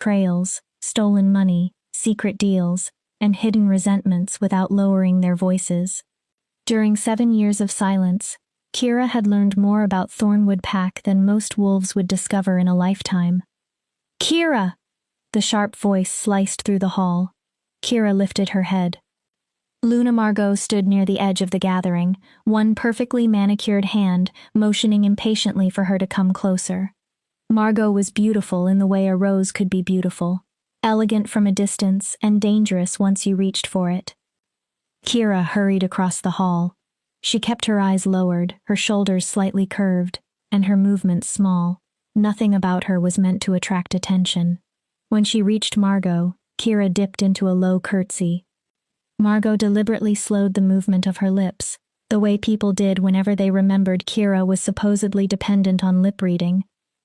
betrayals, stolen money, secret deals, and hidden resentments without lowering their voices. During 7 years of silence, Kira had learned more about Thornwood Pack than most wolves would discover in a lifetime. "Kira!" The sharp voice sliced through the hall. Kira lifted her head. Luna Margot stood near the edge of the gathering, one perfectly manicured hand motioning impatiently for her to come closer. Margot was beautiful in the way a rose could be beautiful, elegant from a distance and dangerous once you reached for it. Kira hurried across the hall. She kept her eyes lowered, her shoulders slightly curved, and her movements small. Nothing about her was meant to attract attention. When she reached Margot, Kira dipped into a low curtsy. Margot deliberately slowed the movement of her lips, the way people did whenever they remembered Kira was supposedly dependent on lip reading.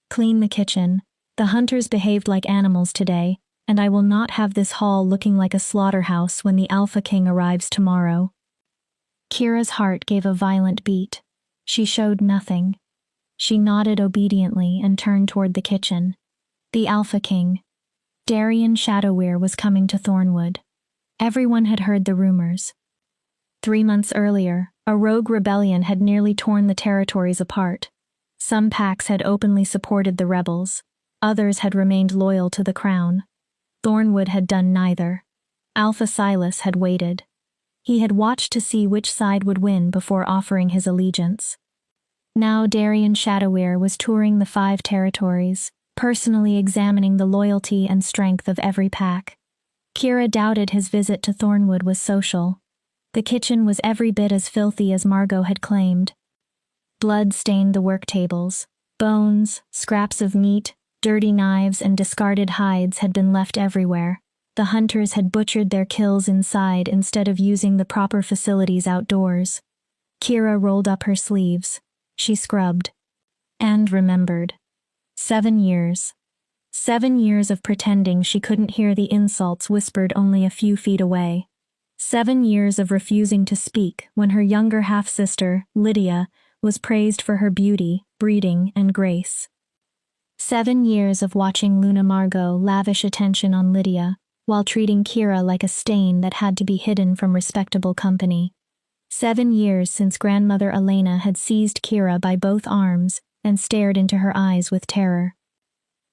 "Clean the kitchen. The hunters behaved like animals today, and I will not have this hall looking like a slaughterhouse when the Alpha King arrives tomorrow." Kira's heart gave a violent beat. She showed nothing. She nodded obediently and turned toward the kitchen. The Alpha King. Darian Shadowweir was coming to Thornwood. Everyone had heard the rumors. 3 months earlier, a rogue rebellion had nearly torn the territories apart. Some packs had openly supported the rebels. Others had remained loyal to the crown. Thornwood had done neither. Alpha Silas had waited. He had watched to see which side would win before offering his allegiance. Now Darian Shadowweir was touring the 5 territories, personally examining the loyalty and strength of every pack. Kira doubted his visit to Thornwood was social. The kitchen was every bit as filthy as Margot had claimed. Blood stained the work tables. Bones, scraps of meat, dirty knives, and discarded hides had been left everywhere. The hunters had butchered their kills inside instead of using the proper facilities outdoors. Kira rolled up her sleeves. She scrubbed. And remembered. 7 years. 7 years of pretending she couldn't hear the insults whispered only a few feet away. 7 years of refusing to speak when her younger half-sister, Lydia, was praised for her beauty, breeding, and grace. 7 years of watching Luna Margot lavish attention on Lydia, while treating Kira like a stain that had to be hidden from respectable company. 7 years since Grandmother Elena had seized Kira by both arms and stared into her eyes with terror.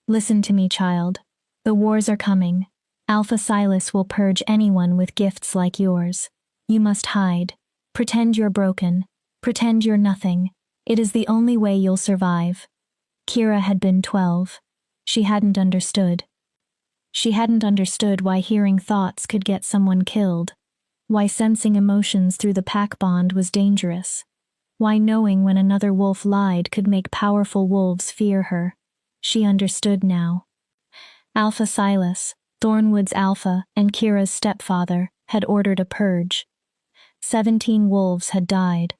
"Listen to me, child. The wars are coming. Alpha Silas will purge anyone with gifts like yours. You must hide. Pretend you're broken. Pretend you're nothing. It is the only way you'll survive." Kira had been 12. She hadn't understood. She hadn't understood why hearing thoughts could get someone killed, why sensing emotions through the pack bond was dangerous, why knowing when another wolf lied could make powerful wolves fear her. She understood now. Alpha Silas, Thornwood's alpha and Kira's stepfather, had ordered a purge. 17 wolves had died.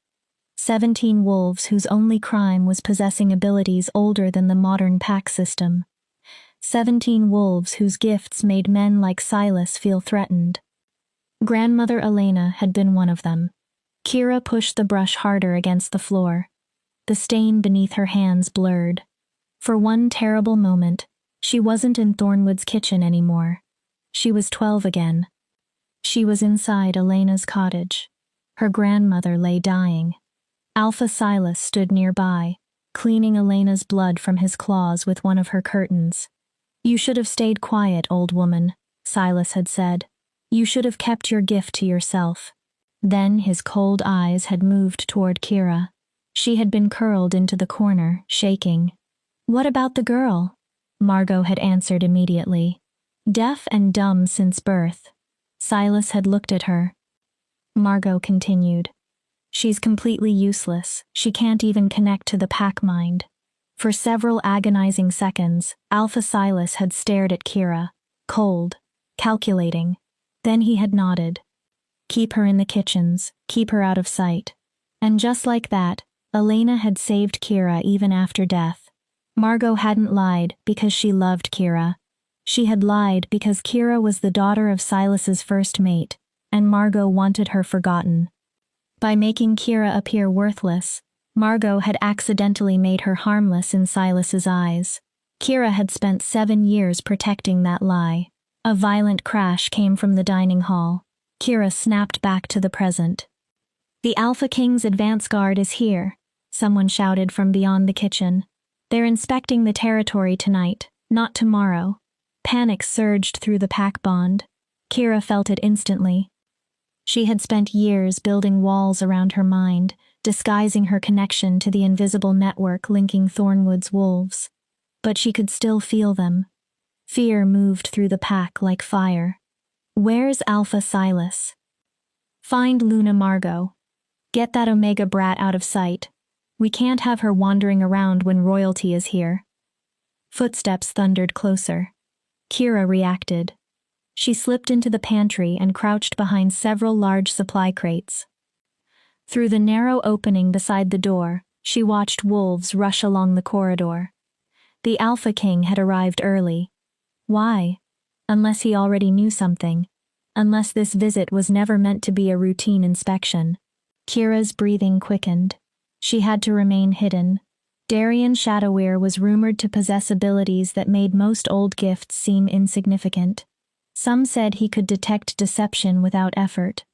17 wolves whose only crime was possessing abilities older than the modern pack system. 17 wolves whose gifts made men like Silas feel threatened. Grandmother Elena had been one of them. Kira pushed the brush harder against the floor. The stain beneath her hands blurred. For one terrible moment, she wasn't in Thornwood's kitchen anymore. She was 12 again. She was inside Elena's cottage. Her grandmother lay dying. Alpha Silas stood nearby, cleaning Elena's blood from his claws with one of her curtains. "You should have stayed quiet, old woman," Silas had said. "You should have kept your gift to yourself." Then his cold eyes had moved toward Kira. She had been curled into the corner, shaking. "What about the girl?" Margot had answered immediately. "Deaf and dumb since birth." Silas had looked at her. Margot continued. "She's completely useless. She can't even connect to the pack mind." For several agonizing seconds, Alpha Silas had stared at Kira, cold, calculating. Then he had nodded. "Keep her in the kitchens, keep her out of sight." And just like that, Elena had saved Kira even after death. Margot hadn't lied because she loved Kira. She had lied because Kira was the daughter of Silas's first mate, and Margot wanted her forgotten. By making Kira appear worthless, Margot had accidentally made her harmless in Silas's eyes. Kira had spent 7 years protecting that lie. A violent crash came from the dining hall. Kira snapped back to the present. "The Alpha King's advance guard is here," someone shouted from beyond the kitchen. "They're inspecting the territory tonight, not tomorrow." Panic surged through the pack bond. Kira felt it instantly. She had spent years building walls around her mind, disguising her connection to the invisible network linking Thornwood's wolves. But she could still feel them. Fear moved through the pack like fire. "Where's Alpha Silas?" "Find Luna Margot. Get that Omega brat out of sight. We can't have her wandering around when royalty is here." Footsteps thundered closer. Kira reacted. She slipped into the pantry and crouched behind several large supply crates. Through the narrow opening beside the door, she watched wolves rush along the corridor. The Alpha King had arrived early. Why? Unless he already knew something. Unless this visit was never meant to be a routine inspection. Kira's breathing quickened. She had to remain hidden. Darian Shadowweir was rumored to possess abilities that made most old gifts seem insignificant. Some said he could detect deception without effort.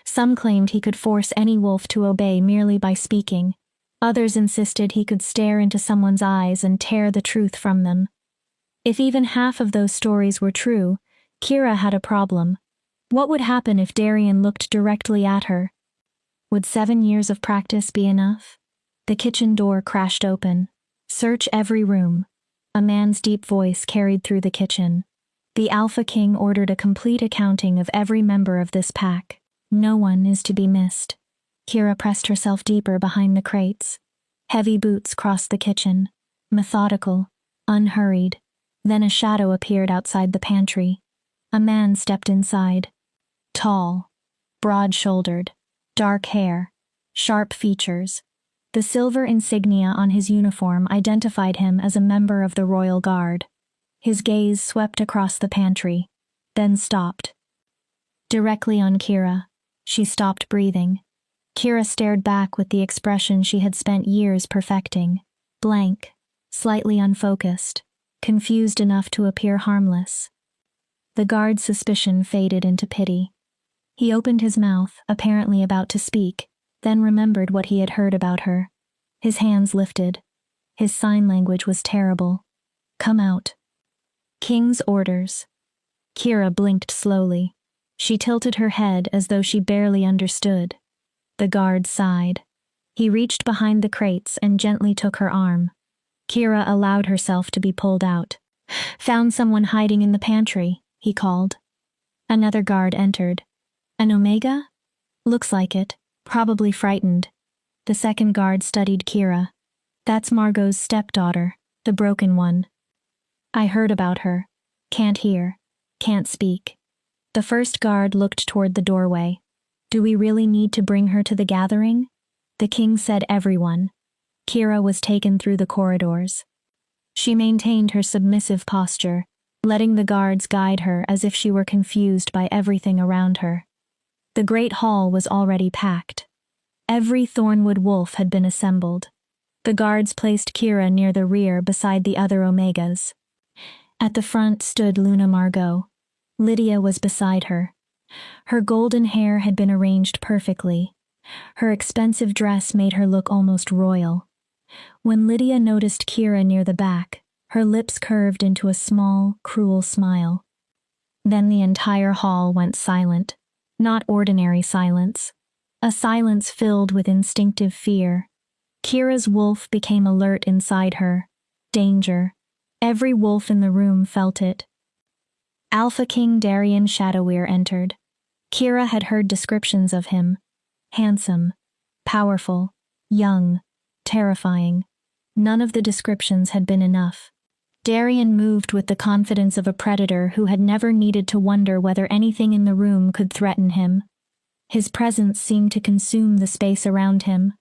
Some claimed he could force any wolf to obey merely by speaking. Others insisted he could stare into someone's eyes and tear the truth from them. If even half of those stories were true, Kira had a problem. What would happen if Darian looked directly at her? Would 7 years of practice be enough? The kitchen door crashed open. "Search every room." A man's deep voice carried through the kitchen. "The Alpha King ordered a complete accounting of every member of this pack. No one is to be missed." Kira pressed herself deeper behind the crates. Heavy boots crossed the kitchen. Methodical, unhurried. Then a shadow appeared outside the pantry. A man stepped inside. Tall, broad-shouldered, dark hair, sharp features. The silver insignia on his uniform identified him as a member of the Royal Guard. His gaze swept across the pantry, then stopped. Directly on Kira. She stopped breathing. Kira stared back with the expression she had spent years perfecting. Blank, slightly unfocused, confused enough to appear harmless. The guard's suspicion faded into pity. He opened his mouth, apparently about to speak, then remembered what he had heard about her. His hands lifted. His sign language was terrible. "Come out." "King's orders." Kira blinked slowly. She tilted her head as though she barely understood. The guard sighed. He reached behind the crates and gently took her arm. Kira allowed herself to be pulled out. "Found someone hiding in the pantry," he called. Another guard entered. "An Omega?" "Looks like it. Probably frightened." The second guard studied Kira. "That's Margot's stepdaughter, the broken one." "I heard about her. Can't hear. Can't speak." The first guard looked toward the doorway. "Do we really need to bring her to the gathering?" The king said everyone. Kira was taken through the corridors. She maintained her submissive posture, letting the guards guide her as if she were confused by everything around her. The great hall was already packed. Every Thornwood wolf had been assembled. The guards placed Kira near the rear beside the other Omegas. At the front stood Luna Margot. Lydia was beside her. Her golden hair had been arranged perfectly. Her expensive dress made her look almost royal. When Lydia noticed Kira near the back, her lips curved into a small, cruel smile. Then the entire hall went silent. Not ordinary silence. A silence filled with instinctive fear. Kira's wolf became alert inside her. Danger. Every wolf in the room felt it. Alpha King Darian Shadowweir entered. Kira had heard descriptions of him. Handsome, powerful, young, terrifying. None of the descriptions had been enough. Darian moved with the confidence of a predator who had never needed to wonder whether anything in the room could threaten him. His presence seemed to consume the space around him.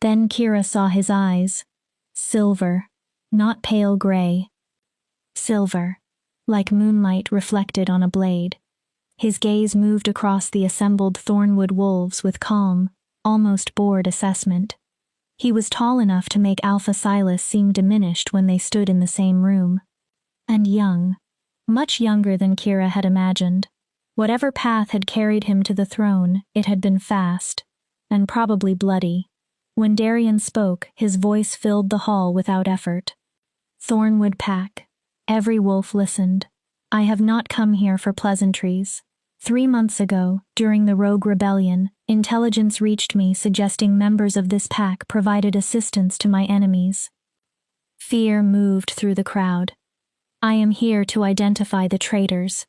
Then Kira saw his eyes. Silver, not pale gray. Silver, like moonlight reflected on a blade. His gaze moved across the assembled Thornwood wolves with calm, almost bored assessment. He was tall enough to make Alpha Silas seem diminished when they stood in the same room. And young. Much younger than Kira had imagined. Whatever path had carried him to the throne, it had been fast. And probably bloody. When Darian spoke, his voice filled the hall without effort. Thornwood Pack. Every wolf listened. I have not come here for pleasantries. 3 months ago, during the Rogue Rebellion, intelligence reached me suggesting members of this pack provided assistance to my enemies. Fear moved through the crowd. I am here to identify the traitors.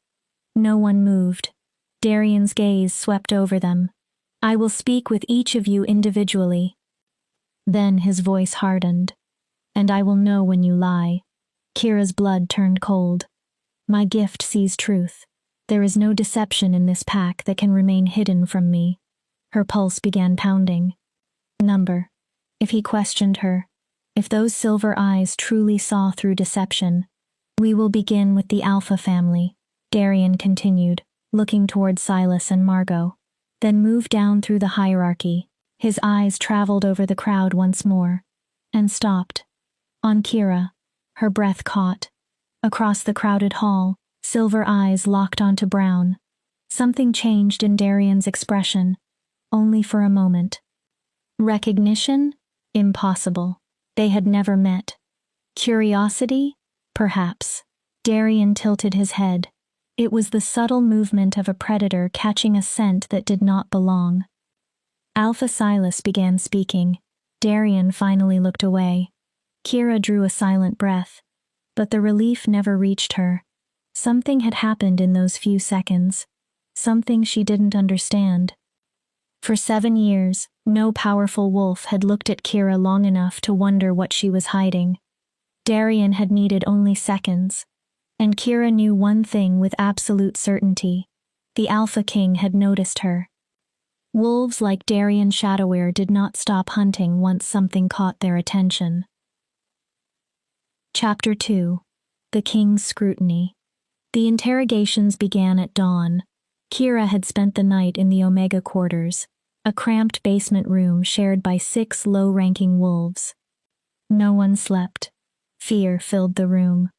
No one moved. Darian's gaze swept over them. I will speak with each of you individually. Then his voice hardened. And I will know when you lie. Kira's blood turned cold. My gift sees truth. There is no deception in this pack that can remain hidden from me. Her pulse began pounding. Number. If he questioned her, if those silver eyes truly saw through deception, we will begin with the Alpha family, Darian continued, looking toward Silas and Margot, then moved down through the hierarchy. His eyes traveled over the crowd once more, and stopped. On Kira, her breath caught. Across the crowded hall, silver eyes locked onto brown. Something changed in Darian's expression, only for a moment. Recognition? Impossible. They had never met. Curiosity? Perhaps. Darian tilted his head. It was the subtle movement of a predator catching a scent that did not belong. Alpha Silas began speaking. Darian finally looked away. Kira drew a silent breath, but the relief never reached her. Something had happened in those few seconds. Something she didn't understand. For 7 years, no powerful wolf had looked at Kira long enough to wonder what she was hiding. Darian had needed only seconds. And Kira knew one thing with absolute certainty. The Alpha King had noticed her. Wolves like Darian Shadowwear did not stop hunting once something caught their attention. Chapter 2. The King's Scrutiny. The interrogations began at dawn. Kira had spent the night in the Omega Quarters, a cramped basement room shared by 6 low-ranking wolves. No one slept. Fear filled the room.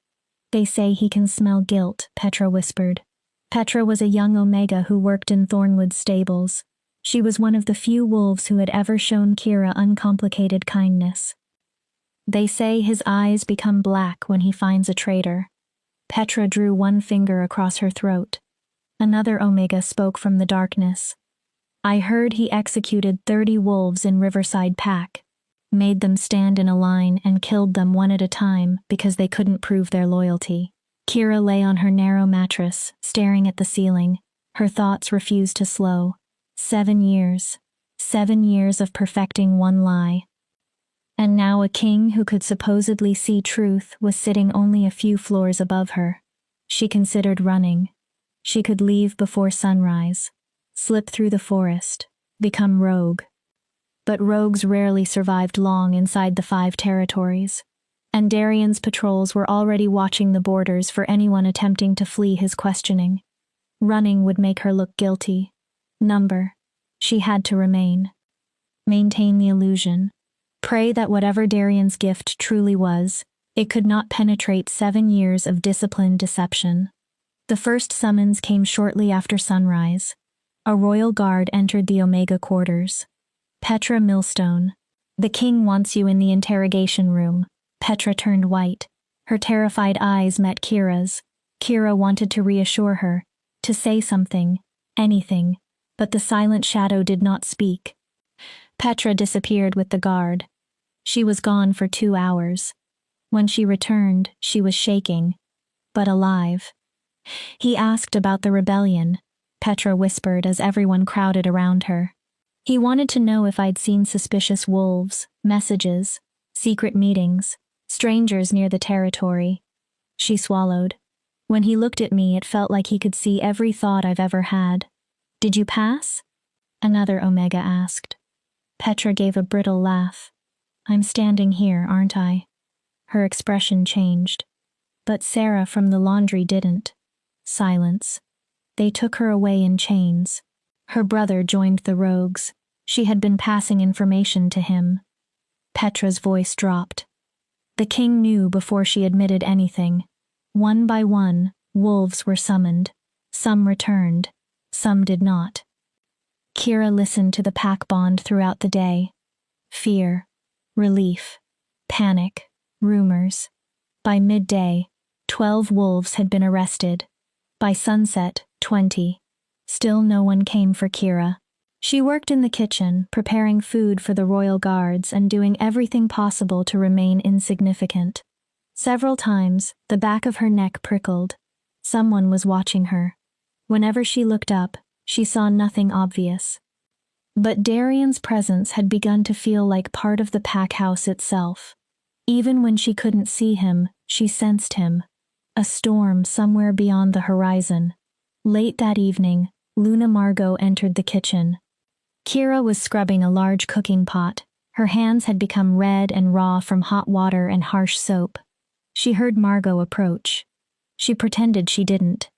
They say he can smell guilt, Petra whispered. Petra was a young Omega who worked in Thornwood's stables. She was one of the few wolves who had ever shown Kira uncomplicated kindness. They say his eyes become black when he finds a traitor. Petra drew one finger across her throat. Another Omega spoke from the darkness. I heard he executed 30 wolves in Riverside Pack, made them stand in a line and killed them one at a time because they couldn't prove their loyalty. Kira lay on her narrow mattress, staring at the ceiling. Her thoughts refused to slow. 7 years. 7 years of perfecting one lie. And now a king who could supposedly see truth was sitting only a few floors above her. She considered running. She could leave before sunrise, slip through the forest, become rogue. But rogues rarely survived long inside the 5 territories, and Darian's patrols were already watching the borders for anyone attempting to flee his questioning. Running would make her look guilty. Number. She had to remain. Maintain the illusion. Pray that whatever Darian's gift truly was, it could not penetrate 7 years of disciplined deception. The first summons came shortly after sunrise. A royal guard entered the Omega Quarters. Petra Millstone. The king wants you in the interrogation room. Petra turned white. Her terrified eyes met Kira's. Kira wanted to reassure her, to say something, anything, but the silent shadow did not speak. Petra disappeared with the guard. She was gone for 2 hours. When she returned, she was shaking, but alive. He asked about the rebellion, Petra whispered as everyone crowded around her. He wanted to know if I'd seen suspicious wolves, messages, secret meetings, strangers near the territory. She swallowed. When he looked at me, it felt like he could see every thought I've ever had. Did you pass? Another Omega asked. Petra gave a brittle laugh. I'm standing here, aren't I? Her expression changed. But Sarah from the laundry didn't. Silence. They took her away in chains. Her brother joined the rogues. She had been passing information to him. Petra's voice dropped. The king knew before she admitted anything. One by one, wolves were summoned. Some returned. Some did not. Kira listened to the pack bond throughout the day. Fear, relief, panic, rumors. By midday, 12 wolves had been arrested. By sunset, 20. Still no one came for Kira. She worked in the kitchen, preparing food for the royal guards and doing everything possible to remain insignificant. Several times, the back of her neck prickled. Someone was watching her. Whenever she looked up, she saw nothing obvious. But Darian's presence had begun to feel like part of the pack house itself. Even when she couldn't see him, she sensed him. A storm somewhere beyond the horizon. Late that evening, Luna Margot entered the kitchen. Kira was scrubbing a large cooking pot. Her hands had become red and raw from hot water and harsh soap. She heard Margot approach. She pretended she didn't.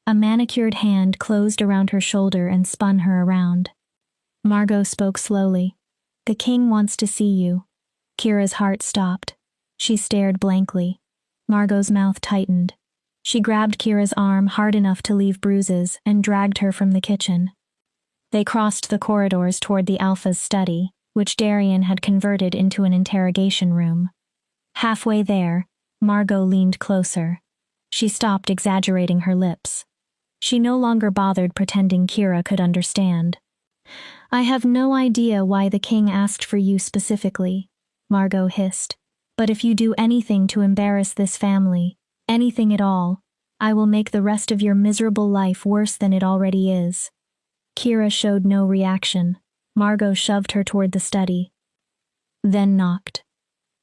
A manicured hand closed around her shoulder and spun her around. Margot spoke slowly. "The king wants to see you." Kira's heart stopped. She stared blankly. Margot's mouth tightened. She grabbed Kira's arm hard enough to leave bruises and dragged her from the kitchen. They crossed the corridors toward the Alpha's study, which Darian had converted into an interrogation room. Halfway there, Margot leaned closer. She stopped exaggerating her lips. She no longer bothered pretending Kira could understand. "I have no idea why the king asked for you specifically," Margot hissed. "But if you do anything to embarrass this family, anything at all, I will make the rest of your miserable life worse than it already is." Kira showed no reaction. Margot shoved her toward the study. Then knocked.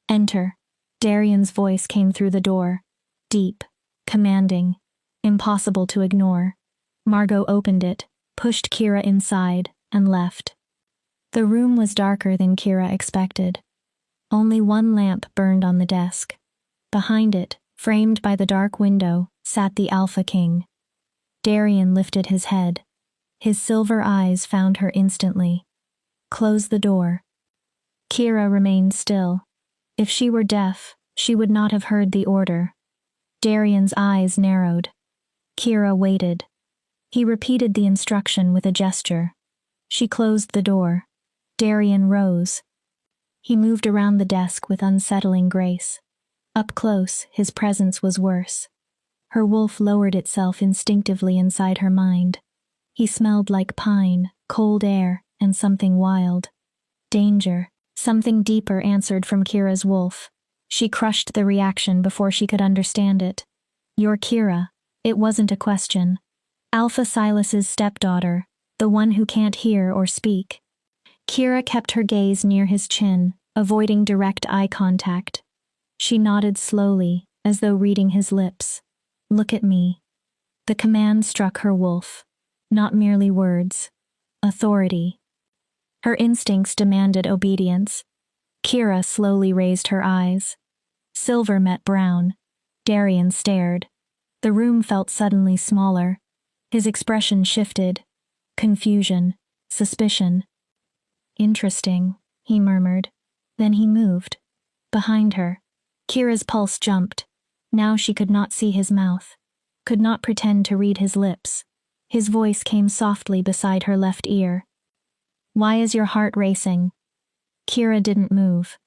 "Enter." Darian's voice came through the door. Deep, commanding, impossible to ignore. Margot opened it, pushed Kira inside, and left. The room was darker than Kira expected. Only one lamp burned on the desk. Behind it, framed by the dark window, sat the Alpha King. Darian lifted his head. His silver eyes found her instantly. "Close the door." Kira remained still. If she were deaf, she would not have heard the order. Darian's eyes narrowed. Kira waited. He repeated the instruction with a gesture. She closed the door. Darian rose. He moved around the desk with unsettling grace. Up close, his presence was worse. Her wolf lowered itself instinctively inside her mind. He smelled like pine, cold air, and something wild. Danger. Something deeper answered from Kira's wolf. She crushed the reaction before she could understand it. "You're Kira." It wasn't a question. Alpha Silas's stepdaughter, the one who can't hear or speak. Kira kept her gaze near his chin, avoiding direct eye contact. She nodded slowly, as though reading his lips. "Look at me." The command struck her wolf. Not merely words. Authority. Her instincts demanded obedience. Kira slowly raised her eyes. Silver met brown. Darian stared. The room felt suddenly smaller. His expression shifted. Confusion. Suspicion. "Interesting," he murmured. Then he moved. Behind her. Kira's pulse jumped. Now she could not see his mouth. Could not pretend to read his lips. His voice came softly beside her left ear. "Why is your heart racing?" Kira didn't move.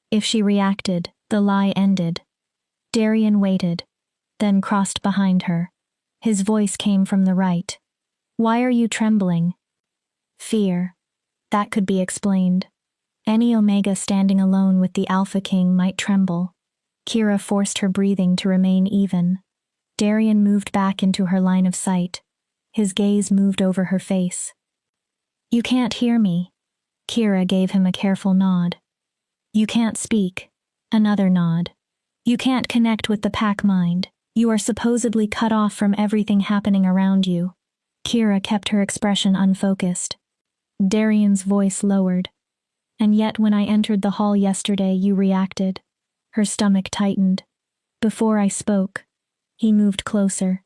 If she reacted, the lie ended. Darian waited, then crossed behind her. His voice came from the right. "Why are you trembling?" "Fear." That could be explained. Any Omega standing alone with the Alpha King might tremble. Kira forced her breathing to remain even. Darian moved back into her line of sight. His gaze moved over her face. "You can't hear me." Kira gave him a careful nod. "You can't speak." Another nod. "You can't connect with the pack mind. You are supposedly cut off from everything happening around you." Kira kept her expression unfocused. Darian's voice lowered. "And yet when I entered the hall yesterday you reacted." Her stomach tightened. "Before I spoke." He moved closer.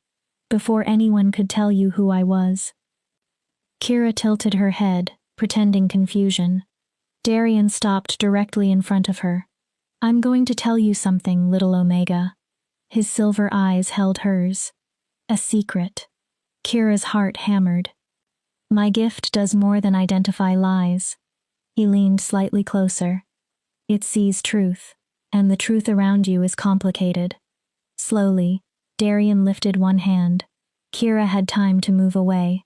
"Before anyone could tell you who I was." Kira tilted her head, pretending confusion. Darian stopped directly in front of her. I'm going to tell you something, little Omega. His silver eyes held hers. A secret. Kira's heart hammered. My gift does more than identify lies. He leaned slightly closer. It sees truth, and the truth around you is complicated. Slowly, Darian lifted one hand. Kira had time to move away.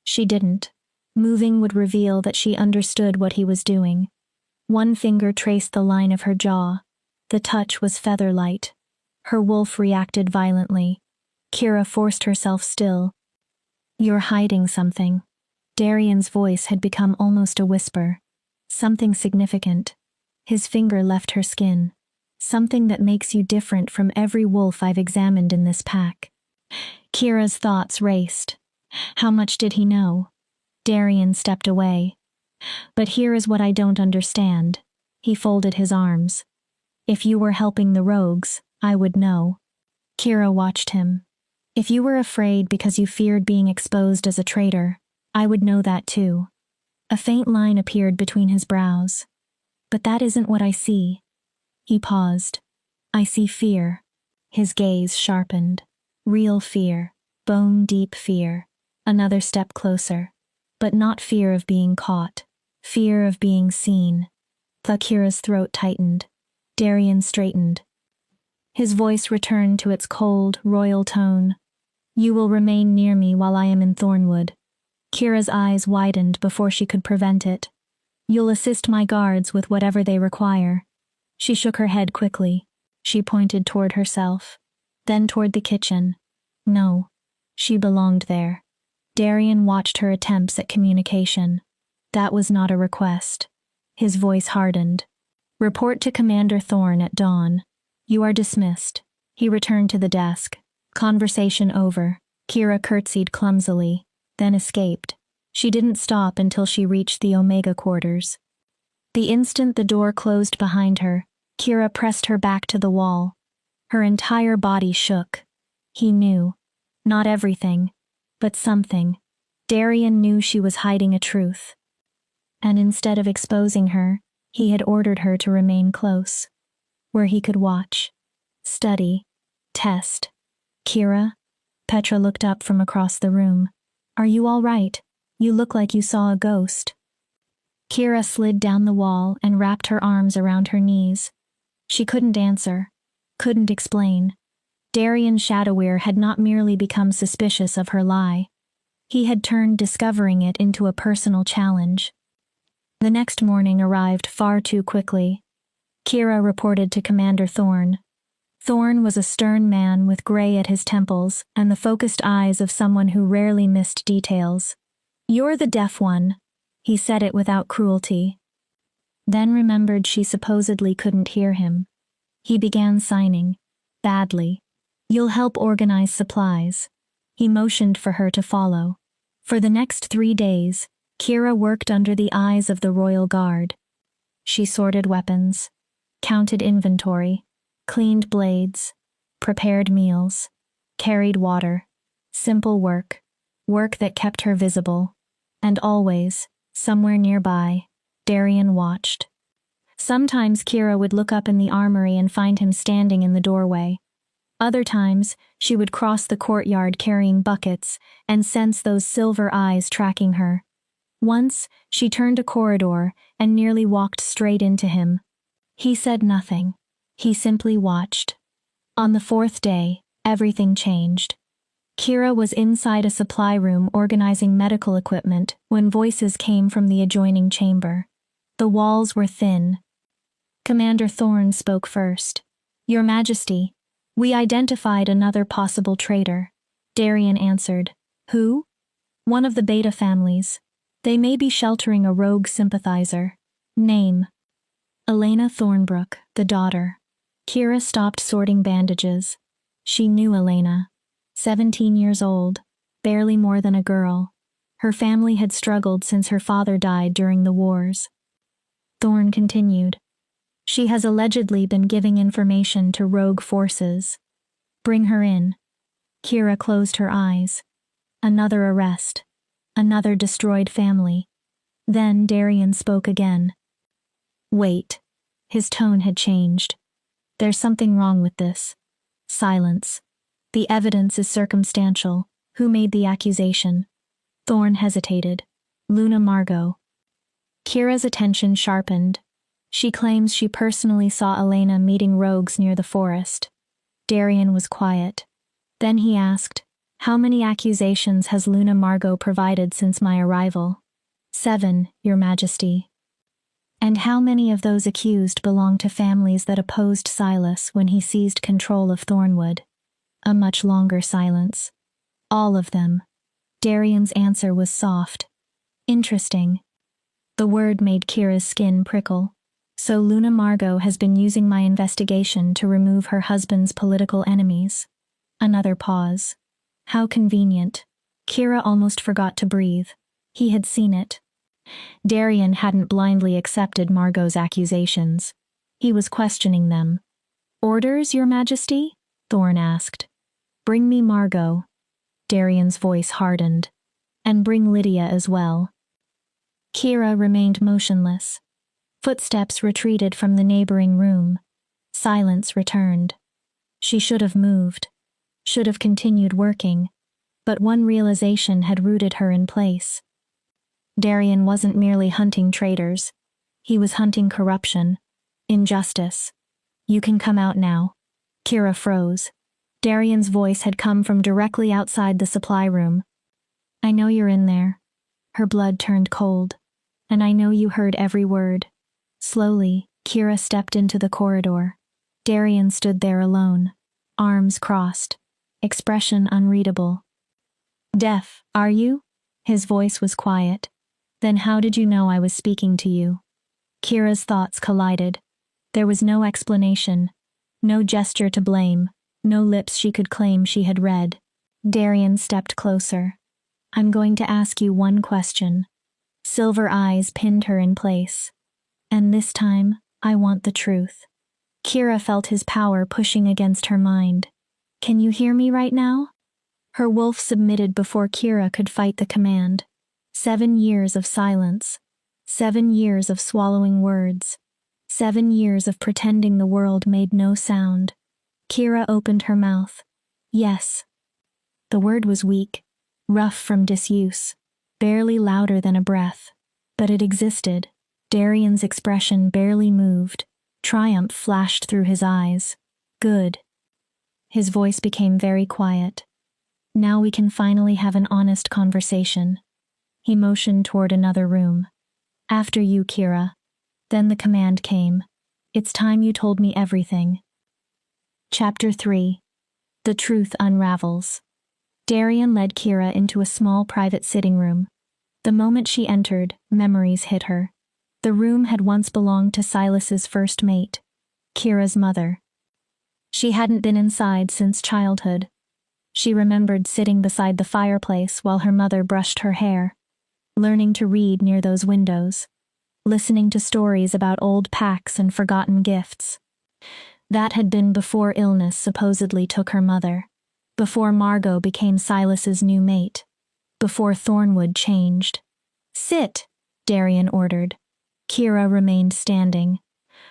She didn't. Moving would reveal that she understood what he was doing. One finger traced the line of her jaw. The touch was feather-light. Her wolf reacted violently. Kira forced herself still. You're hiding something. Darian's voice had become almost a whisper. Something significant. His finger left her skin. Something that makes you different from every wolf I've examined in this pack. Kira's thoughts raced. How much did he know? Darian stepped away. But here is what I don't understand. He folded his arms. If you were helping the rogues, I would know. Kira watched him. If you were afraid because you feared being exposed as a traitor, I would know that too. A faint line appeared between his brows. But that isn't what I see. He paused. I see fear. His gaze sharpened. Real fear. Bone-deep fear. Another step closer. But not fear of being caught. Fear of being seen. Kira's throat tightened. Darian straightened. His voice returned to its cold, royal tone. You will remain near me while I am in Thornwood. Kira's eyes widened before she could prevent it. You'll assist my guards with whatever they require. She shook her head quickly. She pointed toward herself. Then toward the kitchen. No. She belonged there. Darian watched her attempts at communication. That was not a request. His voice hardened. Report to Commander Thorn at dawn. You are dismissed. He returned to the desk. Conversation over. Kira curtsied clumsily, then escaped. She didn't stop until she reached the Omega quarters. The instant the door closed behind her, Kira pressed her back to the wall. Her entire body shook. He knew. Not everything, but something. Darian knew she was hiding a truth. And instead of exposing her, he had ordered her to remain close, where he could watch, study, test. Kira? Petra looked up from across the room. Are you all right? You look like you saw a ghost. Kira slid down the wall and wrapped her arms around her knees. She couldn't answer, couldn't explain. Darian Shadowweir had not merely become suspicious of her lie. He had turned discovering it into a personal challenge. The next morning arrived far too quickly. Kira reported to Commander Thorn. Thorn was a stern man with gray at his temples and the focused eyes of someone who rarely missed details. You're the deaf one. He said it without cruelty. Then remembered she supposedly couldn't hear him. He began signing. Badly. You'll help organize supplies. He motioned for her to follow. For the next 3 days, Kira worked under the eyes of the Royal Guard. She sorted weapons, counted inventory, cleaned blades, prepared meals, carried water. Simple work. Work that kept her visible. And always, somewhere nearby, Darian watched. Sometimes Kira would look up in the armory and find him standing in the doorway. Other times, she would cross the courtyard carrying buckets and sense those silver eyes tracking her. Once, she turned a corridor and nearly walked straight into him. He said nothing. He simply watched. On the 4th day, everything changed. Kira was inside a supply room organizing medical equipment when voices came from the adjoining chamber. The walls were thin. Commander Thorn spoke first. Your Majesty, we identified another possible traitor. Darian answered. Who? One of the Beta families. They may be sheltering a rogue sympathizer. Name. Elena Thornbrook, the daughter. Kira stopped sorting bandages. She knew Elena. 17 years old, barely more than a girl. Her family had struggled since her father died during the wars. Thorn continued. She has allegedly been giving information to rogue forces. Bring her in. Kira closed her eyes. Another arrest. Another destroyed family. Then Darian spoke again. Wait. His tone had changed. There's something wrong with this. Silence. The evidence is circumstantial. Who made the accusation? Thorne hesitated. Luna Margot. Kira's attention sharpened. She claims she personally saw Elena meeting rogues near the forest. Darian was quiet. Then he asked, "How many accusations has Luna Margot provided since my arrival?" 7, Your Majesty. And how many of those accused belong to families that opposed Silas when he seized control of Thornwood? A much longer silence. All of them. Darian's answer was soft. Interesting. The word made Kira's skin prickle. So Luna Margot has been using my investigation to remove her husband's political enemies. Another pause. How convenient. Kira almost forgot to breathe. He had seen it. Darian hadn't blindly accepted Margot's accusations. He was questioning them. "Orders, Your Majesty?" Thorne asked. "Bring me Margot." Darian's voice hardened. "And bring Lydia as well." Kira remained motionless. Footsteps retreated from the neighboring room. Silence returned. She should have moved. Should have continued working. But one realization had rooted her in place. Darian wasn't merely hunting traitors. He was hunting corruption. Injustice. "You can come out now." Kira froze. Darian's voice had come from directly outside the supply room. "I know you're in there." Her blood turned cold. "And I know you heard every word." Slowly, Kira stepped into the corridor. Darian stood there alone, arms crossed, expression unreadable. "Deaf, are you?" His voice was quiet. "Then how did you know I was speaking to you?" Kira's thoughts collided. There was no explanation, no gesture to blame, no lips she could claim she had read. Darian stepped closer. "I'm going to ask you one question." Silver eyes pinned her in place. "And this time, I want the truth." Kira felt his power pushing against her mind. "Can you hear me right now?" Her wolf submitted before Kira could fight the command. 7 years of silence. 7 years of swallowing words. 7 years of pretending the world made no sound. Kira opened her mouth. "Yes." The word was weak, rough from disuse, barely louder than a breath. But it existed. Darian's expression barely moved. Triumph flashed through his eyes. "Good." His voice became very quiet. "Now we can finally have an honest conversation." He motioned toward another room. "After you, Kira." Then the command came. "It's time you told me everything." Chapter 3. The Truth Unravels. Darian led Kira into a small private sitting room. The moment she entered, memories hit her. The room had once belonged to Silas's first mate, Kira's mother. She hadn't been inside since childhood. She remembered sitting beside the fireplace while her mother brushed her hair, learning to read near those windows, listening to stories about old packs and forgotten gifts. That had been before illness supposedly took her mother, before Margot became Silas's new mate, before Thornwood changed. "Sit," Darian ordered. Kira remained standing.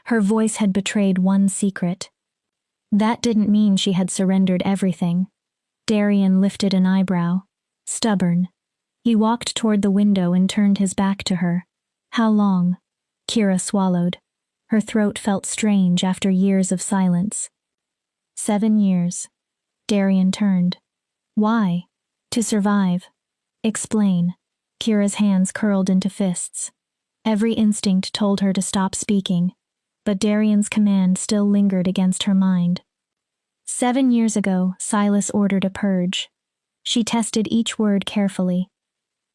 Her voice had betrayed one secret. That didn't mean she had surrendered everything. Darian lifted an eyebrow. Stubborn. He walked toward the window and turned his back to her. "How long?" Kira swallowed. Her throat felt strange after years of silence. 7 years. Darian turned. "Why?" "To survive." "Explain." Kira's hands curled into fists. Every instinct told her to stop speaking, but Darian's command still lingered against her mind. 7 years ago, Silas ordered a purge. She tested each word carefully.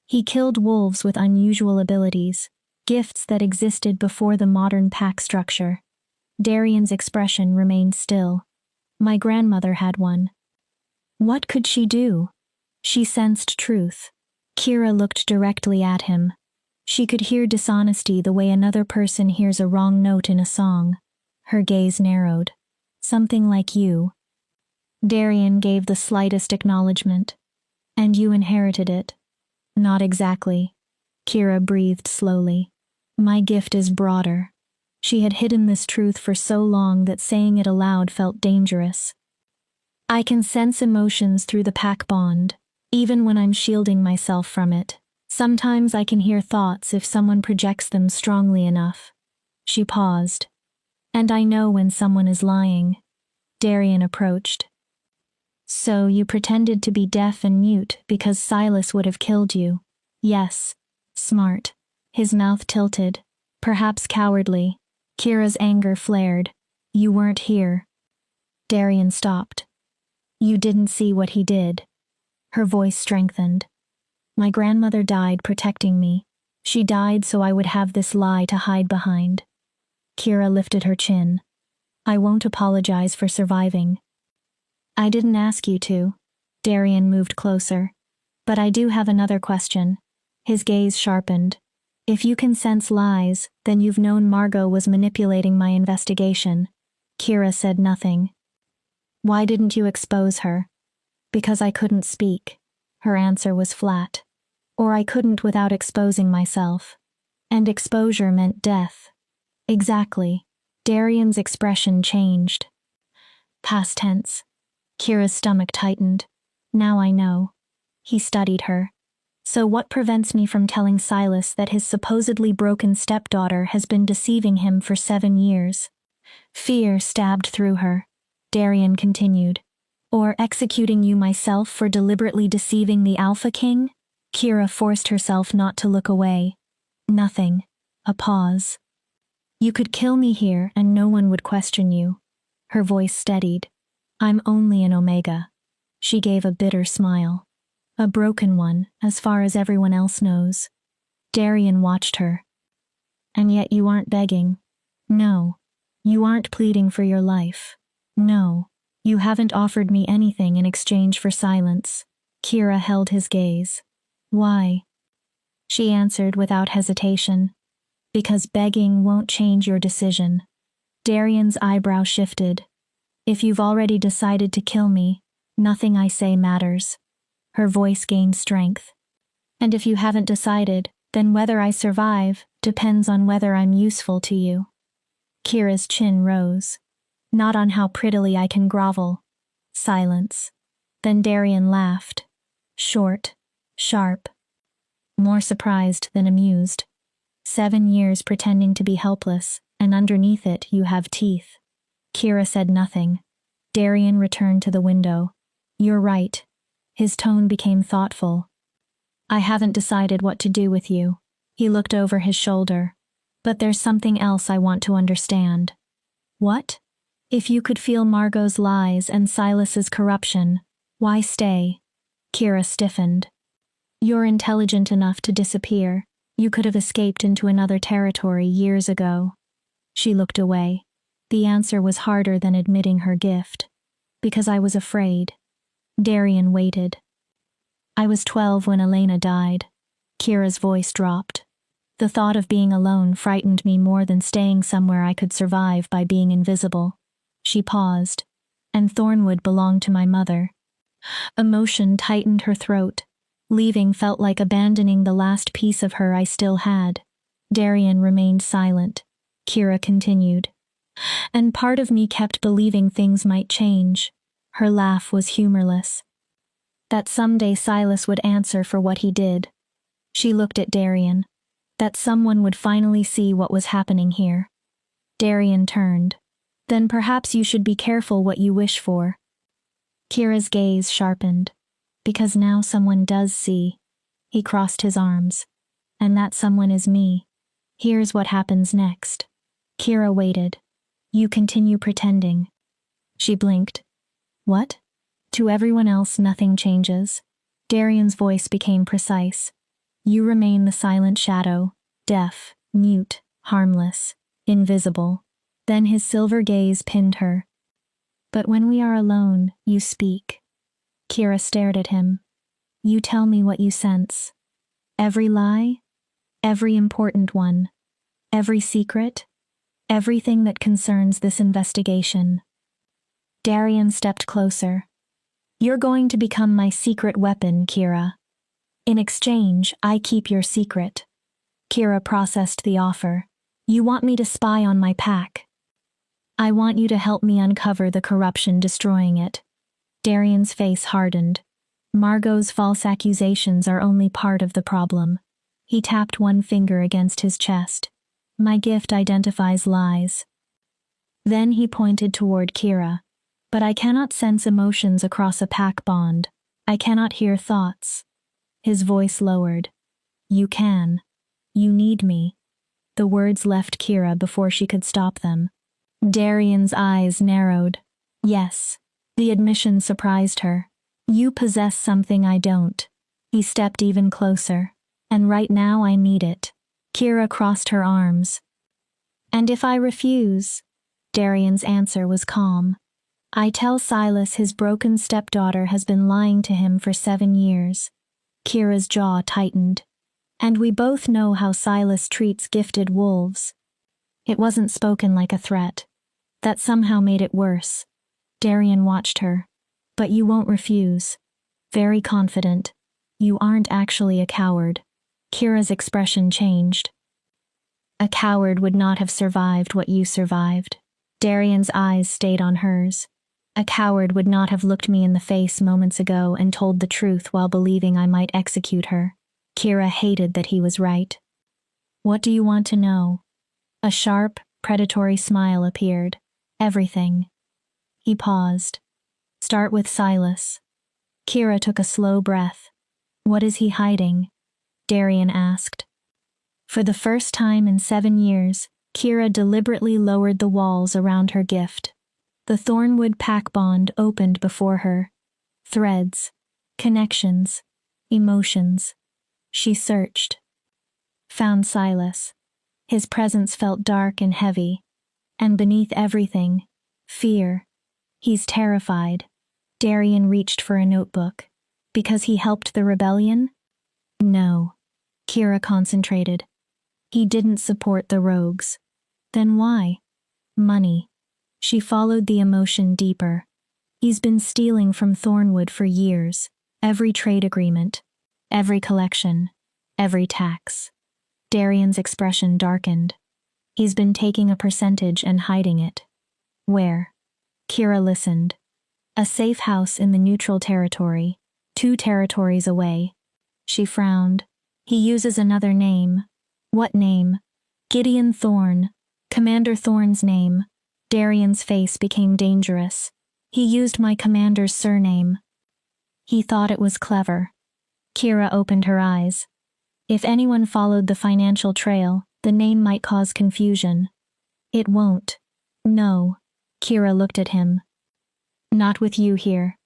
He killed wolves with unusual abilities, gifts that existed before the modern pack structure. Darian's expression remained still. "My grandmother had one." What could she do? She sensed truth. Kira looked directly at him. She could hear dishonesty the way another person hears a wrong note in a song. Her gaze narrowed. "Something like you." Darian gave the slightest acknowledgement. "And you inherited it." "Not exactly." Kira breathed slowly. "My gift is broader." She had hidden this truth for so long that saying it aloud felt dangerous. I can sense emotions through the pack bond, even when I'm shielding myself from it. Sometimes I can hear thoughts if someone projects them strongly enough. She paused. And I know when someone is lying. Darian approached. So you pretended to be deaf and mute because Silas would have killed you. Yes. Smart. His mouth tilted. Perhaps cowardly. Kira's anger flared. You weren't here. Darian stopped. You didn't see what he did. Her voice strengthened. My grandmother died protecting me. She died so I would have this lie to hide behind. Kira lifted her chin. I won't apologize for surviving. I didn't ask you to. Darian moved closer. But I do have another question. His gaze sharpened. If you can sense lies, then you've known Margot was manipulating my investigation. Kira said nothing. Why didn't you expose her? Because I couldn't speak. Her answer was flat. Or I couldn't without exposing myself. And exposure meant death. Exactly. Darian's expression changed. Past tense. Kira's stomach tightened. Now I know. He studied her. So what prevents me from telling Silas that his supposedly broken stepdaughter has been deceiving him for 7 years? Fear stabbed through her. Darian continued. Or executing you myself for deliberately deceiving the Alpha King? Kira forced herself not to look away. Nothing. A pause. You could kill me here and no one would question you. Her voice steadied. I'm only an Omega. She gave a bitter smile. A broken one, as far as everyone else knows. Darian watched her. And yet you aren't begging. No. You aren't pleading for your life. No. You haven't offered me anything in exchange for silence. Kira held his gaze. Why? She answered without hesitation. Because begging won't change your decision. Darian's eyebrow shifted. If you've already decided to kill me, nothing I say matters. Her voice gained strength. And if you haven't decided, then whether I survive depends on whether I'm useful to you. Kira's chin rose. Not on how prettily I can grovel. Silence. Then Darian laughed. Short. Sharp. More surprised than amused. 7 years pretending to be helpless, and underneath it you have teeth. Kira said nothing. Darian returned to the window. You're right. His tone became thoughtful. I haven't decided what to do with you. He looked over his shoulder. But there's something else I want to understand. What? If you could feel Margot's lies and Silas's corruption, why stay? Kira stiffened. You're intelligent enough to disappear. You could have escaped into another territory years ago. She looked away. The answer was harder than admitting her gift. Because I was afraid. Darian waited. I was 12 when Elena died. Kira's voice dropped. The thought of being alone frightened me more than staying somewhere I could survive by being invisible. She paused. And Thornwood belonged to my mother. Emotion tightened her throat. Leaving felt like abandoning the last piece of her I still had. Darian remained silent. Kira continued. And part of me kept believing things might change. Her laugh was humorless. That someday Silas would answer for what he did. She looked at Darian. That someone would finally see what was happening here. Darian turned. Then perhaps you should be careful what you wish for. Kira's gaze sharpened. Because now someone does see. He crossed his arms. And that someone is me. Here's what happens next. Kira waited. You continue pretending. She blinked. What? To everyone else nothing changes. Darian's voice became precise. You remain the silent shadow, deaf, mute, harmless, invisible. Then his silver gaze pinned her. But when we are alone, you speak. Kira stared at him. You tell me what you sense. Every lie? Every important one? Every secret? Everything that concerns this investigation. Darian stepped closer. You're going to become my secret weapon, Kira. In exchange, I keep your secret. Kira processed the offer. You want me to spy on my pack. I want you to help me uncover the corruption destroying it. Darian's face hardened. Margot's false accusations are only part of the problem. He tapped one finger against his chest. My gift identifies lies. Then he pointed toward Kira. But I cannot sense emotions across a pack bond. I cannot hear thoughts. His voice lowered. You can. You need me. The words left Kira before she could stop them. Darian's eyes narrowed. Yes. The admission surprised her. You possess something I don't. He stepped even closer. And right now I need it. Kira crossed her arms. And if I refuse? Darian's answer was calm. I tell Silas his broken stepdaughter has been lying to him for 7 years. Kira's jaw tightened. And we both know how Silas treats gifted wolves. It wasn't spoken like a threat. That somehow made it worse. Darian watched her. But you won't refuse. Very confident. You aren't actually a coward. Kira's expression changed. A coward would not have survived what you survived. Darian's eyes stayed on hers. A coward would not have looked me in the face moments ago and told the truth while believing I might execute her. Kira hated that he was right. What do you want to know? A sharp, predatory smile appeared. Everything. He paused. Start with Silas. Kira took a slow breath. What is he hiding? Darian asked. For the first time in 7 years, Kira deliberately lowered the walls around her gift. The Thornwood pack bond opened before her. Threads, connections, emotions. She searched. Found Silas. His presence felt dark and heavy. And beneath everything, fear. He's terrified. Darian reached for a notebook. Because he helped the rebellion? No. Kira concentrated. He didn't support the rogues. Then why? Money. She followed the emotion deeper. He's been stealing from Thornwood for years. Every trade agreement. Every collection. Every tax. Darian's expression darkened. He's been taking a percentage and hiding it. Where? Kira listened. A safe house in the neutral territory. 2 territories away. She frowned. He uses another name. What name? Gideon Thorne. Commander Thorne's name. Darian's face became dangerous. He used my commander's surname. He thought it was clever. Kira opened her eyes. If anyone followed the financial trail, the name might cause confusion. It won't. No. Kira looked at him. Not with you here.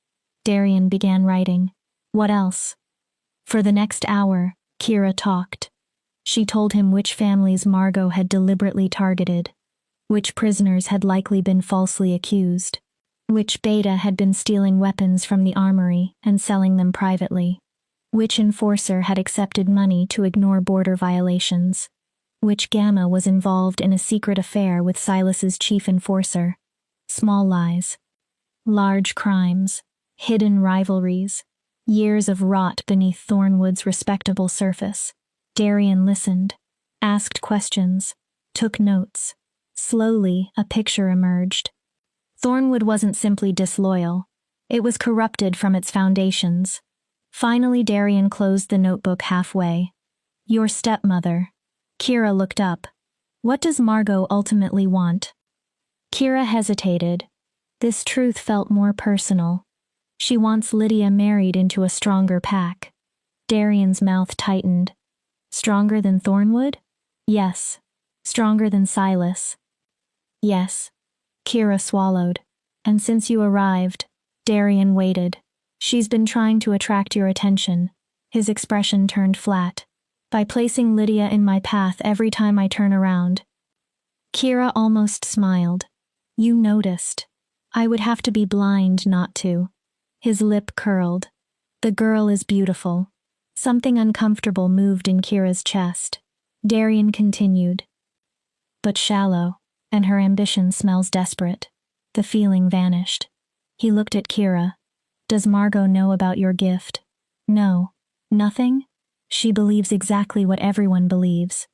Darian began writing. What else? For the next hour, Kira talked. She told him which families Margot had deliberately targeted, which prisoners had likely been falsely accused, which Beta had been stealing weapons from the armory and selling them privately, which enforcer had accepted money to ignore border violations, which Gamma was involved in a secret affair with Silas's chief enforcer. Small lies. Large crimes. Hidden rivalries. Years of rot beneath Thornwood's respectable surface. Darian listened, asked questions, took notes. Slowly, a picture emerged. Thornwood wasn't simply disloyal. It was corrupted from its foundations. Finally, Darian closed the notebook halfway. Your stepmother. Kira looked up. What does Margot ultimately want? Kira hesitated. This truth felt more personal. She wants Lydia married into a stronger pack. Darian's mouth tightened. Stronger than Thornwood? Yes. Stronger than Silas? Yes. Kira swallowed. And since you arrived, Darian waited. She's been trying to attract your attention. His expression turned flat. By placing Lydia in my path every time I turn around. Kira almost smiled. You noticed. I would have to be blind not to. His lip curled. The girl is beautiful. Something uncomfortable moved in Kira's chest. Darian continued. But shallow, and her ambition smells desperate. The feeling vanished. He looked at Kira. Does Margot know about your gift? No. Nothing? She believes exactly what everyone believes.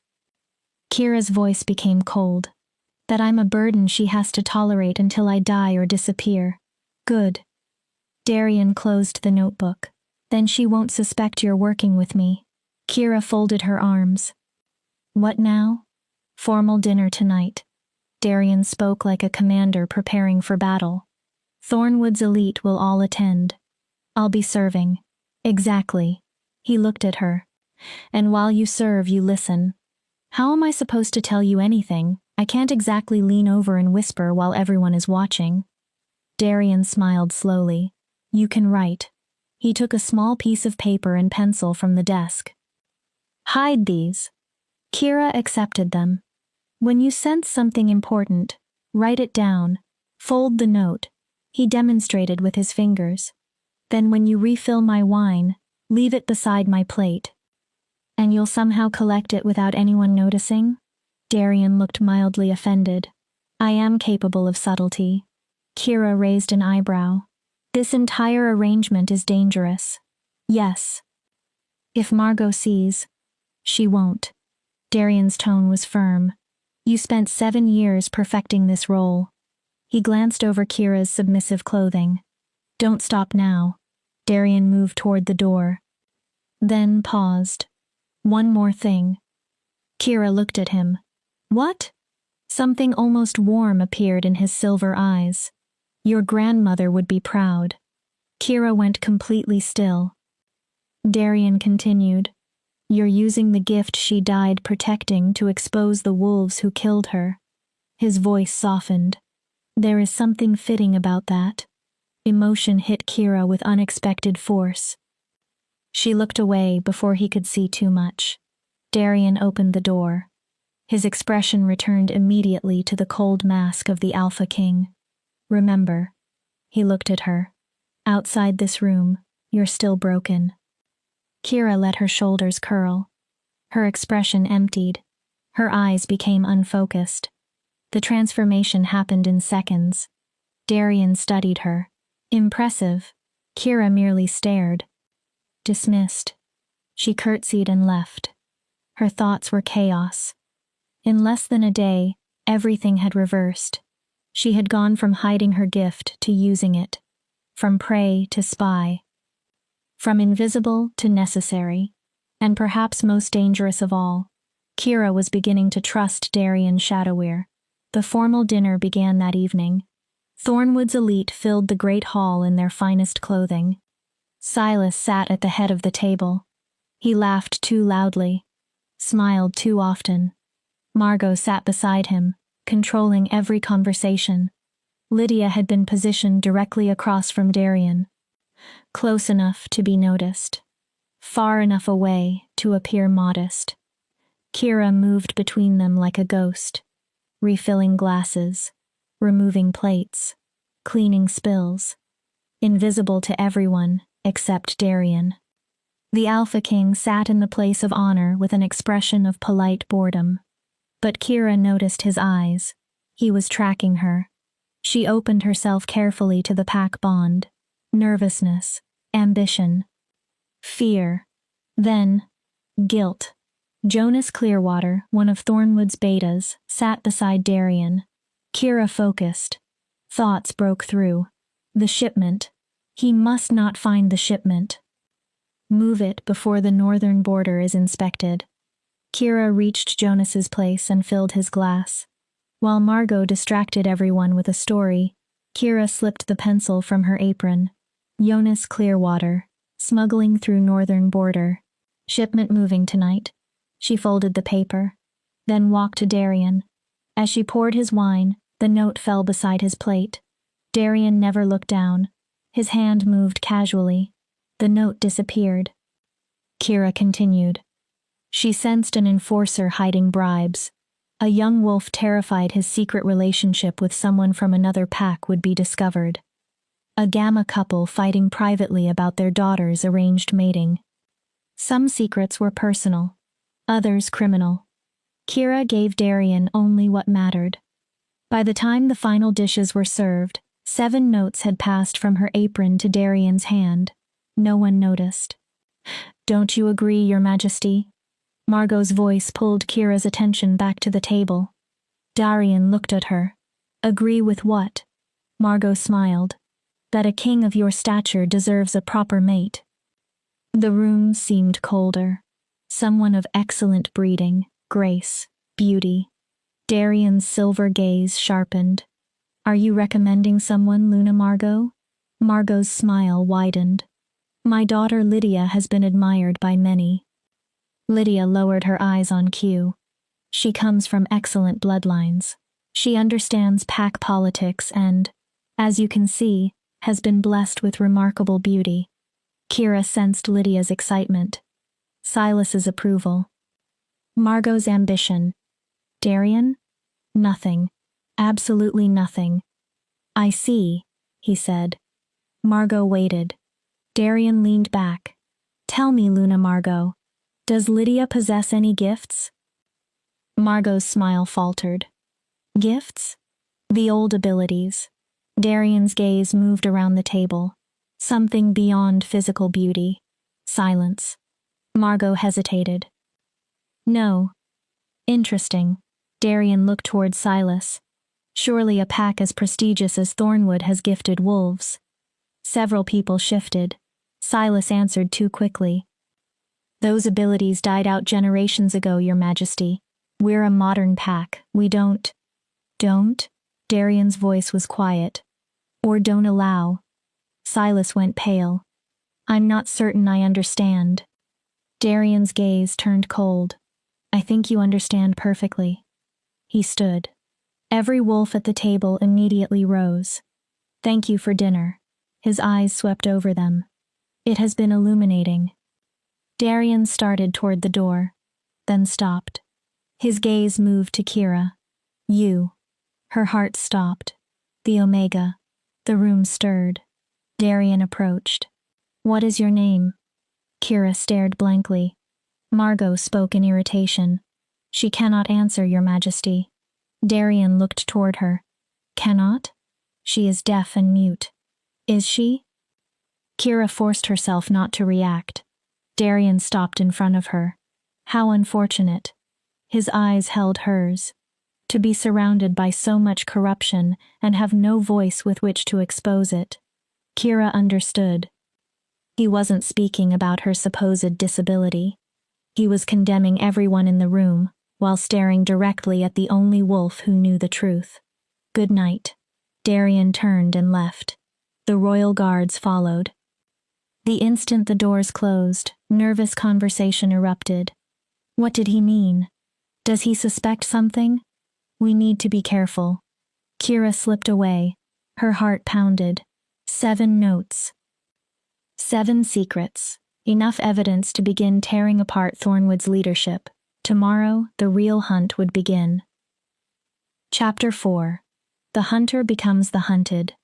Kira's voice became cold. That I'm a burden she has to tolerate until I die or disappear. Good. Darian closed the notebook. Then she won't suspect you're working with me. Kira folded her arms. What now? Formal dinner tonight. Darian spoke like a commander preparing for battle. Thornwood's elite will all attend. I'll be serving. Exactly. He looked at her. And while you serve, you listen. How am I supposed to tell you anything? I can't exactly lean over and whisper while everyone is watching. Darian smiled slowly. You can write. He took a small piece of paper and pencil from the desk. Hide these. Kira accepted them. When you sense something important, write it down. Fold the note. He demonstrated with his fingers. Then when you refill my wine, leave it beside my plate. And you'll somehow collect it without anyone noticing? Darian looked mildly offended. I am capable of subtlety. Kira raised an eyebrow. This entire arrangement is dangerous. Yes. If Margot sees, she won't. Darian's tone was firm. You spent 7 years perfecting this role. He glanced over Kira's submissive clothing. Don't stop now. Darian moved toward the door. Then paused. One more thing. Kira looked at him. What? Something almost warm appeared in his silver eyes. Your grandmother would be proud. Kira went completely still. Darian continued. You're using the gift she died protecting to expose the wolves who killed her. His voice softened. There is something fitting about that. Emotion hit Kira with unexpected force. She looked away before he could see too much. Darian opened the door. His expression returned immediately to the cold mask of the Alpha King. Remember, he looked at her. Outside this room, you're still broken. Kira let her shoulders curl. Her expression emptied. Her eyes became unfocused. The transformation happened in seconds. Darian studied her. Impressive. Kira merely stared. Dismissed. She curtsied and left. Her thoughts were chaos. In less than a day, everything had reversed. She had gone from hiding her gift to using it, from prey to spy, from invisible to necessary, and perhaps most dangerous of all, Kira was beginning to trust Darian Shadowweir. The formal dinner began that evening. Thornwood's elite filled the great hall in their finest clothing. Silas sat at the head of the table. He laughed too loudly, smiled too often. Margot sat beside him, controlling every conversation. Lydia had been positioned directly across from Darian, close enough to be noticed, far enough away to appear modest. Kira moved between them like a ghost, refilling glasses, removing plates, cleaning spills, invisible to everyone except Darian. The Alpha King sat in the place of honor with an expression of polite boredom. But Kira noticed his eyes. He was tracking her. She opened herself carefully to the pack bond. Nervousness, ambition, fear, then guilt. Jonas Clearwater, one of Thornwood's betas, sat beside Darian. Kira focused. Thoughts broke through. The shipment. He must not find the shipment. Move it before the northern border is inspected. Kira reached Jonas's place and filled his glass. While Margot distracted everyone with a story, Kira slipped the pencil from her apron. Jonas Clearwater, smuggling through northern border. Shipment moving tonight. She folded the paper, then walked to Darian. As she poured his wine, the note fell beside his plate. Darian never looked down. His hand moved casually. The note disappeared. Kira continued. She sensed an enforcer hiding bribes. A young wolf terrified his secret relationship with someone from another pack would be discovered. A Gamma couple fighting privately about their daughter's arranged mating. Some secrets were personal, others criminal. Kira gave Darian only what mattered. By the time the final dishes were served, 7 notes had passed from her apron to Darian's hand. No one noticed. Don't you agree, Your Majesty? Margot's voice pulled Kira's attention back to the table. Darian looked at her. Agree with what? Margot smiled. That a king of your stature deserves a proper mate. The room seemed colder. Someone of excellent breeding, grace, beauty. Darian's silver gaze sharpened. Are you recommending someone, Luna Margot? Margot's smile widened. My daughter Lydia has been admired by many. Lydia lowered her eyes on cue. She comes from excellent bloodlines. She understands pack politics and, as you can see, has been blessed with remarkable beauty. Kira sensed Lydia's excitement. Silas's approval. Margot's ambition. Darian? Nothing. Absolutely nothing. I see, he said. Margot waited. Darian leaned back. Tell me, Luna Margot, does Lydia possess any gifts? Margot's smile faltered. Gifts? The old abilities. Darian's gaze moved around the table. Something beyond physical beauty. Silence. Margot hesitated. No. Interesting. Darian looked toward Silas. Surely a pack as prestigious as Thornwood has gifted wolves. Several people shifted. Silas answered too quickly. Those abilities died out generations ago, Your Majesty. We're a modern pack. We don't? Darian's voice was quiet. Or don't allow. Silas went pale. I'm not certain I understand. Darian's gaze turned cold. I think you understand perfectly. He stood. Every wolf at the table immediately rose. Thank you for dinner. His eyes swept over them. It has been illuminating. Darian started toward the door, then stopped. His gaze moved to Kira. You. Her heart stopped. The Omega. The room stirred. Darian approached. What is your name? Kira stared blankly. Margot spoke in irritation. She cannot answer, Your Majesty. Darian looked toward her. Cannot? She is deaf and mute. Is she? Kira forced herself not to react. Darian stopped in front of her. How unfortunate. His eyes held hers. To be surrounded by so much corruption and have no voice with which to expose it. Kira understood. He wasn't speaking about her supposed disability. He was condemning everyone in the room, while staring directly at the only wolf who knew the truth. Good night. Darian turned and left. The royal guards followed. The instant the doors closed, nervous conversation erupted. What did he mean? Does he suspect something? We need to be careful. Kira slipped away. Her heart pounded. 7 notes. 7 secrets. Enough evidence to begin tearing apart Thornwood's leadership. Tomorrow, the real hunt would begin. Chapter 4. The hunter becomes the hunted.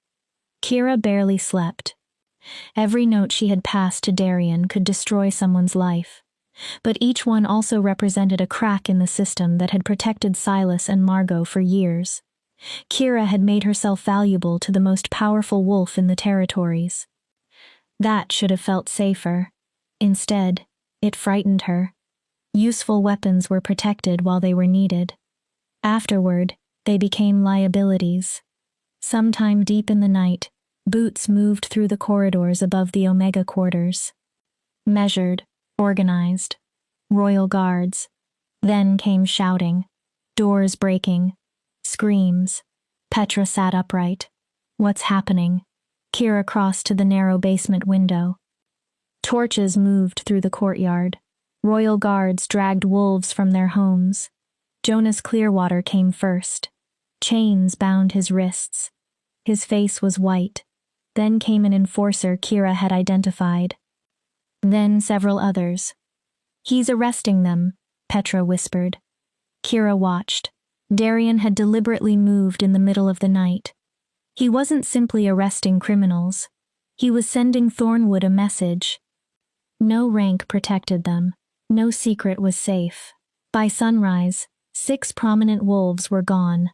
Kira barely slept. Every note she had passed to Darian could destroy someone's life. But each one also represented a crack in the system that had protected Silas and Margot for years. Kira had made herself valuable to the most powerful wolf in the territories. That should have felt safer. Instead, it frightened her. Useful weapons were protected while they were needed. Afterward, they became liabilities. Sometime deep in the night, boots moved through the corridors above the Omega quarters. Measured, organized. Royal guards. Then came shouting. Doors breaking. Screams. Petra sat upright. What's happening? Kira crossed to the narrow basement window. Torches moved through the courtyard. Royal guards dragged wolves from their homes. Jonas Clearwater came first. Chains bound his wrists. His face was white. Then came an enforcer Kira had identified. Then several others. He's arresting them, Petra whispered. Kira watched. Darian had deliberately moved in the middle of the night. He wasn't simply arresting criminals. He was sending Thornwood a message. No rank protected them. No secret was safe. By sunrise, 6 prominent wolves were gone.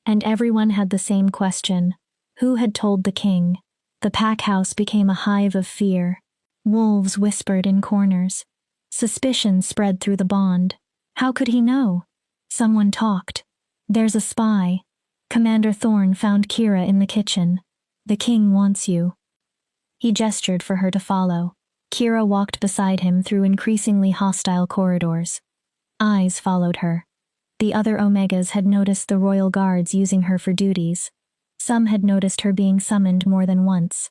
And everyone had the same question. Who had told the king? The pack house became a hive of fear. Wolves whispered in corners. Suspicion spread through the bond. How could he know? Someone talked. There's a spy. Commander Thorne found Kira in the kitchen. The king wants you. He gestured for her to follow. Kira walked beside him through increasingly hostile corridors. Eyes followed her. The other Omegas had noticed the royal guards using her for duties. Some had noticed her being summoned more than once.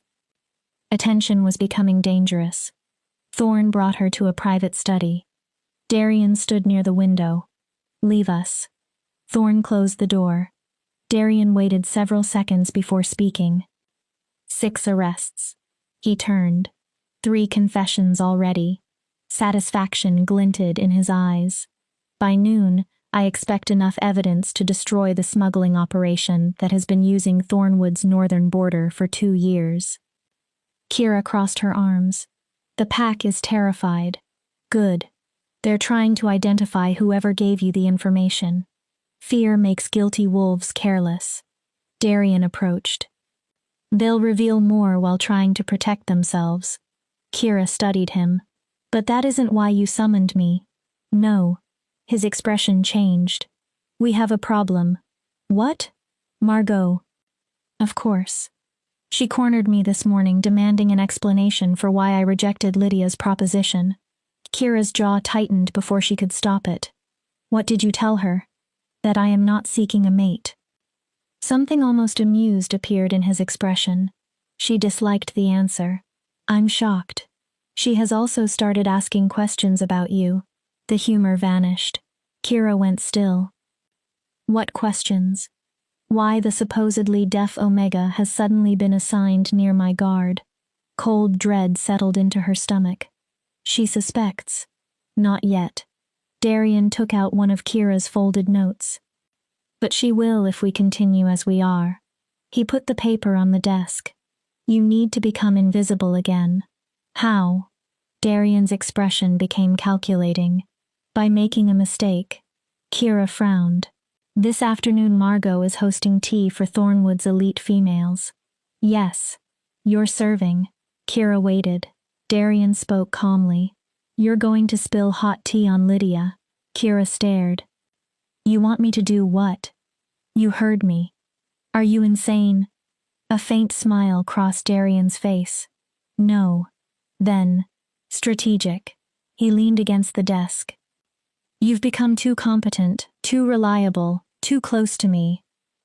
Attention was becoming dangerous. Thorne brought her to a private study. Darian stood near the window. Leave us. Thorne closed the door. Darian waited several seconds before speaking. 6 arrests. He turned. 3 confessions already. Satisfaction glinted in his eyes. By noon, I expect enough evidence to destroy the smuggling operation that has been using Thornwood's northern border for 2 years. Kira crossed her arms. The pack is terrified. Good. They're trying to identify whoever gave you the information. Fear makes guilty wolves careless. Darian approached. They'll reveal more while trying to protect themselves. Kira studied him. But that isn't why you summoned me. No. His expression changed. We have a problem. What? Margot. Of course. She cornered me this morning demanding an explanation for why I rejected Lydia's proposition. Kira's jaw tightened before she could stop it. What did you tell her? That I am not seeking a mate. Something almost amused appeared in his expression. She disliked the answer. I'm shocked. She has also started asking questions about you. The humor vanished. Kira went still. What questions? Why the supposedly deaf Omega has suddenly been assigned near my guard. Cold dread settled into her stomach. She suspects. Not yet. Darian took out one of Kira's folded notes. But she will if we continue as we are. He put the paper on the desk. You need to become invisible again. How? Darian's expression became calculating. By making a mistake. Kira frowned. This afternoon Margot is hosting tea for Thornwood's elite females. Yes. You're serving. Kira waited. Darian spoke calmly. You're going to spill hot tea on Lydia. Kira stared. You want me to do what? You heard me. Are you insane? A faint smile crossed Darian's face. No. Then. Strategic. He leaned against the desk. You've become too competent, too reliable, too close to me.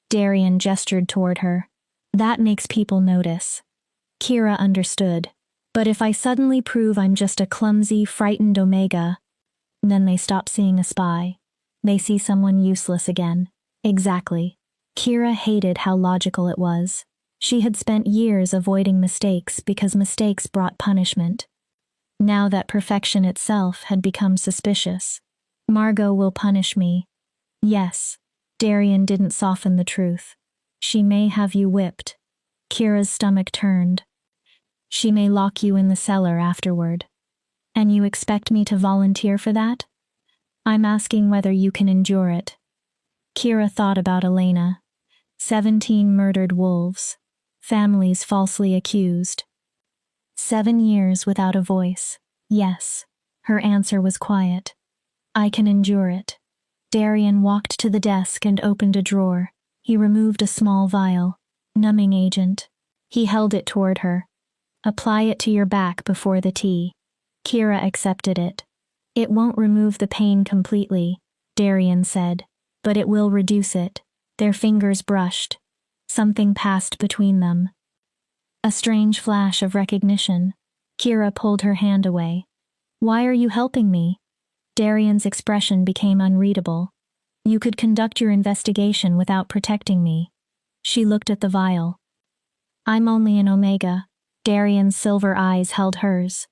Darian gestured toward her. That makes people notice. Kira understood. But if I suddenly prove I'm just a clumsy, frightened Omega, then they stop seeing a spy. They see someone useless again. Exactly. Kira hated how logical it was. She had spent years avoiding mistakes because mistakes brought punishment. Now that perfection itself had become suspicious. Margot will punish me. Yes. Darian didn't soften the truth. She may have you whipped. Kira's stomach turned. She may lock you in the cellar afterward. And you expect me to volunteer for that? I'm asking whether you can endure it. Kira thought about Elena. 17 murdered wolves. Families falsely accused. 7 years without a voice. Yes. Her answer was quiet. I can endure it. Darian walked to the desk and opened a drawer. He removed a small vial. Numbing agent. He held it toward her. Apply it to your back before the tea. Kira accepted it. It won't remove the pain completely, Darian said, but it will reduce it. Their fingers brushed. Something passed between them. A strange flash of recognition. Kira pulled her hand away. Why are you helping me? Darian's expression became unreadable. You could conduct your investigation without protecting me. She looked at the vial. I'm only an Omega. Darian's silver eyes held hers.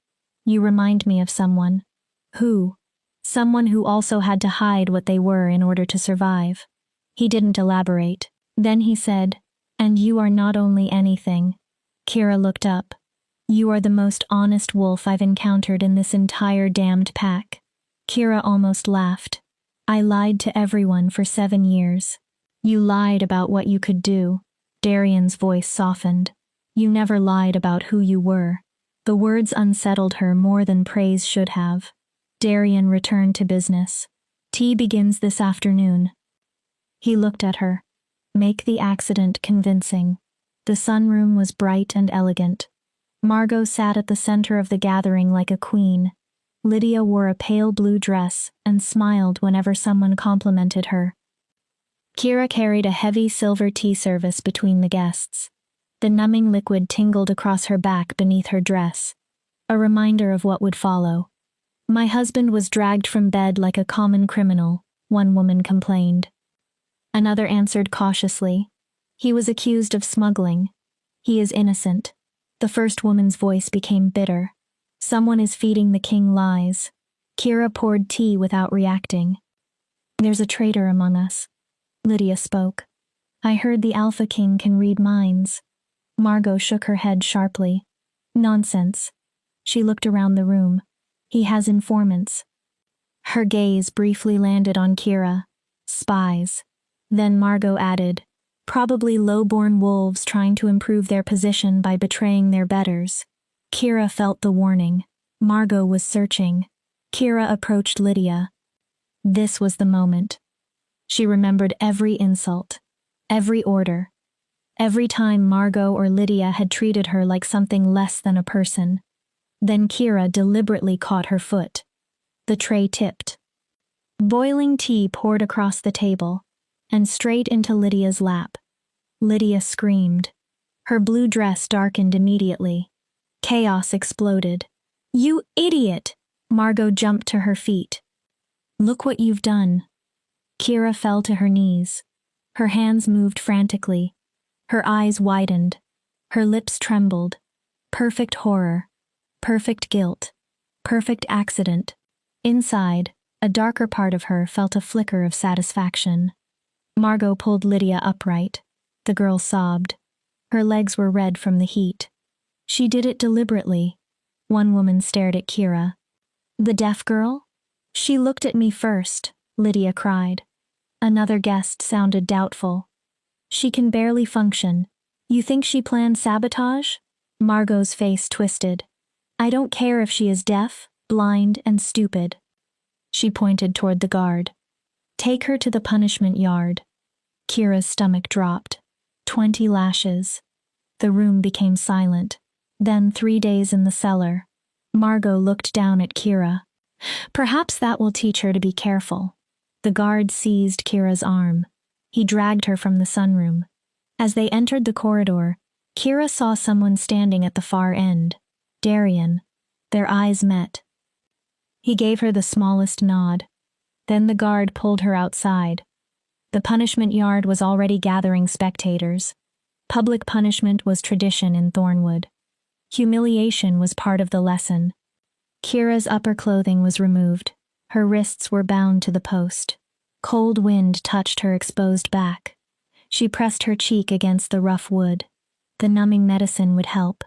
You remind me of someone. Who? Someone who also had to hide what they were in order to survive. He didn't elaborate. Then he said, and you are not only anything. Kira looked up. You are the most honest wolf I've encountered in this entire damned pack. Kira almost laughed. I lied to everyone for 7 years. You lied about what you could do. Darian's voice softened. You never lied about who you were. The words unsettled her more than praise should have. Darian returned to business. Tea begins this afternoon. He looked at her. Make the accident convincing. The sunroom was bright and elegant. Margot sat at the center of the gathering like a queen. Lydia wore a pale blue dress and smiled whenever someone complimented her. Kira carried a heavy silver tea service between the guests. The numbing liquid tingled across her back beneath her dress, a reminder of what would follow. My husband was dragged from bed like a common criminal, one woman complained. Another answered cautiously. He was accused of smuggling. He is innocent. The first woman's voice became bitter. Someone is feeding the king lies. Kira poured tea without reacting. There's a traitor among us. Lydia spoke. I heard the Alpha King can read minds. Margot shook her head sharply. Nonsense. She looked around the room. He has informants. Her gaze briefly landed on Kira. Spies. Then Margot added, probably low-born wolves trying to improve their position by betraying their betters. Kira felt the warning. Margot was searching. Kira approached Lydia. This was the moment. She remembered every insult, every order, every time Margot or Lydia had treated her like something less than a person. Then Kira deliberately caught her foot. The tray tipped. Boiling tea poured across the table and straight into Lydia's lap. Lydia screamed. Her blue dress darkened immediately. Chaos exploded. You idiot! Margot jumped to her feet. Look what you've done. Kira fell to her knees. Her hands moved frantically. Her eyes widened. Her lips trembled. Perfect horror. Perfect guilt. Perfect accident. Inside, a darker part of her felt a flicker of satisfaction. Margot pulled Lydia upright. The girl sobbed. Her legs were red from the heat. She did it deliberately. One woman stared at Kira. The deaf girl? She looked at me first, Lydia cried. Another guest sounded doubtful. She can barely function. You think she planned sabotage? Margot's face twisted. I don't care if she is deaf, blind, and stupid. She pointed toward the guard. Take her to the punishment yard. Kira's stomach dropped. 20 lashes. The room became silent. Then 3 days in the cellar. Margot looked down at Kira. Perhaps that will teach her to be careful. The guard seized Kira's arm. He dragged her from the sunroom. As they entered the corridor, Kira saw someone standing at the far end. Darian. Their eyes met. He gave her the smallest nod. Then the guard pulled her outside. The punishment yard was already gathering spectators. Public punishment was tradition in Thornwood. Humiliation was part of the lesson. Kira's upper clothing was removed. Her wrists were bound to the post. Cold wind touched her exposed back. She pressed her cheek against the rough wood. The numbing medicine would help.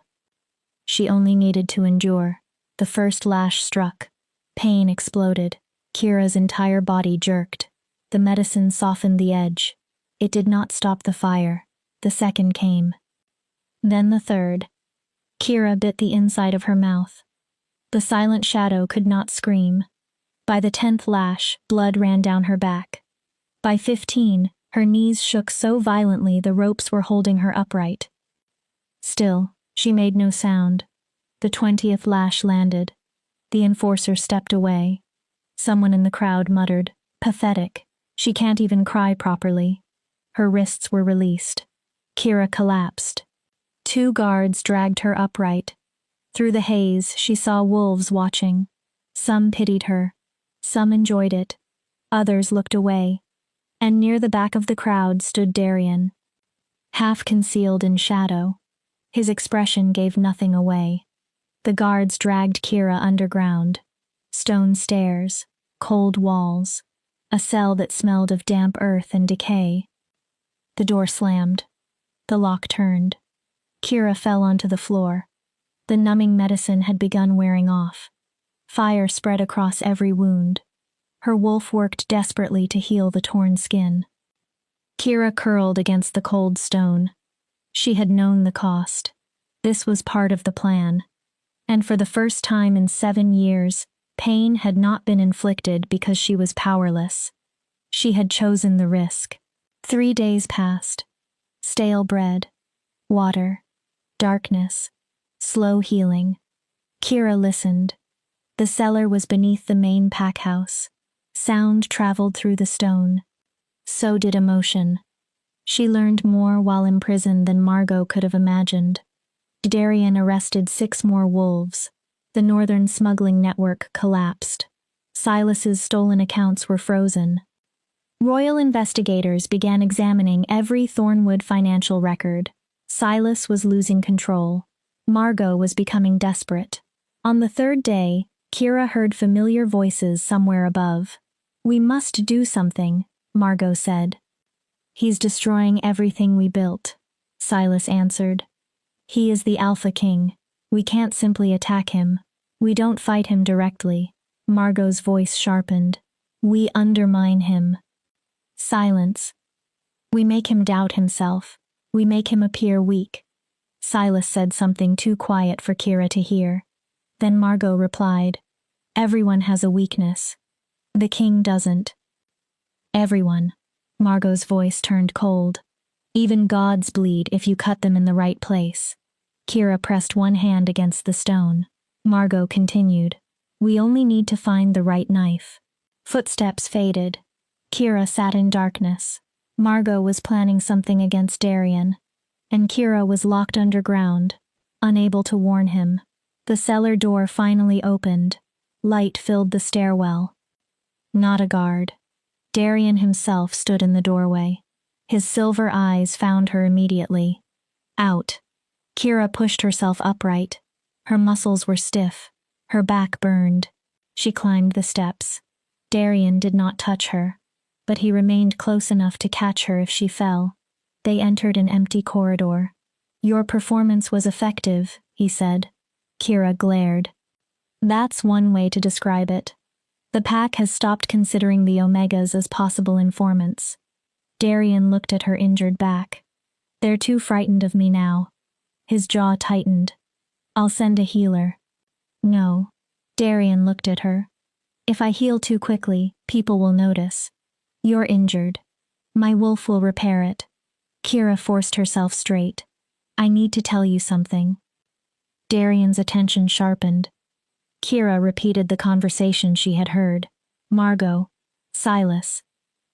She only needed to endure. The first lash struck. Pain exploded. Kira's entire body jerked. The medicine softened the edge. It did not stop the fire. The second came. Then the third. Kira bit the inside of her mouth. The silent shadow could not scream. By the 10th lash, blood ran down her back. By 15, her knees shook so violently the ropes were holding her upright. Still, she made no sound. The 20th lash landed. The enforcer stepped away. Someone in the crowd muttered, "Pathetic. She can't even cry properly." Her wrists were released. Kira collapsed. 2 guards dragged her upright. Through the haze, she saw wolves watching. Some pitied her. Some enjoyed it. Others looked away. And near the back of the crowd stood Darian, half concealed in shadow. His expression gave nothing away. The guards dragged Kira underground. Stone stairs, cold walls, a cell that smelled of damp earth and decay. The door slammed. The lock turned. Kira fell onto the floor. The numbing medicine had begun wearing off. Fire spread across every wound. Her wolf worked desperately to heal the torn skin. Kira curled against the cold stone. She had known the cost. This was part of the plan. And for the first time in 7 years, Pain had not been inflicted because she was powerless. She had chosen the risk. 3 days passed. Stale bread, water, darkness, slow healing. Kira listened. The cellar was beneath the main pack house. Sound traveled through the stone. So did emotion. She learned more while imprisoned than Margot could have imagined. Darian arrested 6 more wolves. The northern smuggling network collapsed. Silas's stolen accounts were frozen. Royal investigators began examining every Thornwood financial record. Silas was losing control. Margot was becoming desperate. On the 3rd day, Kira heard familiar voices somewhere above. "We must do something," Margot said. "He's destroying everything we built," Silas answered. "He is the Alpha King. We can't simply attack him. We don't fight him directly." Margot's voice sharpened. "We undermine him." Silence. "We make him doubt himself. We make him appear weak." Silas said something too quiet for Kira to hear. Then Margot replied, "Everyone has a weakness. The king doesn't." "Everyone." Margot's voice turned cold. "Even gods bleed if you cut them in the right place." Kira pressed one hand against the stone. Margot continued, "We only need to find the right knife." Footsteps faded. Kira sat in darkness. Margot was planning something against Darian, and Kira was locked underground, unable to warn him. The cellar door finally opened. Light filled the stairwell. Not a guard. Darian himself stood in the doorway. His silver eyes found her immediately. "Out." Kira pushed herself upright. Her muscles were stiff. Her back burned. She climbed the steps. Darian did not touch her, but he remained close enough to catch her if she fell. They entered an empty corridor. "Your performance was effective," he said. Kira glared. "That's one way to describe it. The pack has stopped considering the Omegas as possible informants." Darian looked at her injured back. "They're too frightened of me now." His jaw tightened. "I'll send a healer." "No." Darian looked at her. "If I heal too quickly, people will notice. You're injured. My wolf will repair it." Kira forced herself straight. "I need to tell you something." Darian's attention sharpened. Kira repeated the conversation she had heard. Margot, Silas,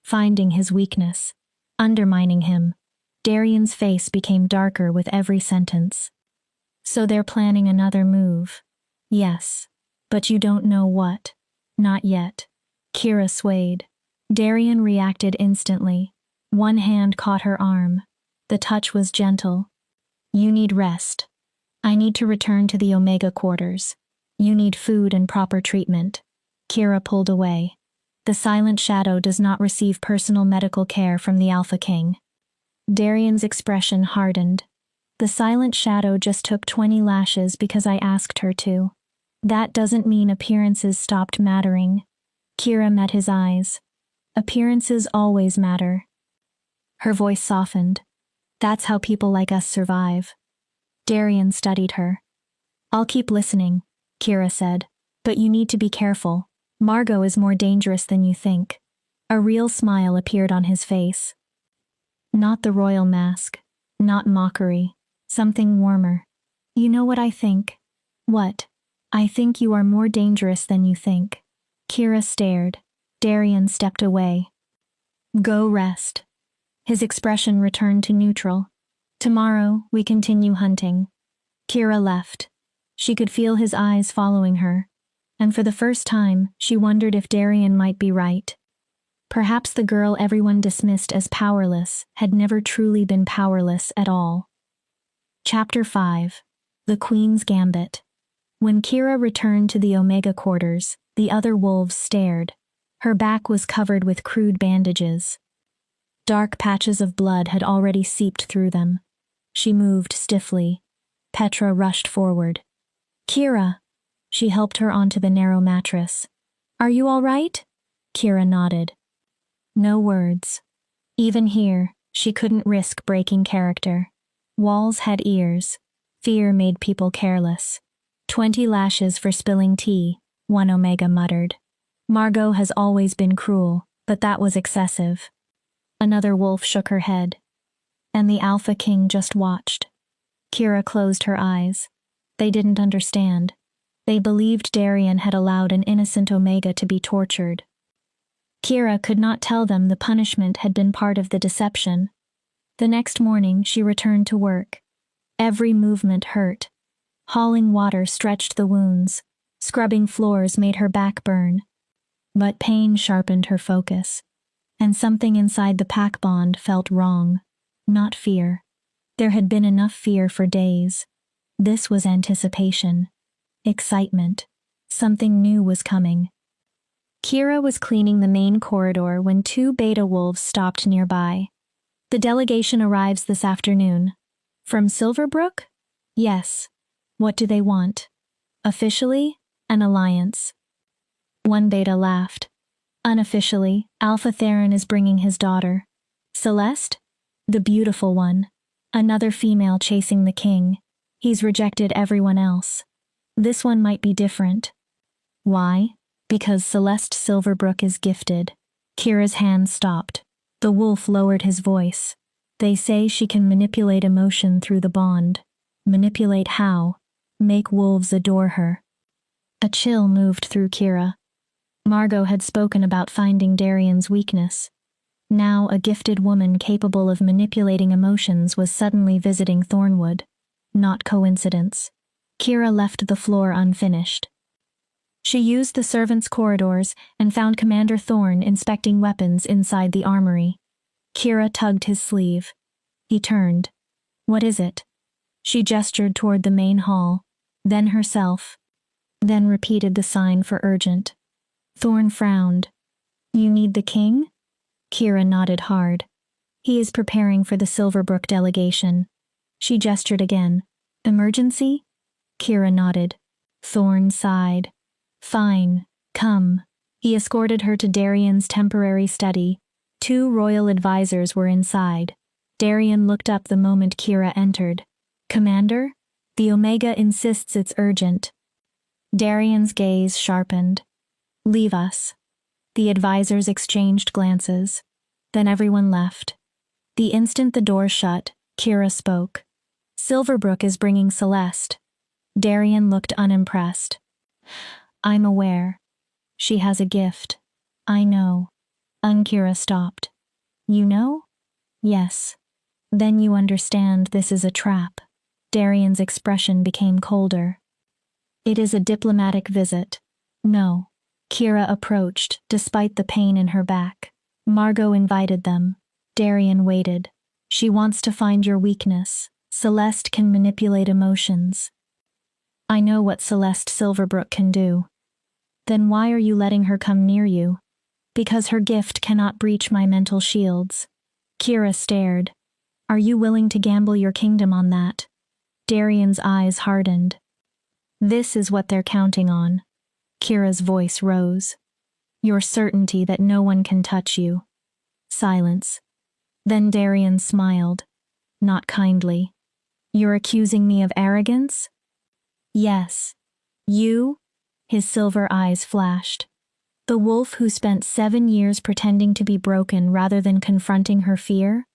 finding his weakness, undermining him. Darian's face became darker with every sentence. "So they're planning another move." "Yes. But you don't know what." "Not yet." Kira swayed. Darian reacted instantly. One hand caught her arm. The touch was gentle. "You need rest. I need to return to the Omega quarters. You need food and proper treatment." Kira pulled away. The silent shadow does not receive personal medical care from the Alpha King. Darian's expression hardened. "The silent shadow just took 20 lashes because I asked her to. That doesn't mean appearances stopped mattering." Kira met his eyes. "Appearances always matter." Her voice softened. "That's how people like us survive." Darian studied her. "I'll keep listening," Kira said. "But you need to be careful. Margot is more dangerous than you think." A real smile appeared on his face. Not the royal mask. Not mockery. Something warmer. "You know what I think?" "What?" "I think you are more dangerous than you think." Kira stared. Darian stepped away. "Go rest." His expression returned to neutral. "Tomorrow, we continue hunting." Kira left. She could feel his eyes following her, and for the first time, she wondered if Darian might be right. Perhaps the girl everyone dismissed as powerless had never truly been powerless at all. Chapter 5. The Queen's Gambit. When Kira returned to the Omega quarters, the other wolves stared. Her back was covered with crude bandages. Dark patches of blood had already seeped through them. She moved stiffly. Petra rushed forward. "Kira!" She helped her onto the narrow mattress. "Are you all right?" Kira nodded. No words. Even here, she couldn't risk breaking character. Walls had ears. Fear made people careless. 20 lashes for spilling tea. One Omega muttered. Margot has always been cruel, but that was excessive. Another wolf shook her head. And the Alpha King just watched. Kira closed her eyes. They didn't understand. They believed Darien had allowed an innocent Omega to be tortured. Kira could not tell them the punishment had been part of the deception. The next morning she returned to work. Every movement hurt. Hauling water stretched the wounds. Scrubbing floors made her back burn. But pain sharpened her focus. And something inside the pack bond felt wrong. Not fear. There had been enough fear for days. This was anticipation. Excitement. Something new was coming. Kira was cleaning the main corridor when two beta wolves stopped nearby. The delegation arrives this afternoon. From Silverbrook? Yes. What do they want? Officially, an alliance. One beta laughed. Unofficially, Alpha Theron is bringing his daughter. Celeste? The beautiful one. Another female chasing the king. He's rejected everyone else. This one might be different. Why? Because Celeste Silverbrook is gifted. Kira's hand stopped. The wolf lowered his voice. They say she can manipulate emotion through the bond. Manipulate how? Make wolves adore her. A chill moved through Kira. Margot had spoken about finding Darien's weakness. Now a gifted woman capable of manipulating emotions was suddenly visiting Thornwood. Not coincidence. Kira left the floor unfinished. She used the servants' corridors and found Commander Thorne inspecting weapons inside the armory. Kira tugged his sleeve. He turned. What is it? She gestured toward the main hall, then herself, then repeated the sign for urgent. Thorne frowned. You need the king? Kira nodded hard. He is preparing for the Silverbrook delegation. She gestured again. Emergency? Kira nodded. Thorne sighed. Fine, come. He escorted her to Darien's temporary study. Two royal advisors were inside. Darien looked up the moment Kira entered. Commander? The Omega insists it's urgent. Darien's gaze sharpened. Leave us. The advisors exchanged glances. Then everyone left. The instant the door shut, Kira spoke. Silverbrook is bringing Celeste. Darien looked unimpressed. I'm aware. She has a gift. I know. Kira stopped. You know? Yes. Then you understand this is a trap. Darien's expression became colder. It is a diplomatic visit. No. Kira approached, despite the pain in her back. Margot invited them. Darien waited. She wants to find your weakness. Celeste can manipulate emotions. I know what Celeste Silverbrook can do. Then why are you letting her come near you? Because her gift cannot breach my mental shields. Kira stared. Are you willing to gamble your kingdom on that? Darien's eyes hardened. This is what they're counting on. Kira's voice rose. Your certainty that no one can touch you. Silence. Then Darien smiled. Not kindly. You're accusing me of arrogance? Yes. You? His silver eyes flashed. The wolf who spent 7 years pretending to be broken rather than confronting her fear?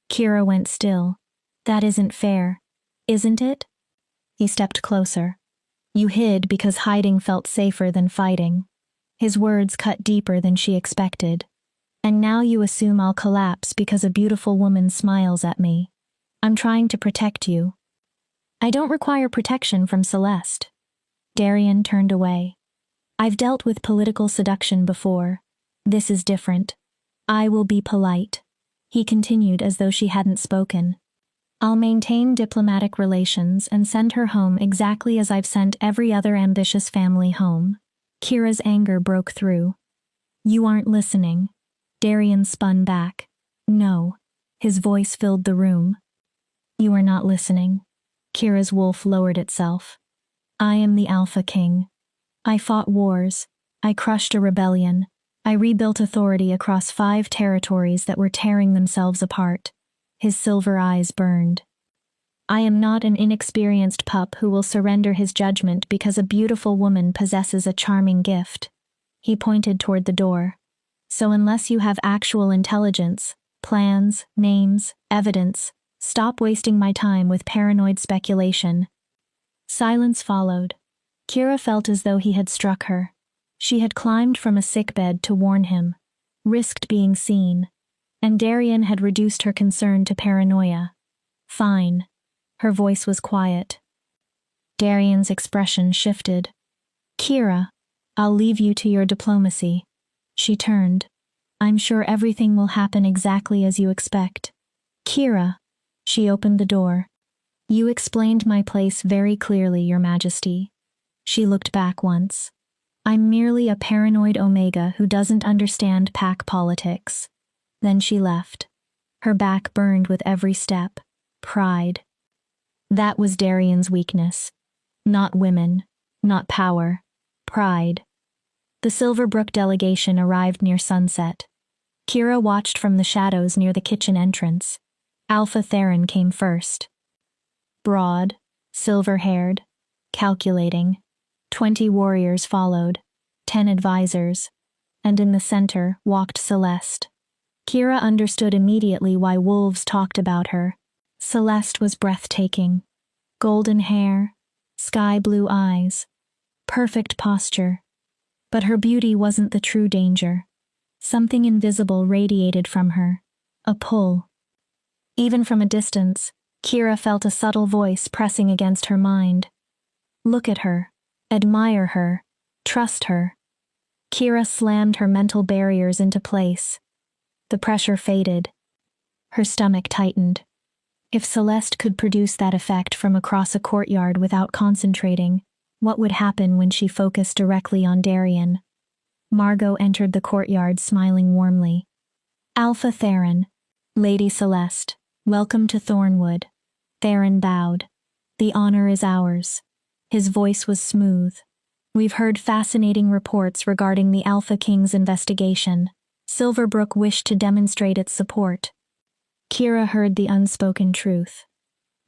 Kira went still. That isn't fair. Isn't it? He stepped closer. You hid because hiding felt safer than fighting. His words cut deeper than she expected. And now you assume I'll collapse because a beautiful woman smiles at me. I'm trying to protect you. I don't require protection from Celeste. Darien turned away. I've dealt with political seduction before. This is different. I will be polite. He continued as though she hadn't spoken. I'll maintain diplomatic relations and send her home exactly as I've sent every other ambitious family home. Kira's anger broke through. You aren't listening. Darien spun back. No. His voice filled the room. You are not listening. Kira's wolf lowered itself. I am the Alpha King. I fought wars. I crushed a rebellion. I rebuilt authority across 5 territories that were tearing themselves apart. His silver eyes burned. I am not an inexperienced pup who will surrender his judgment because a beautiful woman possesses a charming gift. He pointed toward the door. So unless you have actual intelligence, plans, names, evidence, stop wasting my time with paranoid speculation. Silence followed. Kira felt as though he had struck her. She had climbed from a sickbed to warn him, risked being seen, and Darian had reduced her concern to paranoia. Fine. Her voice was quiet. Darian's expression shifted. Kira, I'll leave you to your diplomacy. She turned. I'm sure everything will happen exactly as you expect. Kira. She opened the door. You explained my place very clearly, Your Majesty. She looked back once. I'm merely a paranoid Omega who doesn't understand pack politics. Then she left. Her back burned with every step. Pride. That was Darian's weakness. Not women. Not power. Pride. The Silverbrook delegation arrived near sunset. Kira watched from the shadows near the kitchen entrance. Alpha Theron came first. Broad, silver-haired, calculating. 20 warriors followed, 10 advisors, and in the center walked Celeste. Kira understood immediately why wolves talked about her. Celeste was breathtaking. Golden hair, sky-blue eyes, perfect posture. But her beauty wasn't the true danger. Something invisible radiated from her. A pull. Even from a distance, Kira felt a subtle voice pressing against her mind. Look at her. Admire her. Trust her. Kira slammed her mental barriers into place. The pressure faded. Her stomach tightened. If Celeste could produce that effect from across a courtyard without concentrating, what would happen when she focused directly on Darian? Margot entered the courtyard smiling warmly. Alpha Theron. Lady Celeste, welcome to Thornwood. Theron bowed. The honor is ours. His voice was smooth. We've heard fascinating reports regarding the Alpha King's investigation. Silverbrook wished to demonstrate its support. Kira heard the unspoken truth.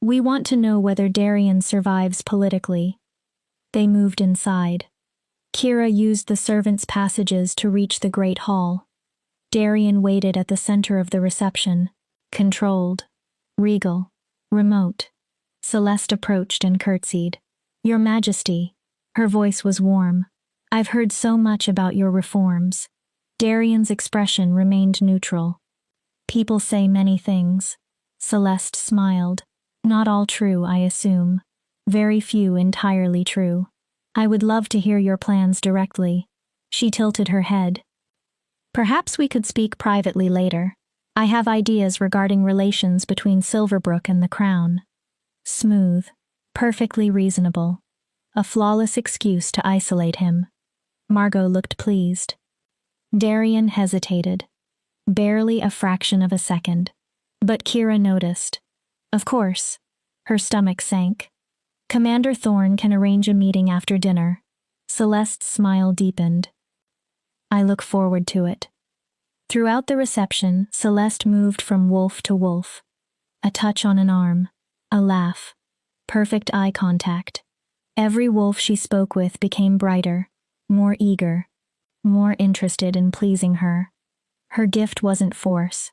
We want to know whether Darian survives politically. They moved inside. Kira used the servants' passages to reach the great hall. Darian waited at the center of the reception, controlled, regal, remote. Celeste approached and curtsied. Your Majesty. Her voice was warm. I've heard so much about your reforms. Darian's expression remained neutral. People say many things. Celeste smiled. Not all true, I assume. Very few entirely true. I would love to hear your plans directly. She tilted her head. Perhaps we could speak privately later. I have ideas regarding relations between Silverbrook and the Crown. Smooth. Perfectly reasonable. A flawless excuse to isolate him. Margot looked pleased. Darian hesitated. Barely a fraction of a second. But Kira noticed. Of course. Her stomach sank. Commander Thorne can arrange a meeting after dinner. Celeste's smile deepened. I look forward to it. Throughout the reception, Celeste moved from wolf to wolf. A touch on an arm. A laugh. Perfect eye contact. Every wolf she spoke with became brighter, more eager, more interested in pleasing her. Her gift wasn't force.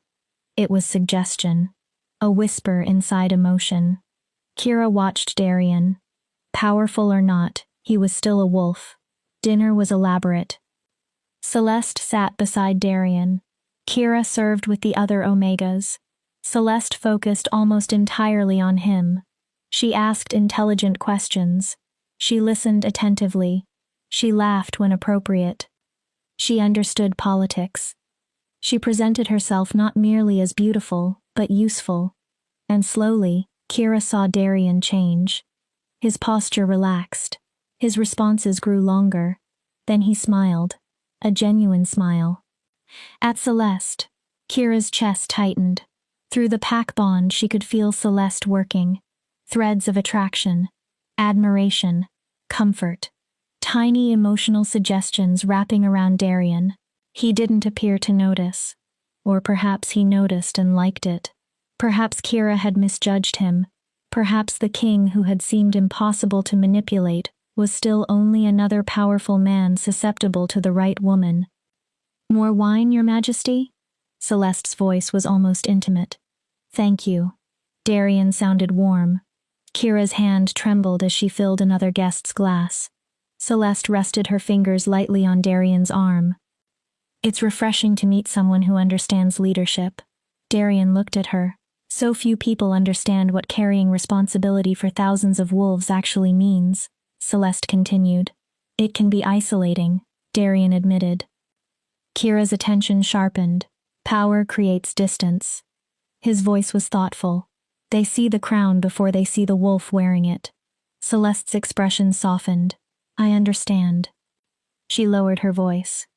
It was suggestion. A whisper inside emotion. Kira watched Darian. Powerful or not, he was still a wolf. Dinner was elaborate. Celeste sat beside Darian. Kira served with the other Omegas. Celeste focused almost entirely on him. She asked intelligent questions. She listened attentively. She laughed when appropriate. She understood politics. She presented herself not merely as beautiful, but useful. And slowly, Kira saw Darian change. His posture relaxed. His responses grew longer. Then he smiled. A genuine smile. At Celeste, Kira's chest tightened. Through the pack bond she could feel Celeste working. Threads of attraction, admiration, comfort. Tiny emotional suggestions wrapping around Darian. He didn't appear to notice. Or perhaps he noticed and liked it. Perhaps Kira had misjudged him. Perhaps the king who had seemed impossible to manipulate was still only another powerful man susceptible to the right woman. More wine, Your Majesty? Celeste's voice was almost intimate. Thank you. Darian sounded warm. Kira's hand trembled as she filled another guest's glass. Celeste rested her fingers lightly on Darian's arm. It's refreshing to meet someone who understands leadership. Darian looked at her. So few people understand what carrying responsibility for thousands of wolves actually means, Celeste continued. It can be isolating, Darian admitted. Kira's attention sharpened. Power creates distance. His voice was thoughtful. They see the crown before they see the wolf wearing it. Celeste's expression softened. I understand. She lowered her voice.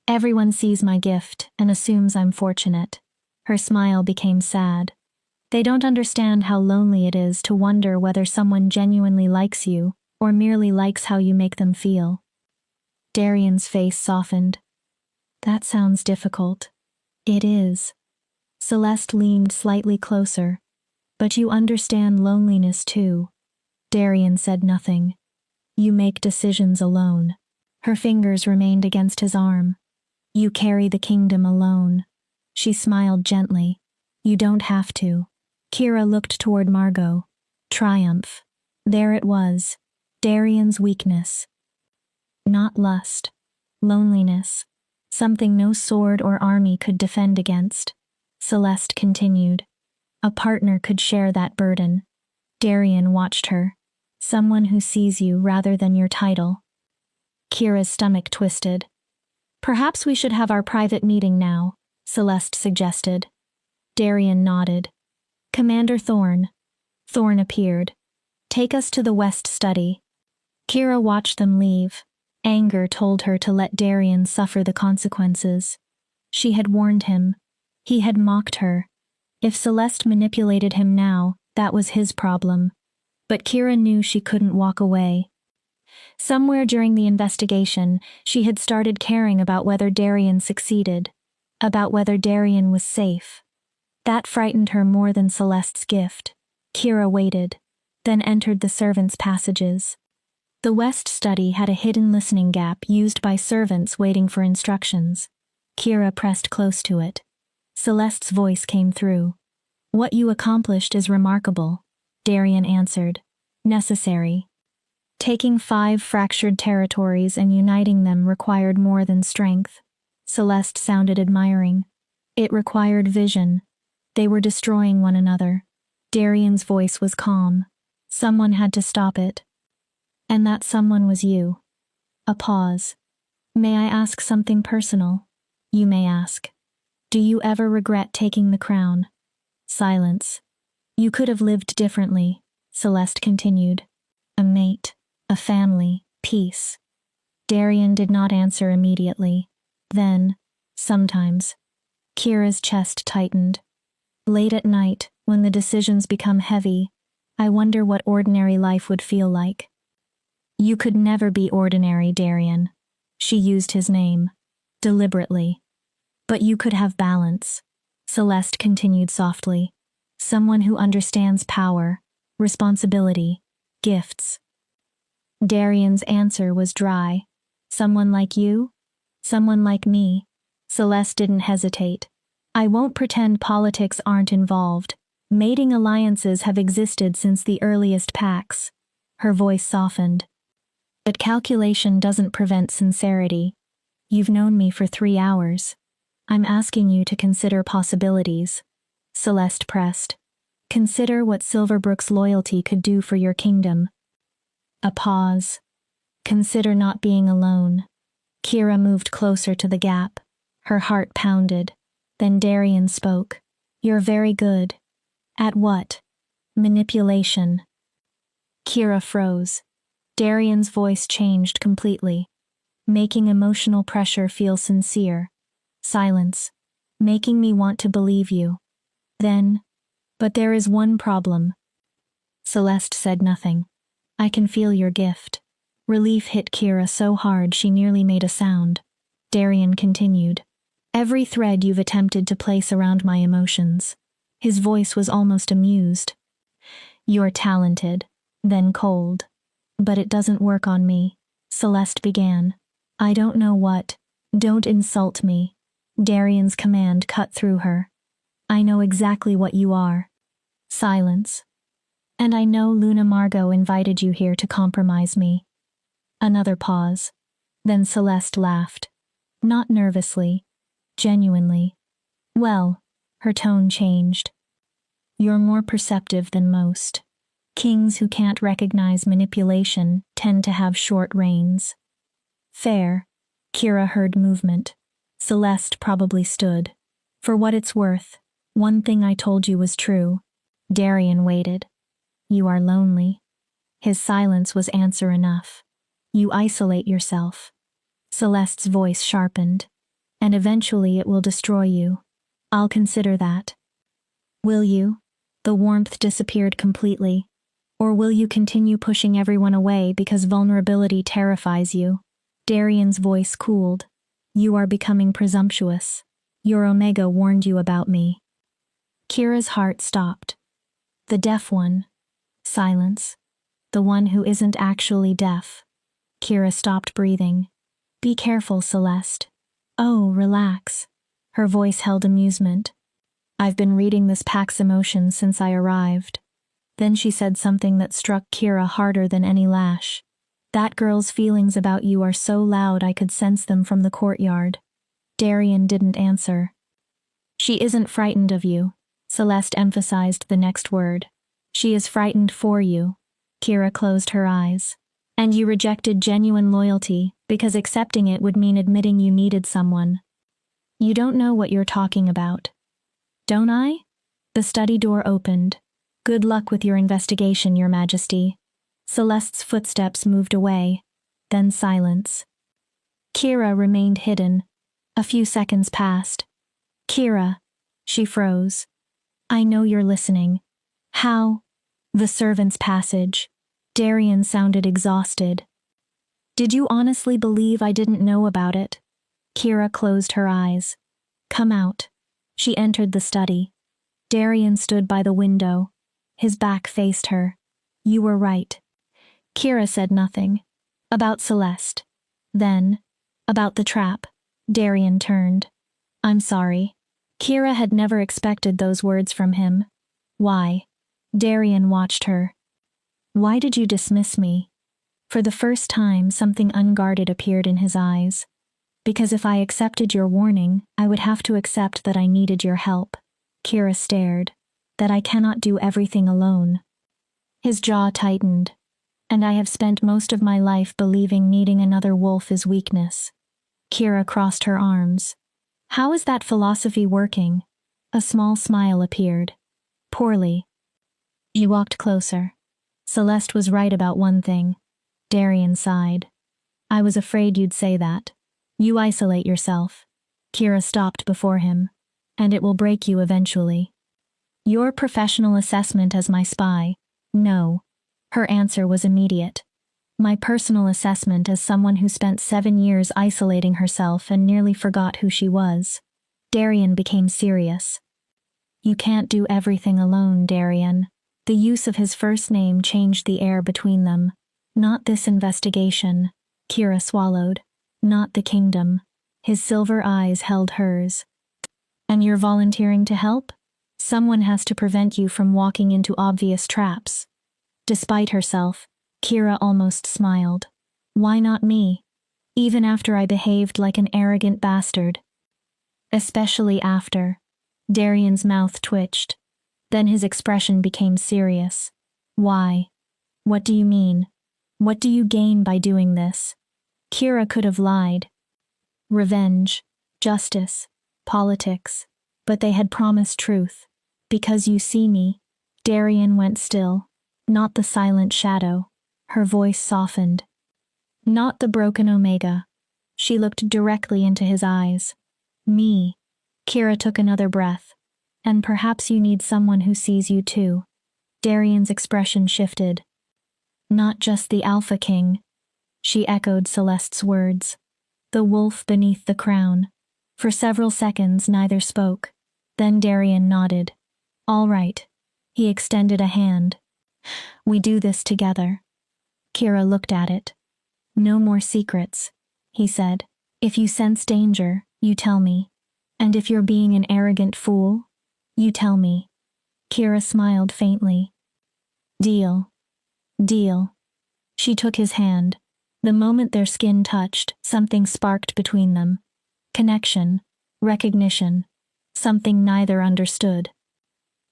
Everyone sees my gift and assumes I'm fortunate. Her smile became sad. They don't understand how lonely it is to wonder whether someone genuinely likes you or merely likes how you make them feel. Darian's face softened. That sounds difficult. It is. Celeste leaned slightly closer. But you understand loneliness too. Darian said nothing. You make decisions alone. Her fingers remained against his arm. You carry the kingdom alone. She smiled gently. You don't have to. Kira looked toward Margot. Triumph. There it was. Darian's weakness. Not lust. Loneliness. Something no sword or army could defend against. Celeste continued. A partner could share that burden. Darian watched her. Someone who sees you rather than your title. Kira's stomach twisted. Perhaps we should have our private meeting now, Celeste suggested. Darian nodded. Commander Thorn. Thorn appeared. Take us to the West Study. Kira watched them leave. Anger told her to let Darian suffer the consequences. She had warned him. He had mocked her. If Celeste manipulated him now, that was his problem. But Kira knew she couldn't walk away. Somewhere during the investigation, she had started caring about whether Darian succeeded, about whether Darian was safe. That frightened her more than Celeste's gift. Kira waited, then entered the servants' passages. The West Study had a hidden listening gap used by servants waiting for instructions. Kira pressed close to it. Celeste's voice came through. What you accomplished is remarkable, Darian answered. Necessary. Taking 5 fractured territories and uniting them required more than strength. Celeste sounded admiring. It required vision. They were destroying one another. Darian's voice was calm. Someone had to stop it. And that someone was you. A pause. May I ask something personal? You may ask. Do you ever regret taking the crown? Silence. You could have lived differently, Celeste continued. A mate, a family, peace. Darian did not answer immediately. Then, sometimes. Kira's chest tightened. Late at night, when the decisions become heavy, I wonder what ordinary life would feel like. You could never be ordinary, Darian. She used his name. Deliberately. But you could have balance. Celeste continued softly. Someone who understands power, responsibility, gifts. Darian's answer was dry. Someone like you? Someone like me? Celeste didn't hesitate. I won't pretend politics aren't involved. Mating alliances have existed since the earliest pacts. Her voice softened. But calculation doesn't prevent sincerity. You've known me for 3 hours. I'm asking you to consider possibilities. Celeste pressed. Consider what Silverbrook's loyalty could do for your kingdom. A pause. Consider not being alone. Kira moved closer to the gap. Her heart pounded. Then Darian spoke. You're very good. At what? Manipulation. Kira froze. Darian's voice changed completely, making emotional pressure feel sincere. Silence. Making me want to believe you. Then, but there is one problem. Celeste said nothing. I can feel your gift. Relief hit Kira so hard she nearly made a sound. Darian continued. Every thread you've attempted to place around my emotions. His voice was almost amused. You're talented, then cold. But it doesn't work on me, Celeste began. I don't know what. Don't insult me. Darian's command cut through her. I know exactly what you are. Silence. And I know Luna Margot invited you here to compromise me. Another pause. Then Celeste laughed. Not nervously. Genuinely. Well, her tone changed. You're more perceptive than most. Kings who can't recognize manipulation tend to have short reigns. Fair. Kira heard movement. Celeste probably stood. For what it's worth, one thing I told you was true. Darian waited. You are lonely. His silence was answer enough. You isolate yourself. Celeste's voice sharpened. And eventually it will destroy you. I'll consider that. Will you? The warmth disappeared completely. Or will you continue pushing everyone away because vulnerability terrifies you? Darian's voice cooled. You are becoming presumptuous. Your Omega warned you about me. Kira's heart stopped. The deaf one. Silence. The one who isn't actually deaf. Kira stopped breathing. Be careful, Celeste. Oh, relax. Her voice held amusement. I've been reading this pack's emotions since I arrived. Then she said something that struck Kira harder than any lash. That girl's feelings about you are so loud I could sense them from the courtyard. Darian didn't answer. She isn't frightened of you. Celeste emphasized the next word. She is frightened for you. Kira closed her eyes. And you rejected genuine loyalty because accepting it would mean admitting you needed someone. You don't know what you're talking about. Don't I? The study door opened. Good luck with your investigation, Your Majesty. Celeste's footsteps moved away, then silence. Kira remained hidden. A few seconds passed. Kira. She froze. I know you're listening. How? The servants' passage. Darian sounded exhausted. Did you honestly believe I didn't know about it? Kira closed her eyes. Come out. She entered the study. Darian stood by the window. His back faced her. You were right. Kira said nothing. About Celeste. Then, about the trap. Darian turned. I'm sorry. Kira had never expected those words from him. Why? Darian watched her. Why did you dismiss me? For the first time, something unguarded appeared in his eyes. Because if I accepted your warning, I would have to accept that I needed your help. Kira stared. That I cannot do everything alone. His jaw tightened. And I have spent most of my life believing needing another wolf is weakness. Kira crossed her arms. How is that philosophy working? A small smile appeared. Poorly. He walked closer. Celeste was right about one thing. Darian sighed. I was afraid you'd say that. You isolate yourself. Kira stopped before him. And it will break you eventually. Your professional assessment as my spy. No. Her answer was immediate. My personal assessment as someone who spent 7 years isolating herself and nearly forgot who she was. Darian became serious. You can't do everything alone, Darian. The use of his first name changed the air between them. Not this investigation. Kira swallowed. Not the kingdom. His silver eyes held hers. And you're volunteering to help? Someone has to prevent you from walking into obvious traps. Despite herself, Kira almost smiled. Why not me? Even after I behaved like an arrogant bastard. Especially after. Darian's mouth twitched. Then his expression became serious. Why? What do you mean? What do you gain by doing this? Kira could have lied. Revenge, justice, politics. But they had promised truth. Because you see me. Darian went still. Not the silent shadow. Her voice softened. Not the broken Omega. She looked directly into his eyes. Me. Kira took another breath. And perhaps you need someone who sees you too. Darian's expression shifted. Not just the Alpha King. She echoed Celeste's words. The wolf beneath the crown. For several seconds neither spoke. Then Darian nodded. All right. He extended a hand. We do this together. Kira looked at it. No more secrets, he said. If you sense danger, you tell me. And if you're being an arrogant fool, you tell me. Kira smiled faintly. Deal. Deal. She took his hand. The moment their skin touched, something sparked between them. Connection. Recognition. Something neither understood.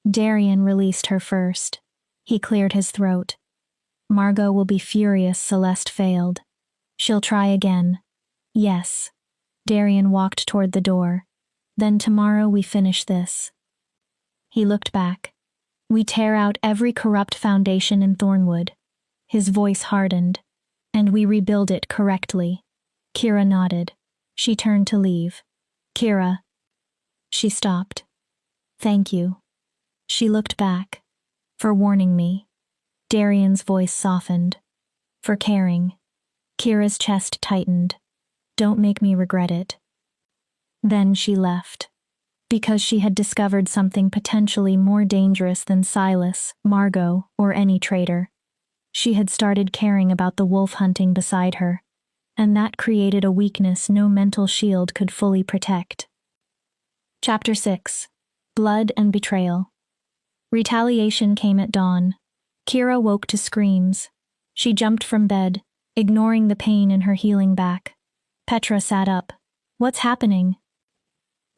Darian released her first. He cleared his throat. Margot will be furious Celeste failed. She'll try again. Yes. Darian walked toward the door. Then tomorrow we finish this. He looked back. We tear out every corrupt foundation in Thornwood. His voice hardened. And we rebuild it correctly. Kira nodded. She turned to leave. Kira. She stopped. Thank you. She looked back. For warning me. Darian's voice softened. For caring. Kira's chest tightened. Don't make me regret it. Then she left. Because she had discovered something potentially more dangerous than Silas, Margot, or any traitor. She had started caring about the wolf hunting beside her. And that created a weakness no mental shield could fully protect. Chapter 6. Blood and Betrayal. Retaliation came at dawn. Kira woke to screams. She jumped from bed, ignoring the pain in her healing back. Petra sat up. What's happening?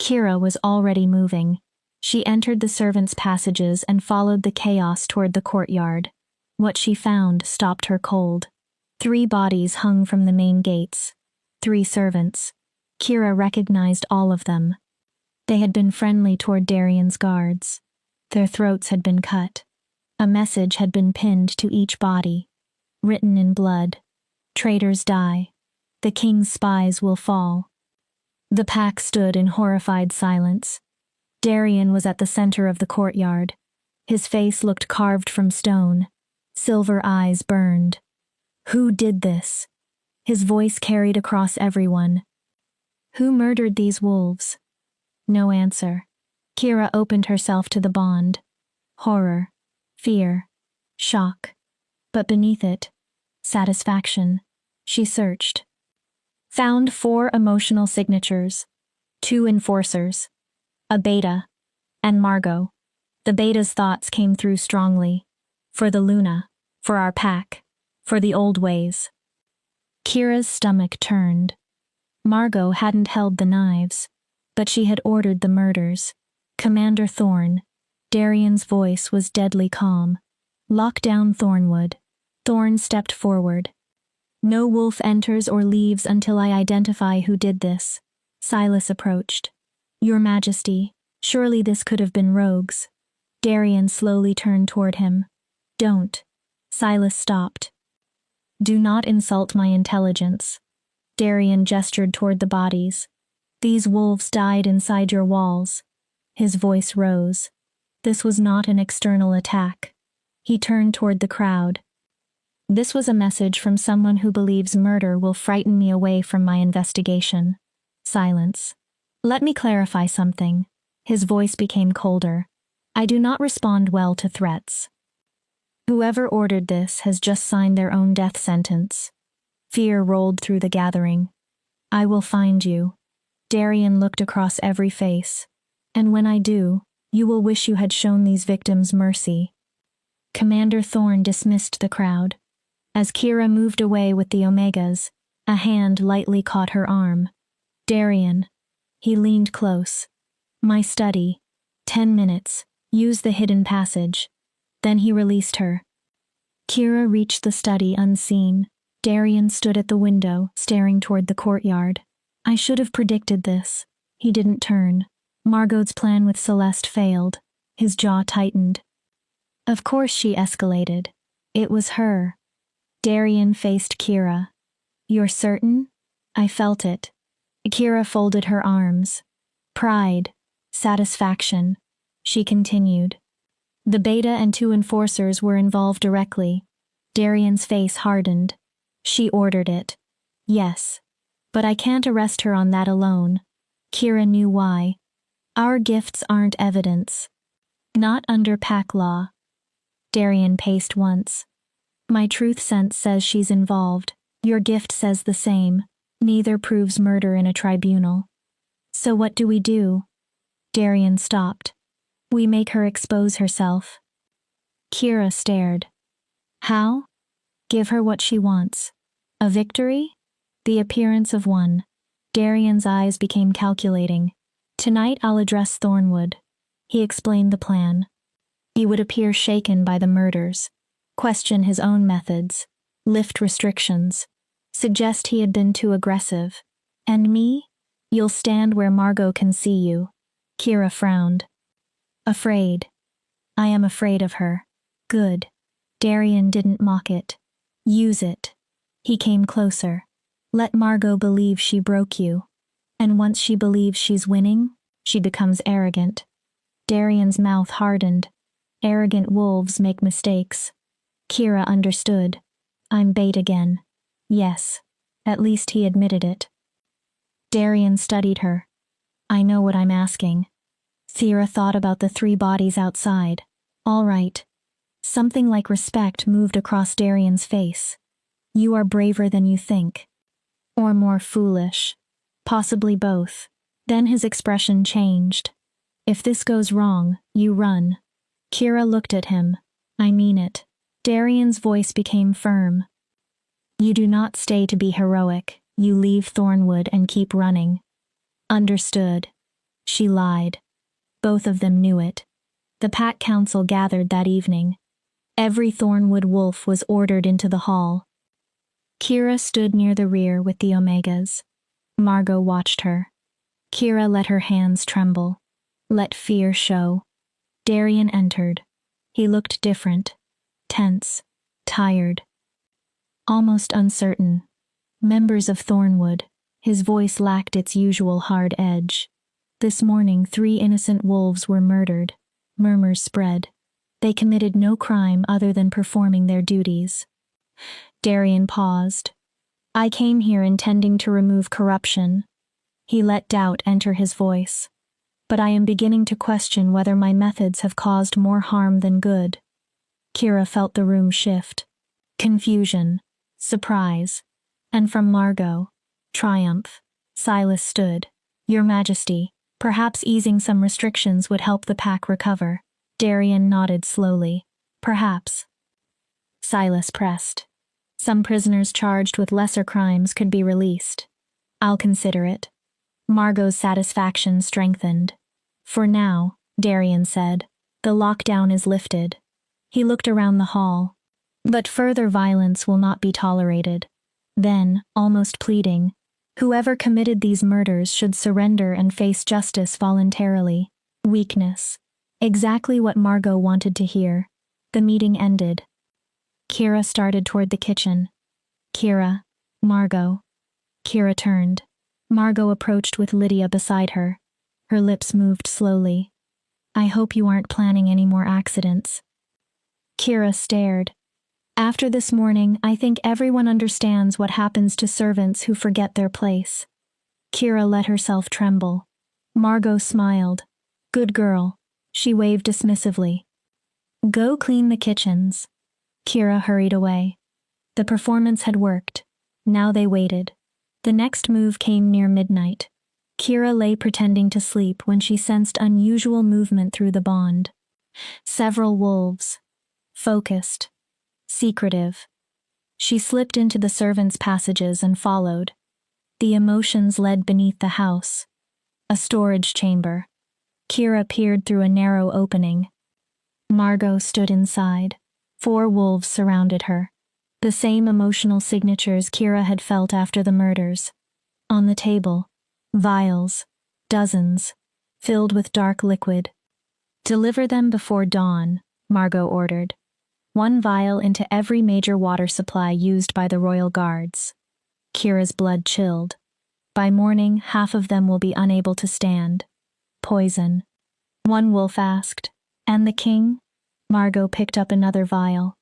Kira was already moving. She entered the servants' passages and followed the chaos toward the courtyard. What she found stopped her cold. 3 bodies hung from the main gates. 3 servants. Kira recognized all of them. They had been friendly toward Darian's guards. Their throats had been cut. A message had been pinned to each body. Written in blood. Traitors die. The king's spies will fall. The pack stood in horrified silence. Darian was at the center of the courtyard. His face looked carved from stone. Silver eyes burned. Who did this? His voice carried across everyone. Who murdered these wolves? No answer. Kira opened herself to the bond. Horror. Fear. Shock. But beneath it, satisfaction. She searched. Found 4 emotional signatures. 2 enforcers. A beta. And Margot. The beta's thoughts came through strongly. For the Luna. For our pack. For the old ways. Kira's stomach turned. Margot hadn't held the knives, but she had ordered the murders. Commander Thorn. Darian's voice was deadly calm. Lock down Thornwood. Thorn stepped forward. No wolf enters or leaves until I identify who did this. Silas approached. Your Majesty, surely this could have been rogues. Darian slowly turned toward him. Don't. Silas stopped. Do not insult my intelligence. Darian gestured toward the bodies. These wolves died inside your walls. His voice rose. This was not an external attack. He turned toward the crowd. This was a message from someone who believes murder will frighten me away from my investigation. Silence. Let me clarify something. His voice became colder. I do not respond well to threats. Whoever ordered this has just signed their own death sentence. Fear rolled through the gathering. I will find you. Darian looked across every face. And when I do, you will wish you had shown these victims mercy. Commander Thorn dismissed the crowd. As Kira moved away with the Omegas, a hand lightly caught her arm. Darian. He leaned close. My study. 10 minutes. Use the hidden passage. Then he released her. Kira reached the study unseen. Darian stood at the window, staring toward the courtyard. I should have predicted this. He didn't turn. Margot's plan with Celeste failed. His jaw tightened. Of course she escalated. It was her. Darian faced Kira. You're certain? I felt it. Kira folded her arms. Pride. Satisfaction. She continued. The beta and 2 enforcers were involved directly. Darian's face hardened. She ordered it. Yes. But I can't arrest her on that alone. Kira knew why. Our gifts aren't evidence. Not under pack law. Darian paced once. My truth sense says she's involved. Your gift says the same. Neither proves murder in a tribunal. So what do we do? Darian stopped. We make her expose herself. Kira stared. How? Give her what she wants. A victory? The appearance of one. Darian's eyes became calculating. Tonight I'll address Thornwood. He explained the plan. He would appear shaken by the murders, question his own methods, lift restrictions, suggest he had been too aggressive. And me? You'll stand where Margot can see you. Kira frowned. Afraid. I am afraid of her. Good. Darian didn't mock it. Use it. He came closer. Let Margot believe she broke you. And once she believes she's winning, she becomes arrogant. Darian's mouth hardened. Arrogant wolves make mistakes. Kira understood. I'm bait again. Yes. At least he admitted it. Darian studied her. I know what I'm asking. Thera thought about the 3 bodies outside. All right. Something like respect moved across Darian's face. You are braver than you think. Or more foolish. Possibly both. Then his expression changed. If this goes wrong, you run. Kira looked at him. I mean it. Darian's voice became firm. You do not stay to be heroic. You leave Thornwood and keep running. Understood. She lied. Both of them knew it. The Pack Council gathered that evening. Every Thornwood wolf was ordered into the hall. Kira stood near the rear with the Omegas. Margot watched her. Kira let her hands tremble. Let fear show. Darian entered. He looked different. Tense. Tired. Almost uncertain. Members of Thornwood. His voice lacked its usual hard edge. This morning 3 innocent wolves were murdered. Murmurs spread. They committed no crime other than performing their duties. Darian paused. I came here intending to remove corruption. He let doubt enter his voice. But I am beginning to question whether my methods have caused more harm than good. Kira felt the room shift. Confusion. Surprise. And from Margot. Triumph. Silas stood. Your Majesty, perhaps easing some restrictions would help the pack recover. Darian nodded slowly. Perhaps. Silas pressed. Some prisoners charged with lesser crimes could be released. I'll consider it. Margot's satisfaction strengthened. For now, Darian said, the lockdown is lifted. He looked around the hall. But further violence will not be tolerated. Then, almost pleading, whoever committed these murders should surrender and face justice voluntarily. Weakness. Exactly what Margot wanted to hear. The meeting ended. Kira started toward the kitchen. Kira. Margot. Kira turned. Margot approached with Lydia beside her. Her lips moved slowly. I hope you aren't planning any more accidents. Kira stared. After this morning, I think everyone understands what happens to servants who forget their place. Kira let herself tremble. Margot smiled. Good girl. She waved dismissively. Go clean the kitchens. Kira hurried away. The performance had worked. Now they waited. The next move came near midnight. Kira lay pretending to sleep when she sensed unusual movement through the bond. Several wolves. Focused. Secretive. She slipped into the servants' passages and followed. The emotions led beneath the house. A storage chamber. Kira peered through a narrow opening. Margot stood inside. 4 wolves surrounded her. The same emotional signatures Kira had felt after the murders. On the table, vials, dozens, filled with dark liquid. Deliver them before dawn, Margot ordered. 1 vial into every major water supply used by the royal guards. Kira's blood chilled. By morning, half of them will be unable to stand. Poison. One wolf asked, and the king? Margot picked up another vial.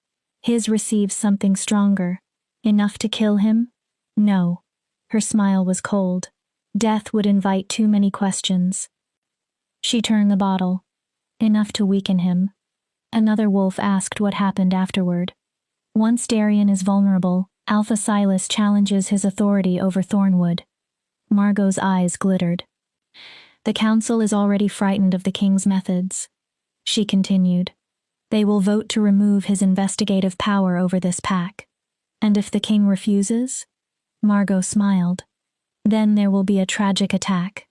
His receives something stronger. Enough to kill him? No. Her smile was cold. Death would invite too many questions. She turned the bottle. Enough to weaken him. Another wolf asked what happened afterward. Once Darian is vulnerable, Alpha Silas challenges his authority over Thornwood. Margot's eyes glittered. The council is already frightened of the king's methods. She continued. They will vote to remove his investigative power over this pack. And if the king refuses? Margot smiled. Then there will be a tragic attack.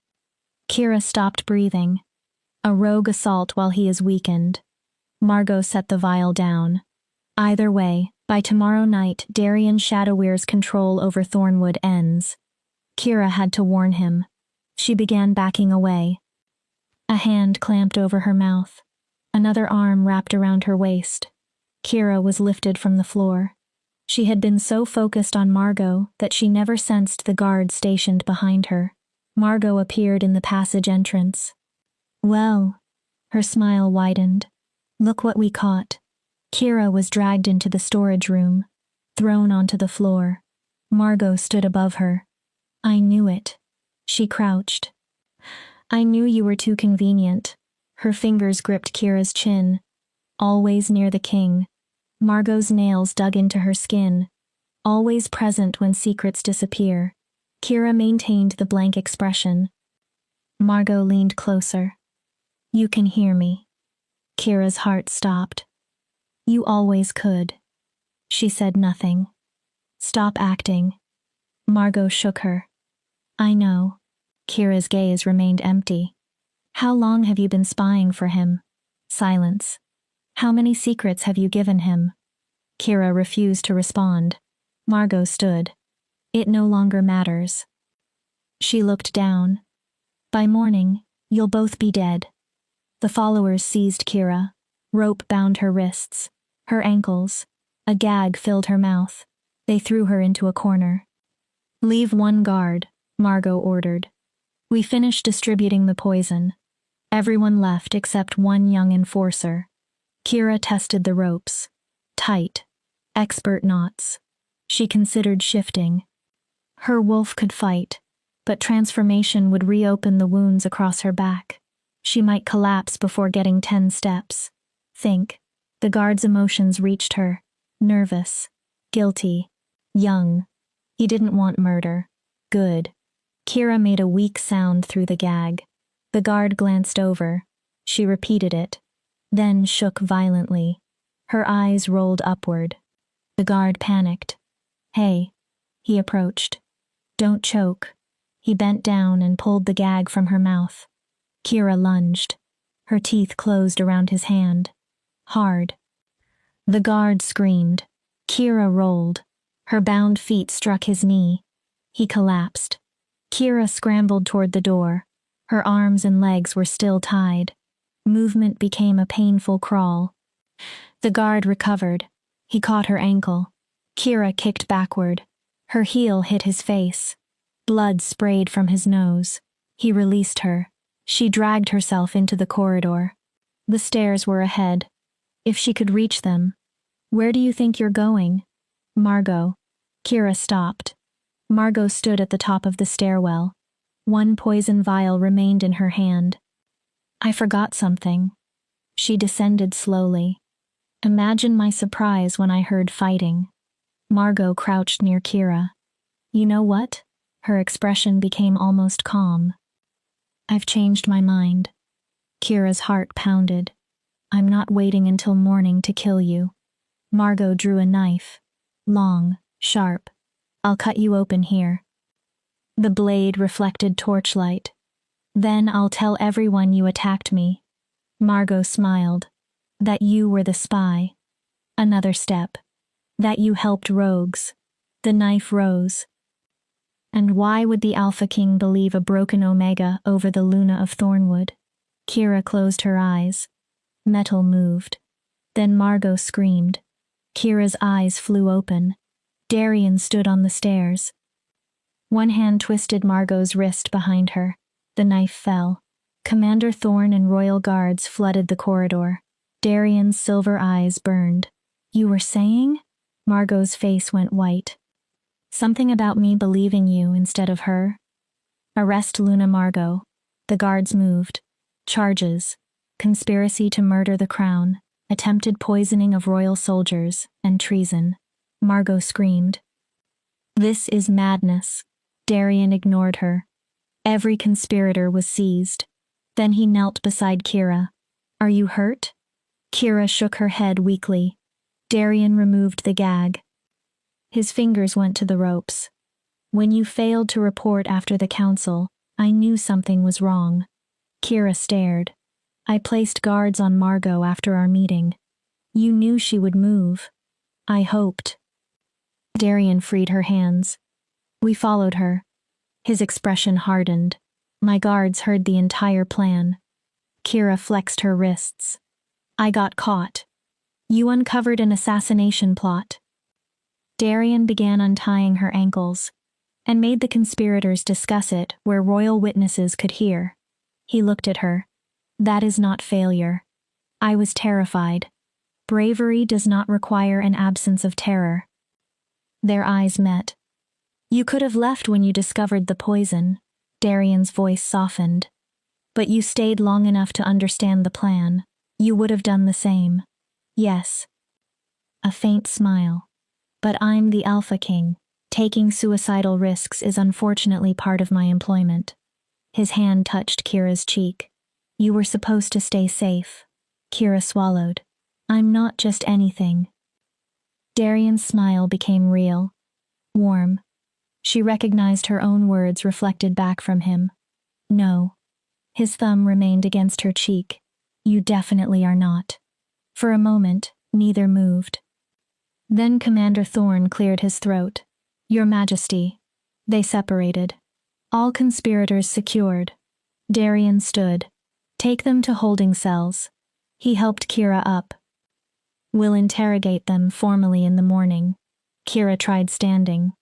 Kira stopped breathing. A rogue assault while he is weakened. Margot set the vial down. Either way, by tomorrow night, Darian Shadowweir's control over Thornwood ends. Kira had to warn him. She began backing away. A hand clamped over her mouth. Another arm wrapped around her waist. Kira was lifted from the floor. She had been so focused on Margot that she never sensed the guard stationed behind her. Margot appeared in the passage entrance. Well, her smile widened. Look what we caught. Kira was dragged into the storage room, thrown onto the floor. Margot stood above her. I knew it. She crouched. I knew you were too convenient. Her fingers gripped Kira's chin. Always near the king. Margot's nails dug into her skin. Always present when secrets disappear. Kira maintained the blank expression. Margot leaned closer. You can hear me. Kira's heart stopped. You always could. She said nothing. Stop acting. Margot shook her. I know. Kira's gaze remained empty. How long have you been spying for him? Silence. How many secrets have you given him? Kira refused to respond. Margot stood. It no longer matters. She looked down. By morning, you'll both be dead. The followers seized Kira. Rope bound her wrists, her ankles. A gag filled her mouth. They threw her into a corner. Leave one guard, Margot ordered. We finished distributing the poison. Everyone left except one young enforcer. Kira tested the ropes. Tight. Expert knots. She considered shifting. Her wolf could fight, but transformation would reopen the wounds across her back. She might collapse before getting 10 steps. Think. The guard's emotions reached her. Nervous. Guilty. Young. He didn't want murder. Good. Kira made a weak sound through the gag. The guard glanced over. She repeated it. Then shook violently. Her eyes rolled upward. The guard panicked. Hey. He approached. Don't choke. He bent down and pulled the gag from her mouth. Kira lunged. Her teeth closed around his hand. Hard. The guard screamed. Kira rolled. Her bound feet struck his knee. He collapsed. Kira scrambled toward the door. Her arms and legs were still tied. Movement became a painful crawl. The guard recovered. He caught her ankle. Kira kicked backward. Her heel hit his face. Blood sprayed from his nose. He released her. She dragged herself into the corridor. The stairs were ahead. If she could reach them. Where do you think you're going? Margot. Kira stopped. Margot stood at the top of the stairwell. One poison vial remained in her hand. I forgot something. She descended slowly. Imagine my surprise when I heard fighting. Margot crouched near Kira. You know what? Her expression became almost calm. I've changed my mind. Kira's heart pounded. I'm not waiting until morning to kill you. Margot drew a knife. Long, sharp. I'll cut you open here. The blade reflected torchlight. Then I'll tell everyone you attacked me. Margot smiled. That you were the spy. Another step. That you helped rogues. The knife rose. And why would the Alpha King believe a broken Omega over the Luna of Thornwood? Kira closed her eyes. Metal moved. Then Margot screamed. Kira's eyes flew open. Darian stood on the stairs. One hand twisted Margot's wrist behind her. The knife fell. Commander Thorn and royal guards flooded the corridor. Darian's silver eyes burned. You were saying? Margot's face went white. Something about me believing you instead of her? Arrest Luna Margot. The guards moved. Charges. Conspiracy to murder the crown. attempted poisoning of royal soldiers, and treason. Margot screamed. This is madness. Darian ignored her. Every conspirator was seized. Then he knelt beside Kira. Are you hurt? Kira shook her head weakly. Darian removed the gag. His fingers went to the ropes. When you failed to report after the council, I knew something was wrong. Kira stared. I placed guards on Margot after our meeting. You knew she would move. I hoped. Darian freed her hands. We followed her. His expression hardened. My guards heard the entire plan. Kira flexed her wrists. I got caught. You uncovered an assassination plot. Darian began untying her ankles, and made the conspirators discuss it where royal witnesses could hear. He looked at her. That is not failure. I was terrified. Bravery does not require an absence of terror. Their eyes met. You could have left when you discovered the poison. Darian's voice softened. But you stayed long enough to understand the plan. You would have done the same. Yes. A faint smile. But I'm the Alpha King. Taking suicidal risks is unfortunately part of my employment. His hand touched Kira's cheek. You were supposed to stay safe. Kira swallowed. I'm not just anything. Darian's smile became real. Warm. She recognized her own words reflected back from him. No. His thumb remained against her cheek. You definitely are not. For a moment, neither moved. Then Commander Thorne cleared his throat. Your Majesty. They separated. All conspirators secured. Darian stood. Take them to holding cells. He helped Kira up. We'll interrogate them formally in the morning. Kira tried standing.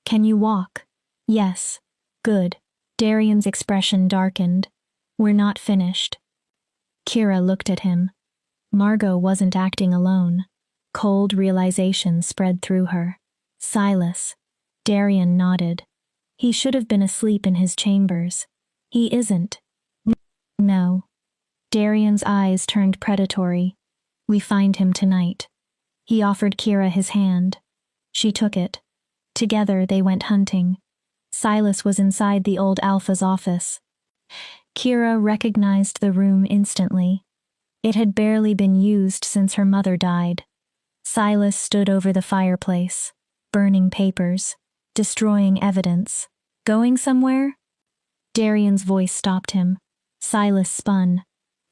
Can you walk? Yes. Good. Darian's expression darkened. We're not finished. Kira looked at him. Margot wasn't acting alone. Cold realization spread through her. Silas. Darian nodded. He should have been asleep in his chambers. He isn't. No. Darian's eyes turned predatory. We find him tonight. He offered Kira his hand. She took it. Together they went hunting. Silas was inside the old Alpha's office. Kira recognized the room instantly. It had barely been used since her mother died. Silas stood over the fireplace, burning papers, destroying evidence. Going somewhere? Darian's voice stopped him. Silas spun.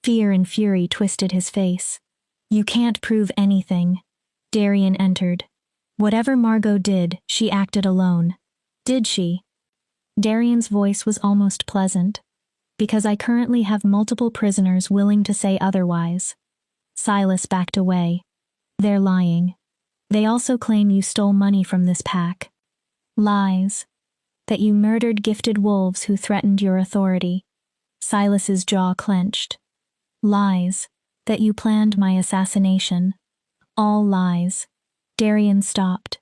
Fear and fury twisted his face. You can't prove anything. Darian entered. Whatever Margot did, she acted alone. Did she? Darian's voice was almost pleasant. Because I currently have multiple prisoners willing to say otherwise. Silas backed away. They're lying. They also claim you stole money from this pack. Lies. That you murdered gifted wolves who threatened your authority. Silas's jaw clenched. Lies. That you planned my assassination. All lies. Darian stopped.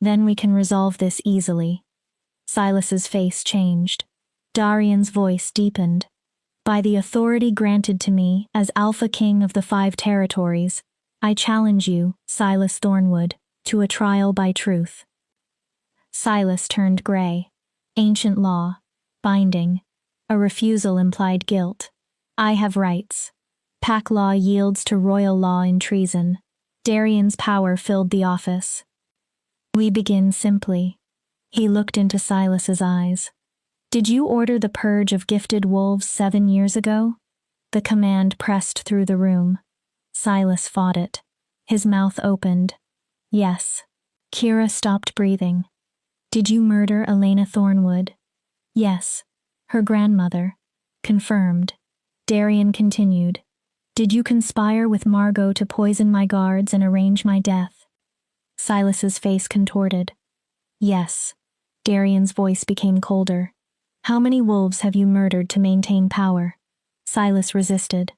Then we can resolve this easily. Silas's face changed. Darian's voice deepened. By the authority granted to me as Alpha King of the 5 territories, I challenge you, Silas Thornwood, to a trial by truth. Silas turned gray. Ancient law. Binding. A refusal implied guilt. I have rights. Pack law yields to royal law in treason. Darian's power filled the office. We begin simply. He looked into Silas's eyes. Did you order the purge of gifted wolves 7 years ago? The command pressed through the room. Silas fought it. His mouth opened. Yes. Kira stopped breathing. Did you murder Elena Thornwood? Yes. Her grandmother. Confirmed. Darian continued. Did you conspire with Margot to poison my guards and arrange my death? Silas's face contorted. Yes. Darian's voice became colder. How many wolves have you murdered to maintain power? Silas resisted.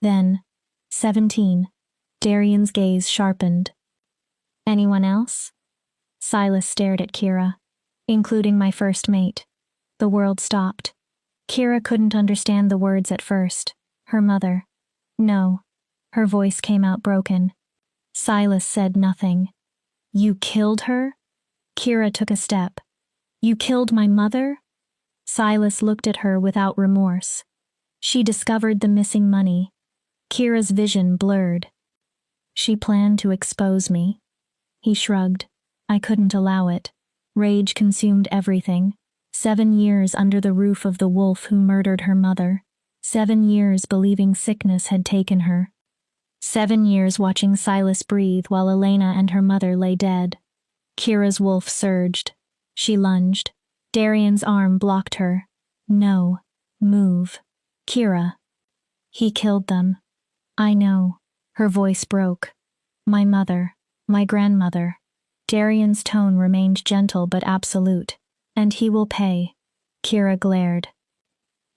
Then, 17. Darian's gaze sharpened. Anyone else? Silas stared at Kira. Including my first mate. The world stopped. Kira couldn't understand the words at first. Her mother. No. Her voice came out broken. Silas said nothing. You killed her? Kira took a step. You killed my mother? Silas looked at her without remorse. She discovered the missing money. Kira's vision blurred. She planned to expose me. He shrugged. I couldn't allow it. Rage consumed everything. 7 years under the roof of the wolf who murdered her mother. 7 years believing sickness had taken her. 7 years watching Silas breathe while Elena and her mother lay dead. Kira's wolf surged. She lunged. Darian's arm blocked her. No. Move. Kira. He killed them. I know. Her voice broke. My mother. My grandmother. Darian's tone remained gentle but absolute. And he will pay. Kira glared.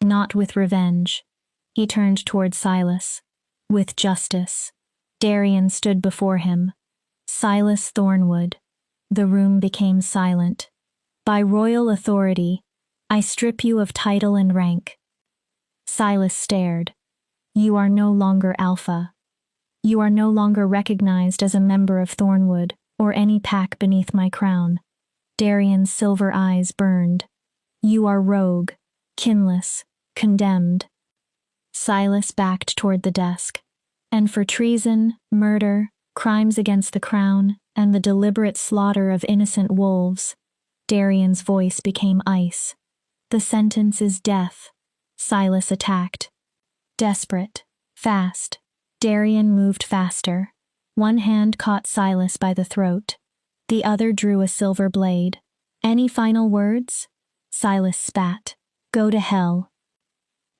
Not with revenge. He turned toward Silas. With justice. Darian stood before him. Silas Thornwood. The room became silent. By royal authority, I strip you of title and rank. Silas stared. You are no longer Alpha. You are no longer recognized as a member of Thornwood or any pack beneath my crown. Darian's silver eyes burned. You are rogue, kinless, condemned. Silas backed toward the desk. And for treason, murder, crimes against the crown, and the deliberate slaughter of innocent wolves, Darian's voice became ice. The sentence is death. Silas attacked. Desperate. Fast. Darian moved faster. One hand caught Silas by the throat. The other drew a silver blade. Any final words? Silas spat. Go to hell.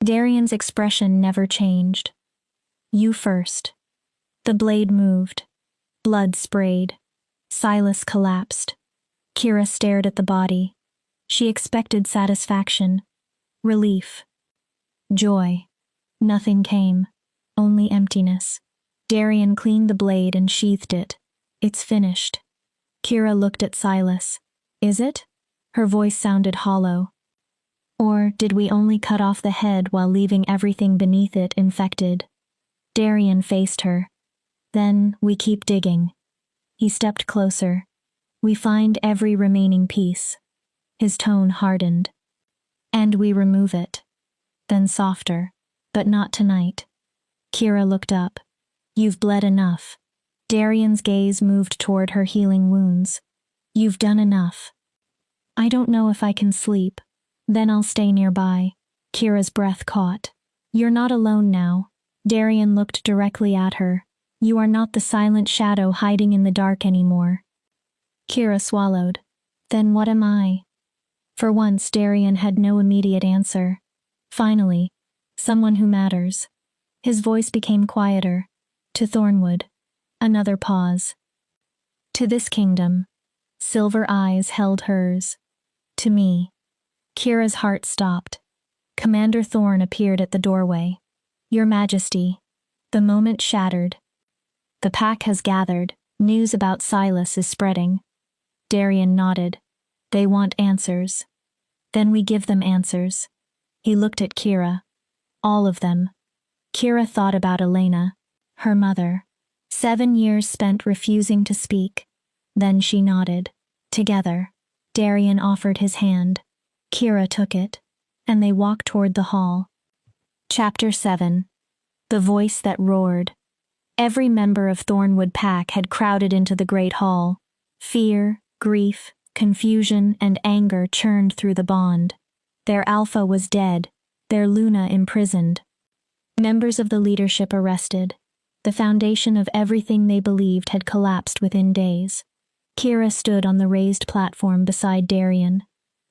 Darian's expression never changed. You first. The blade moved. Blood sprayed. Silas collapsed. Kira stared at the body. She expected satisfaction. Relief. Joy. Nothing came. Only emptiness. Darian cleaned the blade and sheathed it. It's finished. Kira looked at Silas. Is it? Her voice sounded hollow. Or did we only cut off the head while leaving everything beneath it infected? Darian faced her. Then we keep digging. He stepped closer. We find every remaining piece. His tone hardened. And we remove it. Then softer. But not tonight. Kira looked up. You've bled enough. Darian's gaze moved toward her healing wounds. You've done enough. I don't know if I can sleep. Then I'll stay nearby. Kira's breath caught. You're not alone now. Darian looked directly at her. You are not the silent shadow hiding in the dark anymore. Kira swallowed. Then what am I? For once, Darian had no immediate answer. Finally, someone who matters. His voice became quieter. To Thornwood. Another pause. To this kingdom. Silver eyes held hers. To me. Kira's heart stopped. Commander Thorne appeared at the doorway. Your Majesty. The moment shattered. The pack has gathered. News about Silas is spreading. Darian nodded. They want answers. Then we give them answers. He looked at Kira. All of them. Kira thought about Elena, her mother. 7 years spent refusing to speak. Then she nodded. Together. Darian offered his hand. Kira took it. And they walked toward the hall. Chapter 7. The Voice That Roared. Every member of Thornwood Pack had crowded into the great hall. Fear, grief, confusion, and anger churned through the bond. Their Alpha was dead, their Luna imprisoned. Members of the leadership arrested. The foundation of everything they believed had collapsed within days. Kira stood on the raised platform beside Darian.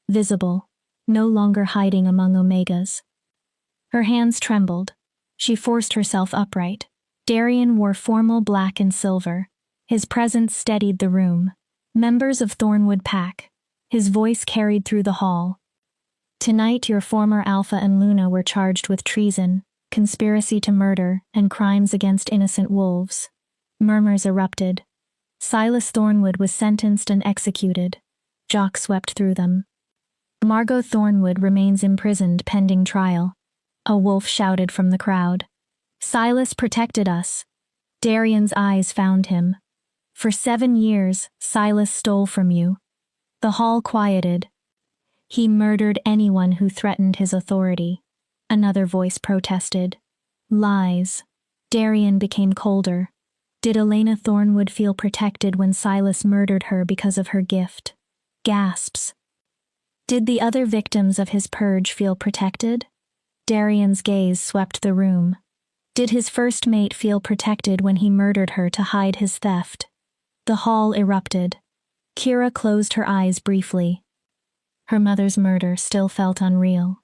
Visible, no longer hiding among Omegas. Her hands trembled. She forced herself upright. Darian wore formal black and silver. His presence steadied the room. Members of Thornwood Pack. His voice carried through the hall. Tonight your former Alpha and Luna were charged with treason, conspiracy to murder, and crimes against innocent wolves. Murmurs erupted. Silas Thornwood was sentenced and executed. Jock swept through them. Margot Thornwood remains imprisoned pending trial. A wolf shouted from the crowd. Silas protected us. Darian's eyes found him. For 7 years, Silas stole from you. The hall quieted. He murdered anyone who threatened his authority. Another voice protested. Lies. Darian became colder. Did Elena Thornwood feel protected when Silas murdered her because of her gift? Gasps. Did the other victims of his purge feel protected? Darian's gaze swept the room. Did his first mate feel protected when he murdered her to hide his theft? The hall erupted. Kira closed her eyes briefly. Her mother's murder still felt unreal.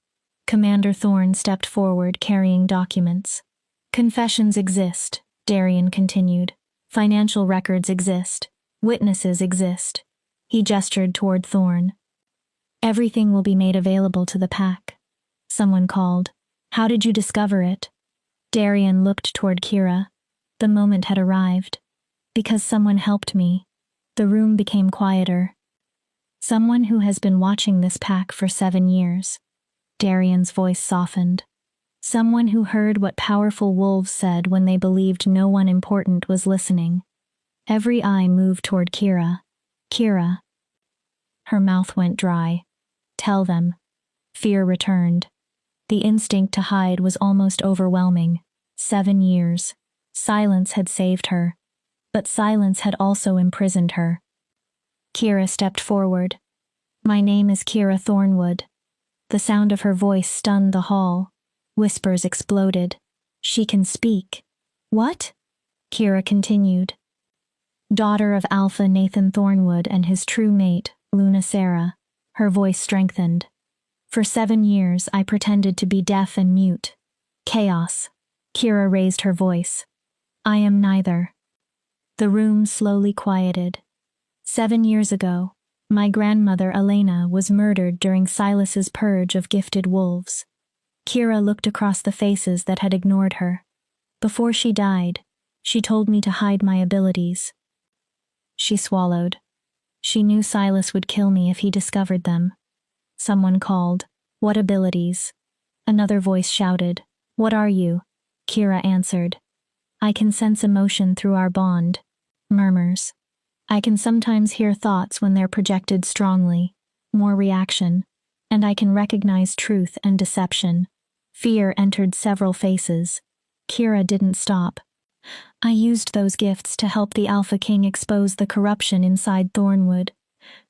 Commander Thorne stepped forward carrying documents. Confessions exist, Darian continued. Financial records exist. Witnesses exist. He gestured toward Thorne. Everything will be made available to the pack. Someone called. How did you discover it? Darian looked toward Kira. The moment had arrived. Because someone helped me. The room became quieter. Someone who has been watching this pack for 7 years. Darian's voice softened. Someone who heard what powerful wolves said when they believed no one important was listening. Every eye moved toward Kira. Kira. Her mouth went dry. Tell them. Fear returned. The instinct to hide was almost overwhelming. 7 years. Silence had saved her. But silence had also imprisoned her. Kira stepped forward. My name is Kira Thornwood. The sound of her voice stunned the hall. Whispers exploded. She can speak. What? Kira continued. Daughter of Alpha Nathan Thornwood and his true mate, Luna Sarah. Her voice strengthened. For 7 years I pretended to be deaf and mute. Chaos. Kira raised her voice. I am neither. The room slowly quieted. 7 years ago, my grandmother Elena was murdered during Silas's purge of gifted wolves. Kira looked across the faces that had ignored her. Before she died, she told me to hide my abilities. She swallowed. She knew Silas would kill me if he discovered them. Someone called. What abilities? Another voice shouted. What are you? Kira answered. I can sense emotion through our bond. Murmurs. I can sometimes hear thoughts when they're projected strongly. More reaction. And I can recognize truth and deception. Fear entered several faces. Kira didn't stop. I used those gifts to help the Alpha King expose the corruption inside Thornwood.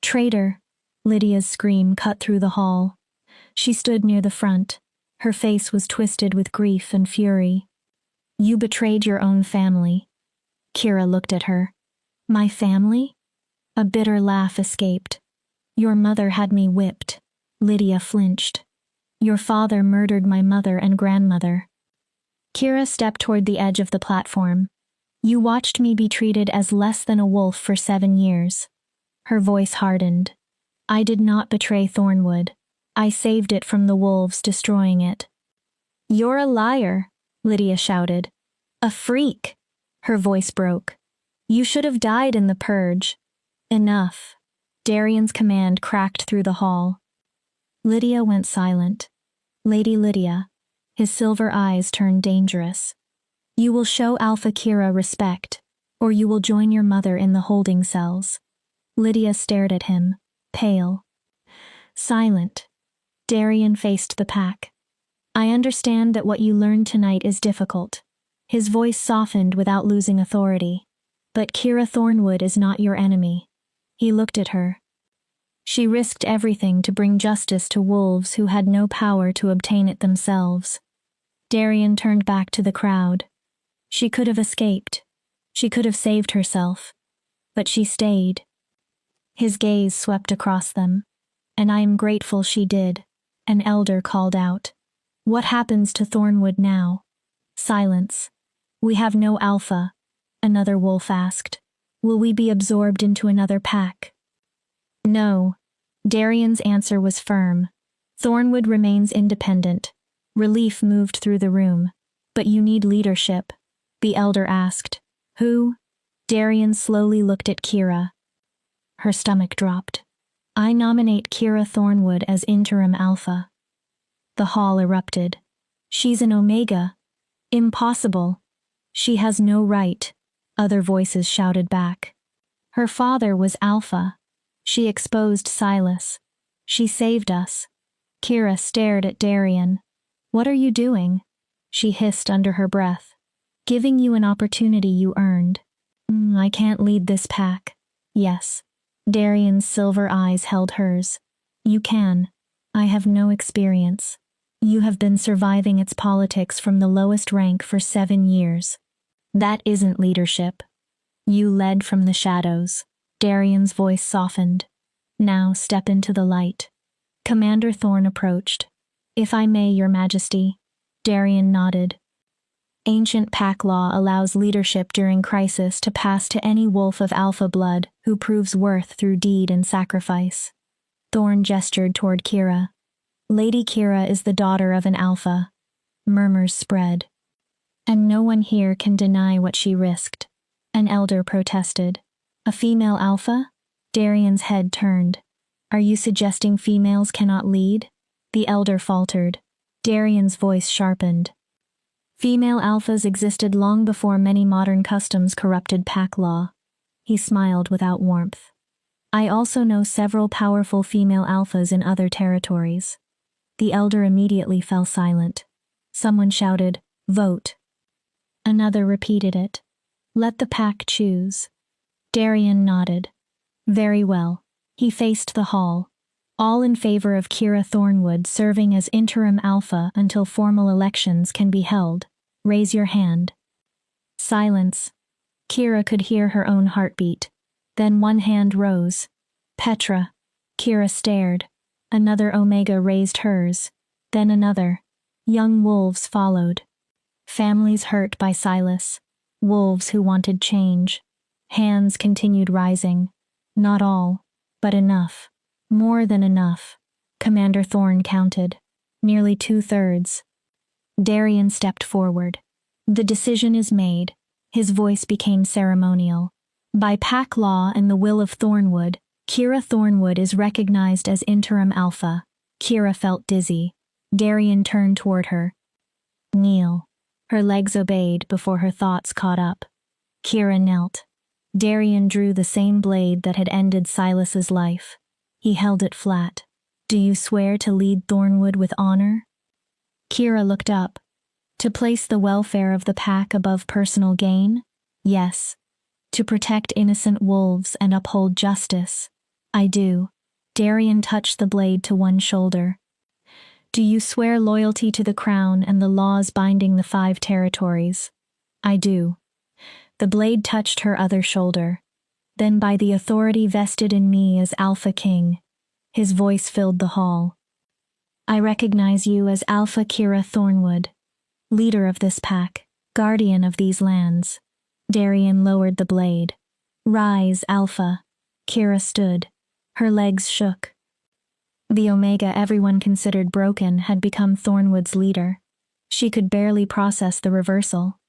Traitor! Lydia's scream cut through the hall. She stood near the front. Her face was twisted with grief and fury. You betrayed your own family. Kira looked at her. My family? A bitter laugh escaped. Your mother had me whipped. Lydia flinched. Your father murdered my mother and grandmother. Kira stepped toward the edge of the platform. You watched me be treated as less than a wolf for 7 years. Her voice hardened. I did not betray Thornwood. I saved it from the wolves destroying it. You're a liar, Lydia shouted. A freak. Her voice broke. You should have died in the purge. Enough. Darian's command cracked through the hall. Lydia went silent. Lady Lydia. His silver eyes turned dangerous. You will show Alpha Kira respect, or you will join your mother in the holding cells. Lydia stared at him, pale. Silent. Darian faced the pack. I understand that what you learned tonight is difficult. His voice softened without losing authority. But Kira Thornwood is not your enemy. He looked at her. She risked everything to bring justice to wolves who had no power to obtain it themselves. Darian turned back to the crowd. She could have escaped. She could have saved herself. But she stayed. His gaze swept across them. And I am grateful she did. An elder called out. What happens to Thornwood now? Silence. We have no Alpha. Another wolf asked. Will we be absorbed into another pack? No. Darian's answer was firm. Thornwood remains independent. Relief moved through the room. But you need leadership. The elder asked. Who? Darian slowly looked at Kira. Her stomach dropped. I nominate Kira Thornwood as interim Alpha. The hall erupted. She's an Omega. Impossible. She has no right. Other voices shouted back. Her father was Alpha. She exposed Silas. She saved us. Kira stared at Darian. What are you doing? She hissed under her breath. Giving you an opportunity you earned. I can't lead this pack. Yes. Darian's silver eyes held hers. You can. I have no experience. You have been surviving its politics from the lowest rank for 7 years. That isn't leadership. You led from the shadows. Darian's voice softened. Now step into the light. Commander Thorne approached. If I may, Your Majesty. Darian nodded. Ancient pack law allows leadership during crisis to pass to any wolf of alpha blood who proves worth through deed and sacrifice. Thorne gestured toward Kira. Lady Kira is the daughter of an alpha. Murmurs spread. And no one here can deny what she risked. An elder protested. A female alpha? Darian's head turned. Are you suggesting females cannot lead? The elder faltered. Darian's voice sharpened. Female alphas existed long before many modern customs corrupted pack law. He smiled without warmth. I also know several powerful female alphas in other territories. The elder immediately fell silent. Someone shouted, Vote. Another repeated it. Let the pack choose. Darian nodded. Very well. He faced the hall. All in favor of Kira Thornwood serving as interim alpha until formal elections can be held. Raise your hand. Silence. Kira could hear her own heartbeat. Then one hand rose. Petra. Kira stared. Another Omega raised hers. Then another. Young wolves followed. Families hurt by Silas. Wolves who wanted change. Hands continued rising. Not all, but enough. More than enough. Commander Thorne counted. Nearly 2/3. Darian stepped forward. The decision is made. His voice became ceremonial. By pack law and the will of Thornwood, Kira Thornwood is recognized as interim alpha. Kira felt dizzy. Darian turned toward her. Kneel. Her legs obeyed before her thoughts caught up. Kira knelt. Darian drew the same blade that had ended Silas's life. He held it flat. Do you swear to lead Thornwood with honor? Kira looked up. To place the welfare of the pack above personal gain? Yes. To protect innocent wolves and uphold justice? I do. Darian touched the blade to one shoulder. Do you swear loyalty to the crown and the laws binding the 5 territories? I do. The blade touched her other shoulder. Then by the authority vested in me as Alpha King. His voice filled the hall. I recognize you as Alpha Kira Thornwood, leader of this pack, guardian of these lands. Darian lowered the blade. Rise, Alpha. Kira stood. Her legs shook. The Omega everyone considered broken had become Thornwood's leader. She could barely process the reversal.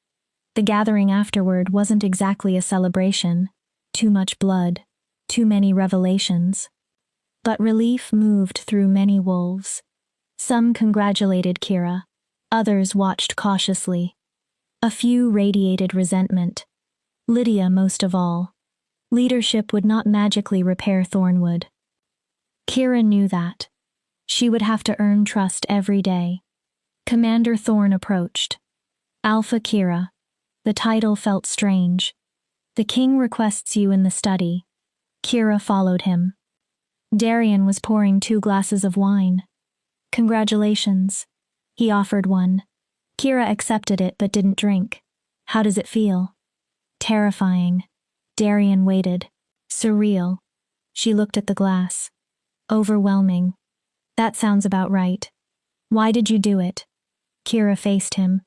The gathering afterward wasn't exactly a celebration. Too much blood. Too many revelations. But relief moved through many wolves. Some congratulated Kira. Others watched cautiously. A few radiated resentment. Lydia most of all. Leadership would not magically repair Thornwood. Kira knew that. She would have to earn trust every day. Commander Thorne approached. Alpha Kira. The title felt strange. The king requests you in the study. Kira followed him. Darian was pouring 2 glasses of wine. Congratulations. He offered one. Kira accepted it but didn't drink. How does it feel? Terrifying. Darian waited. Surreal. She looked at the glass. Overwhelming. That sounds about right. Why did you do it? Kira faced him.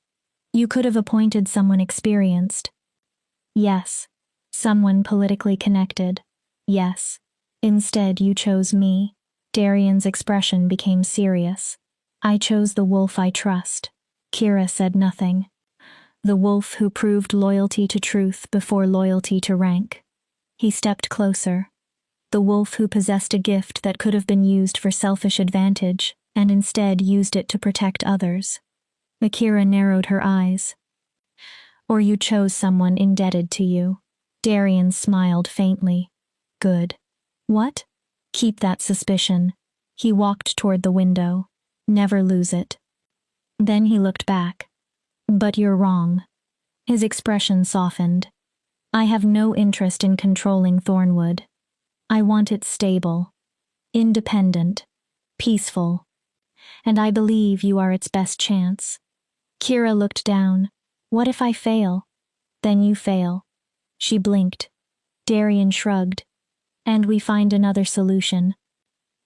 You could have appointed someone experienced. Yes. Someone politically connected. Yes. Instead, you chose me. Darian's expression became serious. I chose the wolf I trust. Kira said nothing. The wolf who proved loyalty to truth before loyalty to rank. He stepped closer. The wolf who possessed a gift that could have been used for selfish advantage, and instead used it to protect others. Kira narrowed her eyes. Or you chose someone indebted to you. Darian smiled faintly. Good. What? Keep that suspicion. He walked toward the window. Never lose it. Then he looked back. But you're wrong. His expression softened. I have no interest in controlling Thornwood. I want it stable, independent, peaceful. And I believe you are its best chance. Kira looked down. What if I fail? Then you fail. She blinked. Darian shrugged. And we find another solution.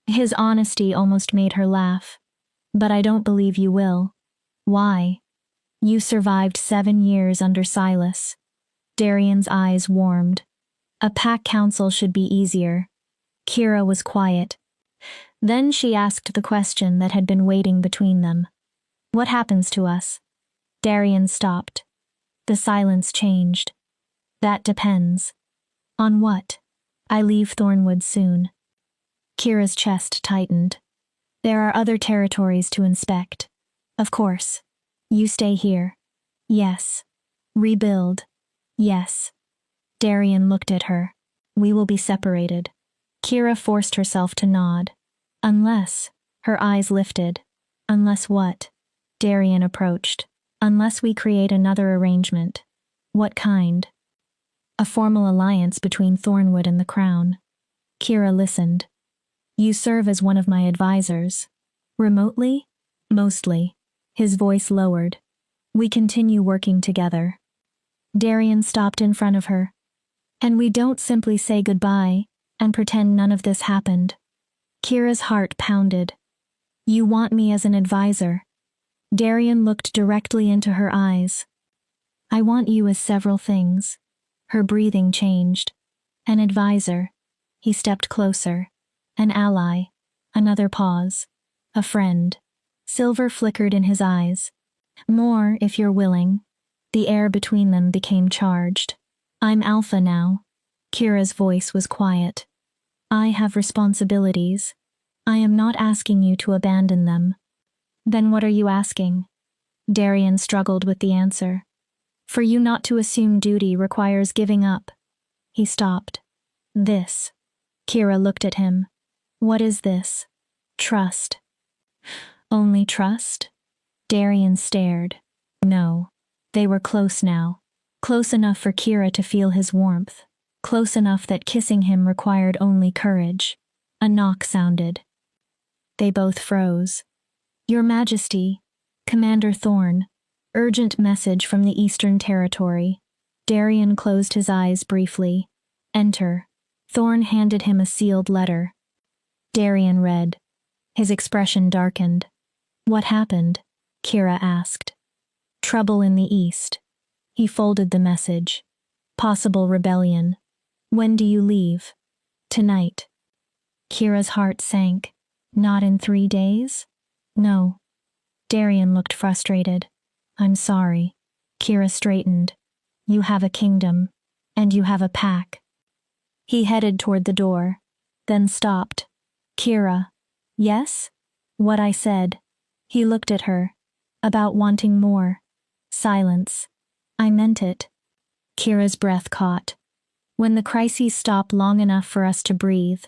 His honesty almost made her laugh. But I don't believe you will. Why? You survived 7 years under Silas. Darian's eyes warmed. A pack council should be easier. Kira was quiet. Then she asked the question that had been waiting between them. What happens to us? Darian stopped. The silence changed. That depends. On what? I leave Thornwood soon. Kira's chest tightened. There are other territories to inspect. Of course. You stay here. Yes. Rebuild. Yes. Darian looked at her. We will be separated. Kira forced herself to nod. Unless. Her eyes lifted. Unless what? Darian approached. Unless we create another arrangement. What kind? A formal alliance between Thornwood and the Crown. Kira listened. You serve as one of my advisors. Remotely? Mostly. His voice lowered. We continue working together. Darian stopped in front of her. And we don't simply say goodbye and pretend none of this happened. Kira's heart pounded. You want me as an advisor. Darian looked directly into her eyes. I want you as several things. Her breathing changed. An advisor. He stepped closer. An ally. Another pause. A friend. Silver flickered in his eyes. More, if you're willing. The air between them became charged. I'm Alpha now. Kira's voice was quiet. I have responsibilities. I am not asking you to abandon them. Then what are you asking? Darian struggled with the answer. For you not to assume duty requires giving up. He stopped. This. Kira looked at him. What is this? Trust. Only trust? Darian stared. No. They were close now. Close enough for Kira to feel his warmth. Close enough that kissing him required only courage. A knock sounded. They both froze. Your Majesty, Commander Thorn. Urgent message from the Eastern Territory. Darian closed his eyes briefly. Enter. Thorn handed him a sealed letter. Darian read. His expression darkened. What happened? Kira asked. Trouble in the East. He folded the message. Possible rebellion. When do you leave? Tonight. Kira's heart sank. Not in 3 days? No. Darian looked frustrated. I'm sorry. Kira straightened. You have a kingdom. And you have a pack. He headed toward the door. Then stopped. Kira. Yes? What I said. He looked at her. About wanting more. Silence. I meant it. Kira's breath caught. When the crises stop long enough for us to breathe.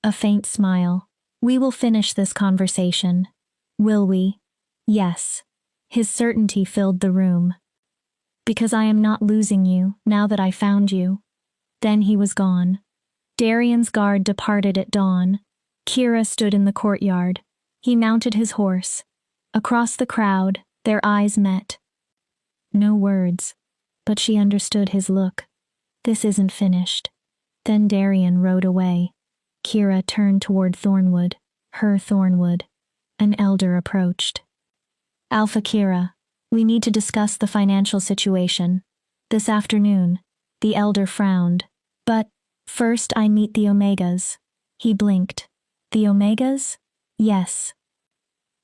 A faint smile. We will finish this conversation. Will we? Yes. His certainty filled the room. Because I am not losing you, now that I found you. Then he was gone. Darian's guard departed at dawn. Kira stood in the courtyard. He mounted his horse. Across the crowd, their eyes met. No words, but she understood his look. This isn't finished. Then Darian rode away. Kira turned toward Thornwood, her Thornwood. An elder approached. Alpha Kira, we need to discuss the financial situation. This afternoon. The elder frowned. But, first I meet the Omegas. He blinked. The Omegas? Yes.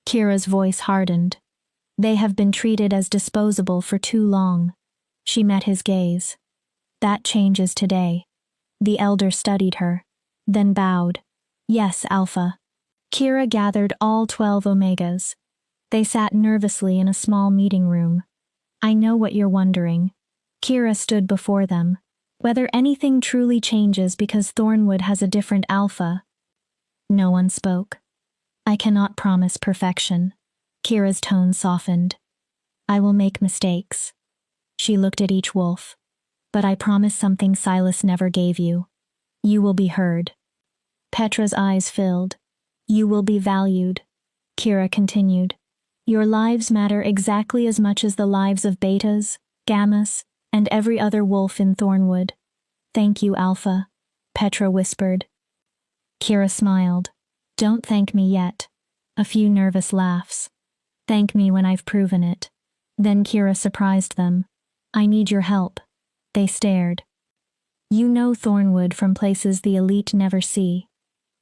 Kira's voice hardened. They have been treated as disposable for too long. She met his gaze. That changes today. The elder studied her, then bowed. Yes, Alpha. Kira gathered all 12 Omegas. They sat nervously in a small meeting room. I know what you're wondering. Kira stood before them. Whether anything truly changes because Thornwood has a different alpha. No one spoke. I cannot promise perfection. Kira's tone softened. I will make mistakes. She looked at each wolf. But I promise something Silas never gave you. You will be heard. Petra's eyes filled. You will be valued. Kira continued. Your lives matter exactly as much as the lives of betas, gammas, and every other wolf in Thornwood. Thank you, Alpha, Petra whispered. Kira smiled. Don't thank me yet. A few nervous laughs. Thank me when I've proven it. Then Kira surprised them. I need your help. They stared. You know Thornwood from places the elite never see.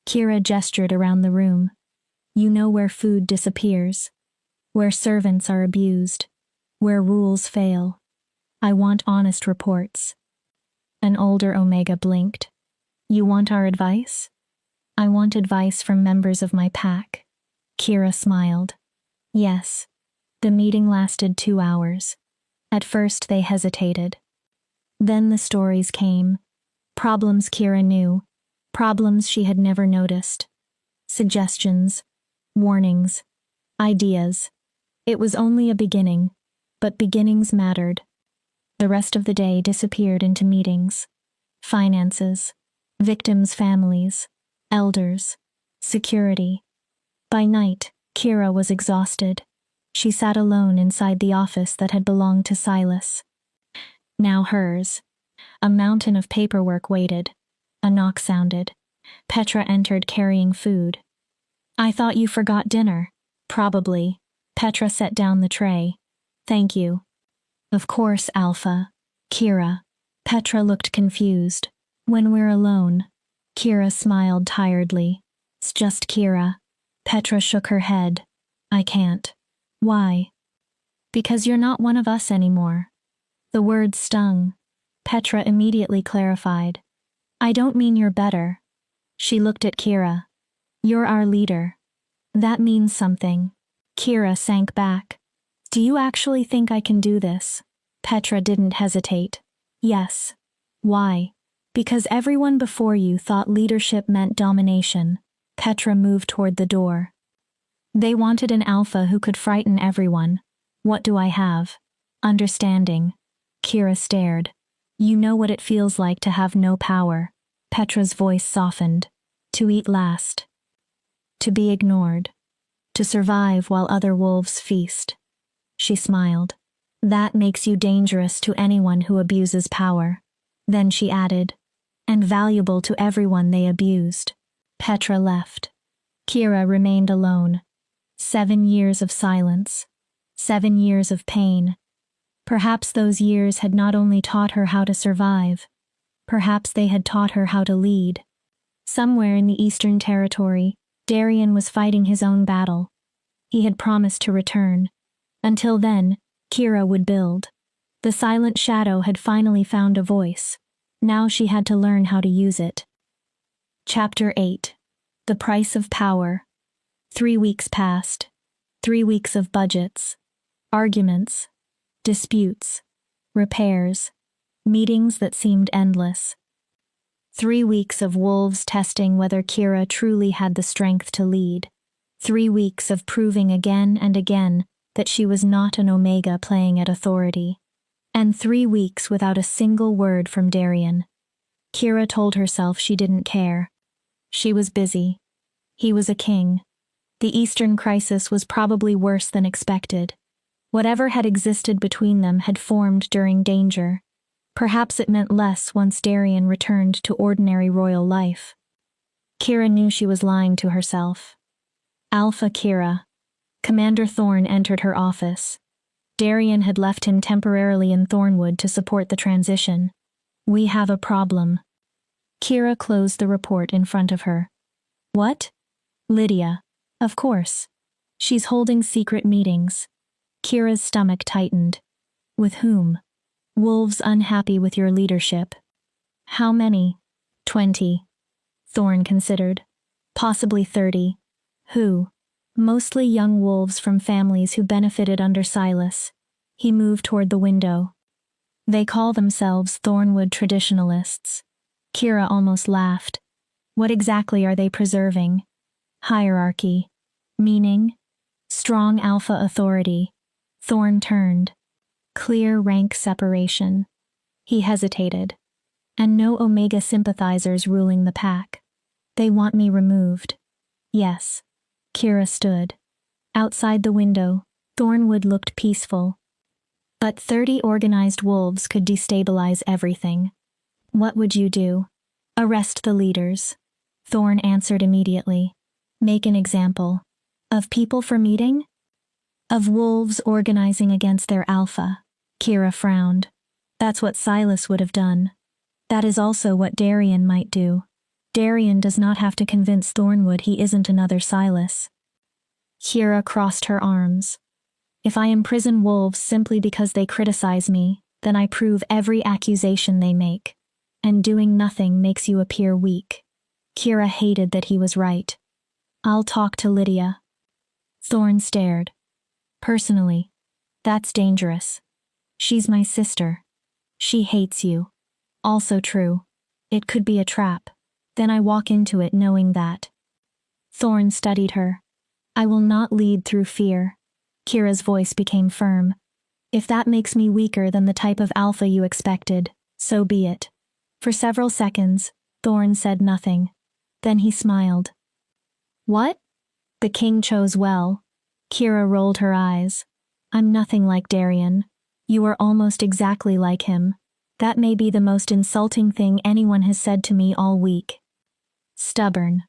Kira gestured around the room. You know where food disappears, where servants are abused, where rules fail. I want honest reports. An older Omega blinked. You want our advice? I want advice from members of my pack. Kira smiled. Yes. The meeting lasted 2 hours. At first they hesitated. Then the stories came. Problems Kira knew. Problems she had never noticed. Suggestions. Warnings. Ideas. It was only a beginning, but beginnings mattered. The rest of the day disappeared into meetings. Finances. Victims' families. Elders. Security. By night, Kira was exhausted. She sat alone inside the office that had belonged to Silas. Now hers. A mountain of paperwork waited. A knock sounded. Petra entered carrying food. I thought you forgot dinner. Probably. Petra set down the tray. Thank you. Of course, Alpha. Kira. Petra looked confused. When we're alone. Kira smiled tiredly. It's just Kira. Petra shook her head. I can't. Why? Because you're not one of us anymore. The words stung. Petra immediately clarified. I don't mean you're better. She looked at Kira. You're our leader. That means something. Kira sank back. Do you actually think I can do this? Petra didn't hesitate. Yes. Why? Because everyone before you thought leadership meant domination. Petra moved toward the door. They wanted an alpha who could frighten everyone. What do I have? Understanding. Kira stared. You know what it feels like to have no power. Petra's voice softened. To eat last. To be ignored. To survive while other wolves feast. She smiled. That makes you dangerous to anyone who abuses power. Then she added, and valuable to everyone they abused. Petra left. Kira remained alone. 7 years of silence. 7 years of pain. Perhaps those years had not only taught her how to survive. Perhaps they had taught her how to lead. Somewhere in the Eastern Territory, Darian was fighting his own battle. He had promised to return. Until then, Kira would build. The silent shadow had finally found a voice. Now she had to learn how to use it. Chapter 8. The Price of Power. 3 weeks passed. 3 weeks of budgets. Arguments. Disputes. Repairs. Meetings that seemed endless. 3 weeks of wolves testing whether Kira truly had the strength to lead. 3 weeks of proving again and again that she was not an Omega playing at authority. And 3 weeks without a single word from Darian. Kira told herself she didn't care. She was busy. He was a king. The Eastern crisis was probably worse than expected. Whatever had existed between them had formed during danger. Perhaps it meant less once Darian returned to ordinary royal life. Kira knew she was lying to herself. Alpha Kira. Commander Thorn entered her office. Darian had left him temporarily in Thornwood to support the transition. We have a problem. Kira closed the report in front of her. What? Lydia. Of course. She's holding secret meetings. Kira's stomach tightened. With whom? Wolves unhappy with your leadership. How many? 20. Thorn considered. Possibly 30. Who? Mostly young wolves from families who benefited under Silas. He moved toward the window. They call themselves Thornwood traditionalists. Kira almost laughed. What exactly are they preserving? Hierarchy. Meaning? Strong alpha authority. Thorn turned. Clear rank separation. He hesitated. And no Omega sympathizers ruling the pack. They want me removed. Yes. Kira stood. Outside the window, Thornwood looked peaceful. But 30 organized wolves could destabilize everything. What would you do? Arrest the leaders. Thorn answered immediately. Make an example. Of people for meeting? Of wolves organizing against their alpha. Kira frowned. That's what Silas would have done. That is also what Darian might do. Darian does not have to convince Thornwood he isn't another Silas. Kira crossed her arms. If I imprison wolves simply because they criticize me, then I prove every accusation they make. And doing nothing makes you appear weak. Kira hated that he was right. I'll talk to Lydia. Thorn stared. Personally, that's dangerous. She's my sister. She hates you. Also true. It could be a trap. Then I walk into it knowing that. Thorn studied her. I will not lead through fear. Kira's voice became firm. If that makes me weaker than the type of alpha you expected, so be it. For several seconds, Thorn said nothing. Then he smiled. What? The king chose well. Kira rolled her eyes. I'm nothing like Darian. You are almost exactly like him. That may be the most insulting thing anyone has said to me all week. Stubborn.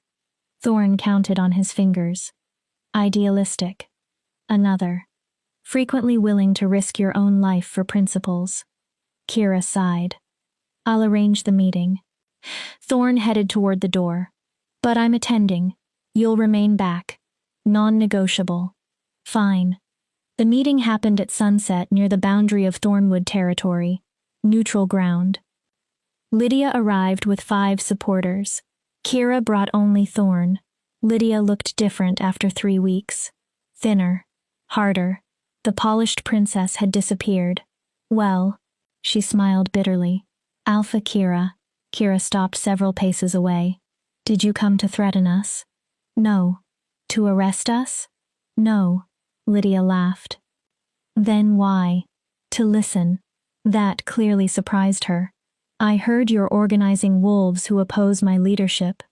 Thorn counted on his fingers. Idealistic. Another. Frequently willing to risk your own life for principles. Kira sighed. I'll arrange the meeting. Thorn headed toward the door. But I'm attending. You'll remain back. Non-negotiable. Fine. The meeting happened at sunset near the boundary of Thornwood territory. Neutral ground. Lydia arrived with 5 supporters. Kira brought only Thorn. Lydia looked different after 3 weeks. Thinner. Harder. The polished princess had disappeared. Well, she smiled bitterly. Alpha Kira. Kira stopped several paces away. Did you come to threaten us? No. To arrest us? No. Lydia laughed. Then why? To listen. That clearly surprised her. I heard you're organizing wolves who oppose my leadership.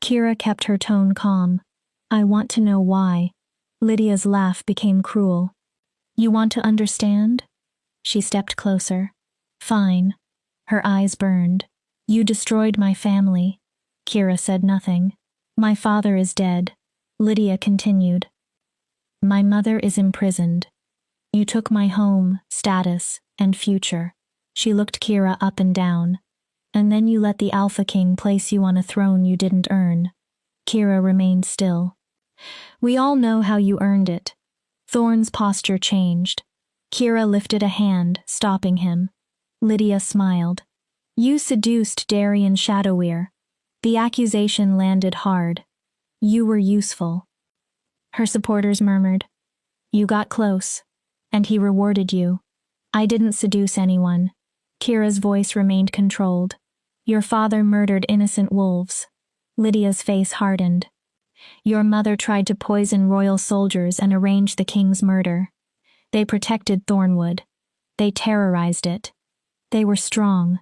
Kira kept her tone calm. I want to know why. Lydia's laugh became cruel. You want to understand? She stepped closer. Fine. Her eyes burned. You destroyed my family. Kira said nothing. My father is dead. Lydia continued. My mother is imprisoned. You took my home, status, and future. She looked Kira up and down. And then you let the Alpha King place you on a throne you didn't earn. Kira remained still. We all know how you earned it. Thorn's posture changed. Kira lifted a hand, stopping him. Lydia smiled. You seduced Darian Shadowweir. The accusation landed hard. You were useful. Her supporters murmured. You got close. And he rewarded you. I didn't seduce anyone. Kira's voice remained controlled. Your father murdered innocent wolves. Lydia's face hardened. Your mother tried to poison royal soldiers and arrange the king's murder. They protected Thornwood. They terrorized it. They were strong.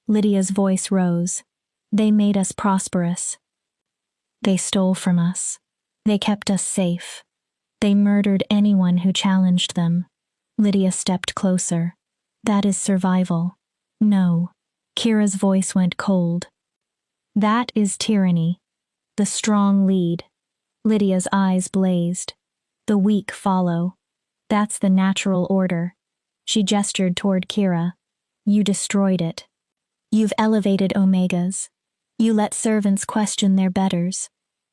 Lydia's voice rose. They made us prosperous. They stole from us. They kept us safe. They murdered anyone who challenged them. Lydia stepped closer. That is survival. No. Kira's voice went cold. That is tyranny. The strong lead. Lydia's eyes blazed. The weak follow. That's the natural order. She gestured toward Kira. You destroyed it. You've elevated Omegas. You let servants question their betters.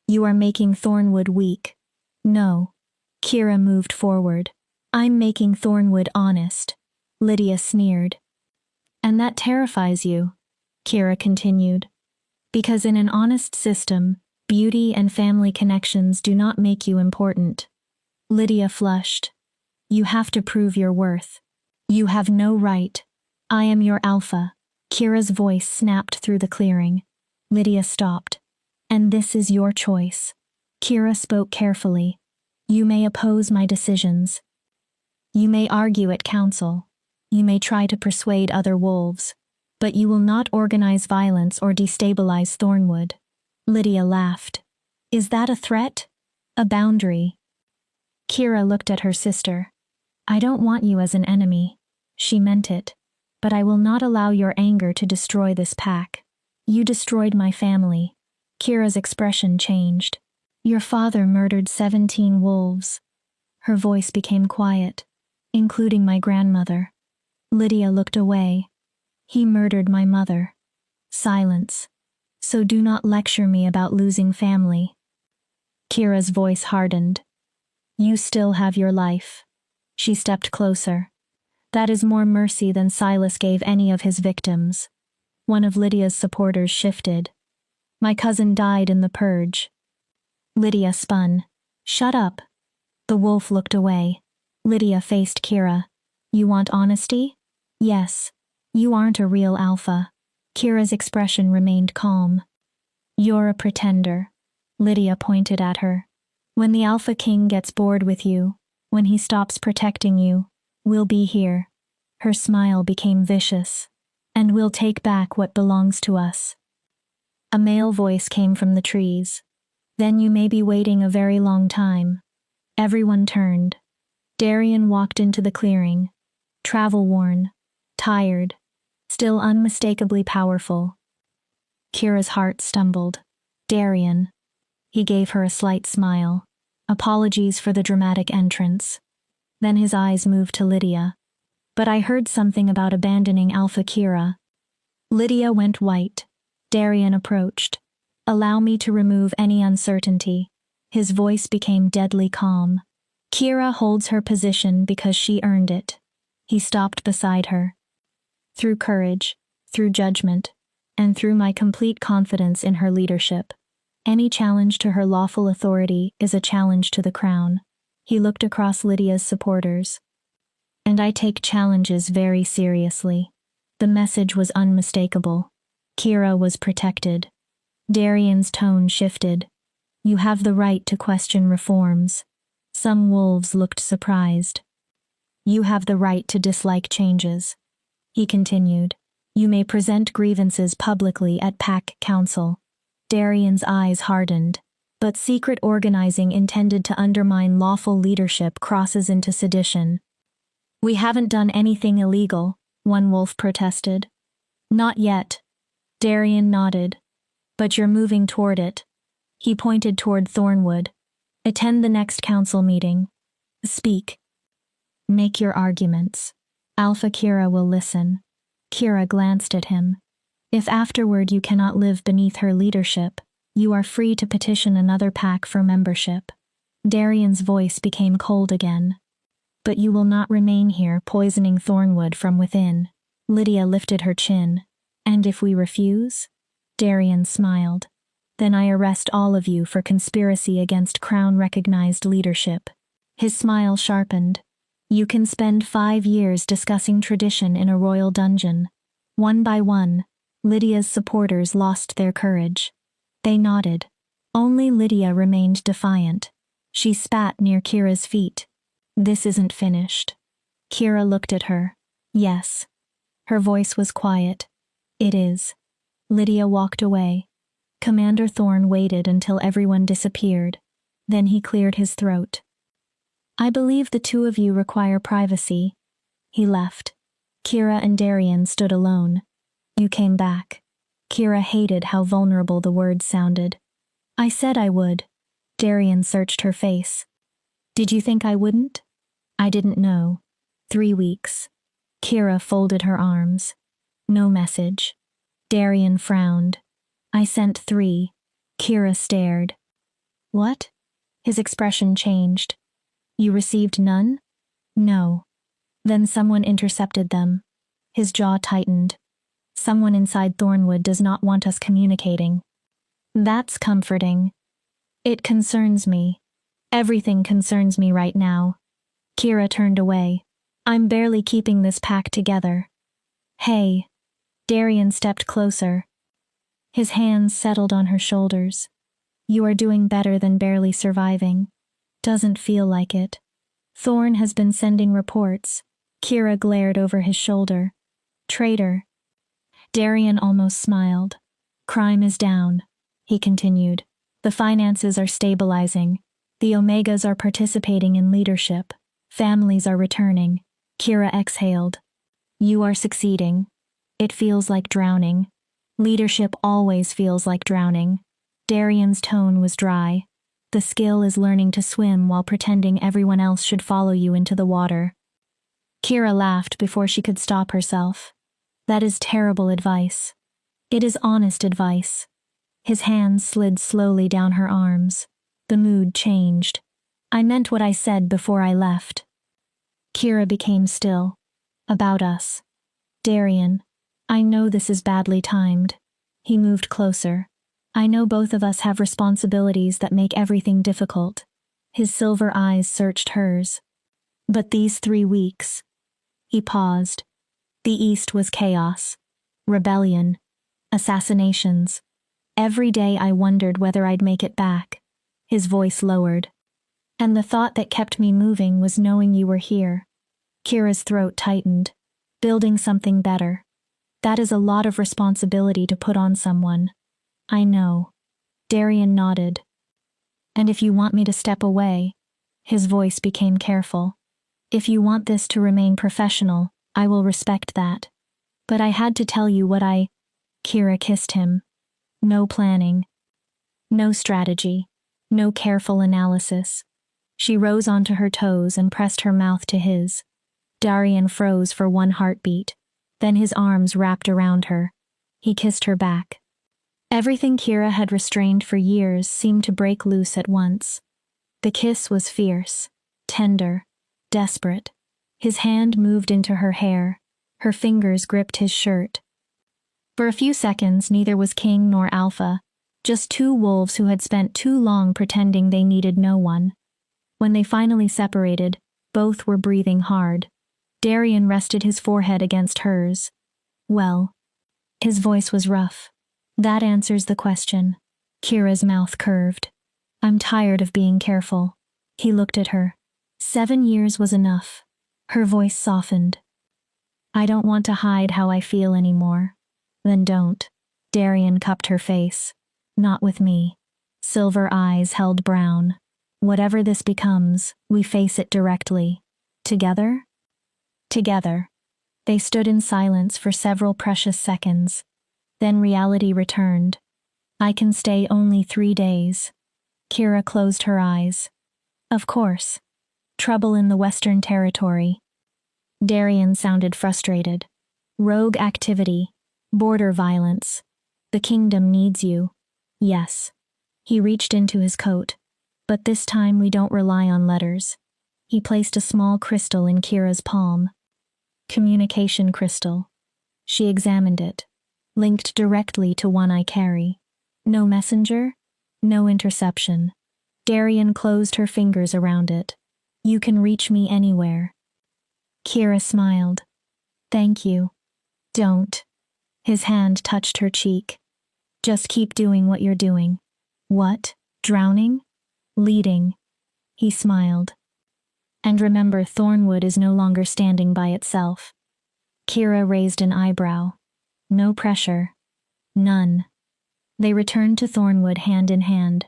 You are making Thornwood weak. No. Kira moved forward. I'm making Thornwood honest. Lydia sneered. And that terrifies you, Kira continued. Because in an honest system, beauty and family connections do not make you important. Lydia flushed. You have to prove your worth. You have no right. I am your alpha. Kira's voice snapped through the clearing. Lydia stopped. And this is your choice. Kira spoke carefully. You may oppose my decisions. You may argue at council. You may try to persuade other wolves. But you will not organize violence or destabilize Thornwood. Lydia laughed. Is that a threat? A boundary? Kira looked at her sister. I don't want you as an enemy. She meant it. But I will not allow your anger to destroy this pack. You destroyed my family. Kira's expression changed. Your father murdered 17 wolves. Her voice became quiet, including my grandmother. Lydia looked away. He murdered my mother. Silence. So do not lecture me about losing family. Kira's voice hardened. You still have your life. She stepped closer. That is more mercy than Silas gave any of his victims. One of Lydia's supporters shifted. My cousin died in the purge. Lydia spun. Shut up. The wolf looked away. Lydia faced Kira. You want honesty? Yes. You aren't a real alpha. Kira's expression remained calm. You're a pretender. Lydia pointed at her. When the Alpha King gets bored with you, when he stops protecting you, we'll be here. Her smile became vicious. And we'll take back what belongs to us. A male voice came from the trees. Then you may be waiting a very long time. Everyone turned. Darian walked into the clearing. Travel-worn. Tired. Still unmistakably powerful. Kira's heart stumbled. Darian. He gave her a slight smile. Apologies for the dramatic entrance. Then his eyes moved to Lydia. But I heard something about abandoning Alpha Kira. Lydia went white. Darian approached. Allow me to remove any uncertainty. His voice became deadly calm. Kira holds her position because she earned it. He stopped beside her. Through courage, through judgment, and through my complete confidence in her leadership. Any challenge to her lawful authority is a challenge to the crown. He looked across Lydia's supporters. And I take challenges very seriously. The message was unmistakable. Kira was protected. Darian's tone shifted. You have the right to question reforms. Some wolves looked surprised. You have the right to dislike changes. He continued. You may present grievances publicly at Pack Council. Darian's eyes hardened. But secret organizing intended to undermine lawful leadership crosses into sedition. We haven't done anything illegal, one wolf protested. Not yet. Darian nodded. But you're moving toward it. He pointed toward Thornwood. Attend the next council meeting. Speak. Make your arguments. Alpha Kira will listen. Kira glanced at him. If afterward you cannot live beneath her leadership, you are free to petition another pack for membership. Darian's voice became cold again. But you will not remain here poisoning Thornwood from within. Lydia lifted her chin. And if we refuse? Darian smiled. Then I arrest all of you for conspiracy against crown-recognized leadership. His smile sharpened. You can spend 5 years discussing tradition in a royal dungeon. One by one, Lydia's supporters lost their courage. They nodded. Only Lydia remained defiant. She spat near Kira's feet. This isn't finished. Kira looked at her. Yes. Her voice was quiet. It is. Lydia walked away. Commander Thorn waited until everyone disappeared. Then he cleared his throat. I believe the two of you require privacy. He left. Kira and Darian stood alone. You came back. Kira hated how vulnerable the words sounded. I said I would. Darian searched her face. Did you think I wouldn't? I didn't know. 3 weeks. Kira folded her arms. No message. Darian frowned. I sent 3. Kira stared. What? His expression changed. You received none? No. Then someone intercepted them. His jaw tightened. Someone inside Thornwood does not want us communicating. That's comforting. It concerns me. Everything concerns me right now. Kira turned away. I'm barely keeping this pack together. Hey. Darian stepped closer. His hands settled on her shoulders. You are doing better than barely surviving. Doesn't feel like it. Thorn has been sending reports. Kira glared over his shoulder. Traitor. Darian almost smiled. Crime is down, he continued. The finances are stabilizing. The Omegas are participating in leadership. Families are returning. Kira exhaled. You are succeeding. It feels like drowning. Leadership always feels like drowning. Darian's tone was dry. The skill is learning to swim while pretending everyone else should follow you into the water. Kira laughed before she could stop herself. That is terrible advice. It is honest advice. His hands slid slowly down her arms. The mood changed. I meant what I said before I left. Kira became still. About us. Darian, I know this is badly timed. He moved closer. I know both of us have responsibilities that make everything difficult. His silver eyes searched hers. But these 3 weeks. He paused. The East was chaos. Rebellion. Assassinations. Every day I wondered whether I'd make it back. His voice lowered. And the thought that kept me moving was knowing you were here. Kira's throat tightened. Building something better. That is a lot of responsibility to put on someone. I know. Darian nodded. And if you want me to step away, his voice became careful. If you want this to remain professional, I will respect that. But I had to tell you what Kira kissed him. No planning. No strategy. No careful analysis. She rose onto her toes and pressed her mouth to his. Darian froze for 1 heartbeat. Then his arms wrapped around her. He kissed her back. Everything Kira had restrained for years seemed to break loose at once. The kiss was fierce, tender, desperate. His hand moved into her hair. Her fingers gripped his shirt. For a few seconds, neither was king nor alpha, just 2 wolves who had spent too long pretending they needed no one. When they finally separated, both were breathing hard. Darian rested his forehead against hers. Well. His voice was rough. That answers the question. Kira's mouth curved. I'm tired of being careful. He looked at her. 7 years was enough. Her voice softened. I don't want to hide how I feel anymore. Then don't. Darian cupped her face. Not with me. Silver eyes held brown. Whatever this becomes, we face it directly. Together? Together. They stood in silence for several precious seconds. Then reality returned. I can stay only 3 days. Kira closed her eyes. Of course. Trouble in the Western Territory. Darian sounded frustrated. Rogue activity. Border violence. The kingdom needs you. Yes. He reached into his coat. But this time we don't rely on letters. He placed a small crystal in Kira's palm. Communication crystal. She examined it. Linked directly to one I carry. No messenger, no interception. Darian closed her fingers around it. You can reach me anywhere. Kira smiled. Thank you. Don't. His hand touched her cheek. Just keep doing what you're doing. What? Drowning? Leading. He smiled. And remember, Thornwood is no longer standing by itself. Kira raised an eyebrow. No pressure. None. They returned to Thornwood hand in hand.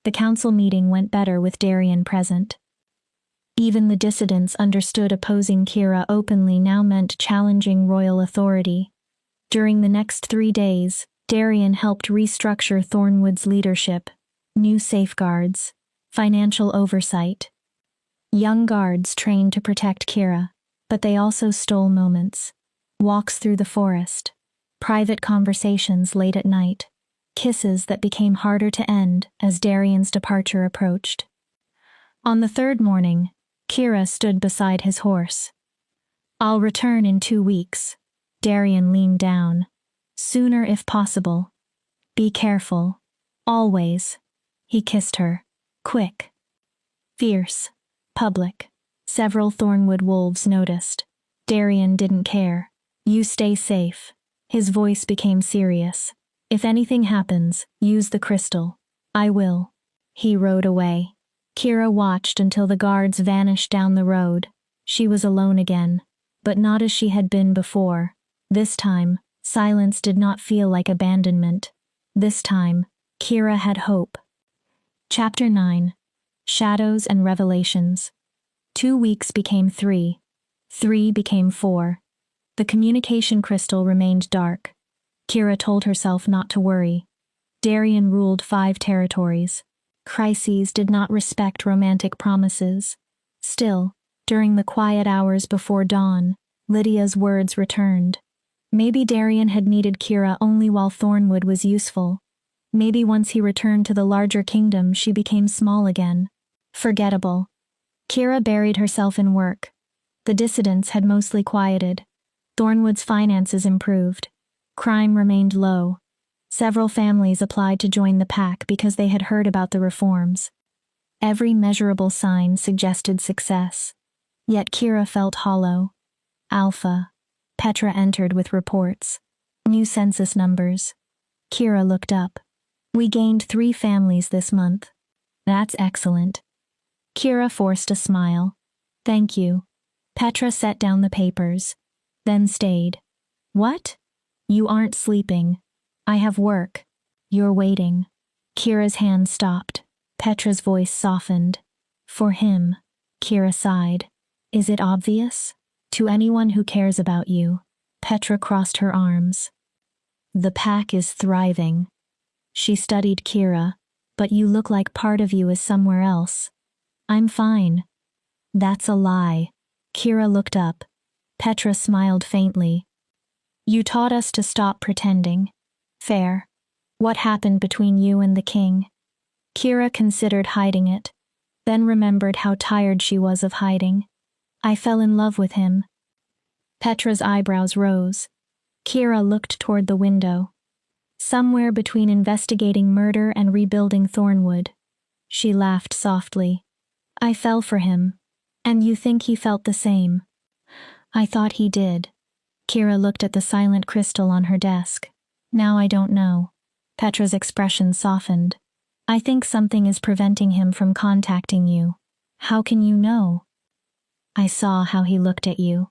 The council meeting went better with Darian present. Even the dissidents understood opposing Kira openly now meant challenging royal authority. During the next 3 days, Darian helped restructure Thornwood's leadership, new safeguards, financial oversight. Young guards trained to protect Kira, but they also stole moments. Walks through the forest, private conversations late at night, kisses that became harder to end as Darian's departure approached. On the 3rd morning, Kira stood beside his horse. I'll return in 2 weeks. Darian leaned down. Sooner if possible. Be careful. Always. He kissed her. Quick. Fierce. Public. Several Thornwood wolves noticed. Darian didn't care. You stay safe. His voice became serious. If anything happens, use the crystal. I will. He rode away. Kira watched until the guards vanished down the road. She was alone again, but not as she had been before. This time, silence did not feel like abandonment. This time, Kira had hope. Chapter 9. Shadows and Revelations. 2 weeks became 3. 3 became 4. The communication crystal remained dark. Kira told herself not to worry. Darian ruled 5 territories. Crises did not respect romantic promises. Still, during the quiet hours before dawn, Lydia's words returned. Maybe Darian had needed Kira only while Thornwood was useful. Maybe once he returned to the larger kingdom, she became small again. Forgettable. Kira buried herself in work. The dissidents had mostly quieted. Thornwood's finances improved. Crime remained low. Several families applied to join the pack because they had heard about the reforms. Every measurable sign suggested success. Yet Kira felt hollow. Alpha. Petra entered with reports. New census numbers. Kira looked up. We gained 3 families this month. That's excellent. Kira forced a smile. Thank you. Petra set down the papers, then stayed. What? You aren't sleeping. I have work. You're waiting. Kira's hand stopped. Petra's voice softened. For him. Kira sighed. Is it obvious? To anyone who cares about you. Petra crossed her arms. The pack is thriving. She studied Kira. But you look like part of you is somewhere else. I'm fine. That's a lie. Kira looked up. Petra smiled faintly. You taught us to stop pretending. Fair. What happened between you and the king? Kira considered hiding it, then remembered how tired she was of hiding. I fell in love with him. Petra's eyebrows rose. Kira looked toward the window. Somewhere between investigating murder and rebuilding Thornwood. She laughed softly. I fell for him. And you think he felt the same? I thought he did. Kira looked at the silent crystal on her desk. Now I don't know. Petra's expression softened. I think something is preventing him from contacting you. How can you know? I saw how he looked at you.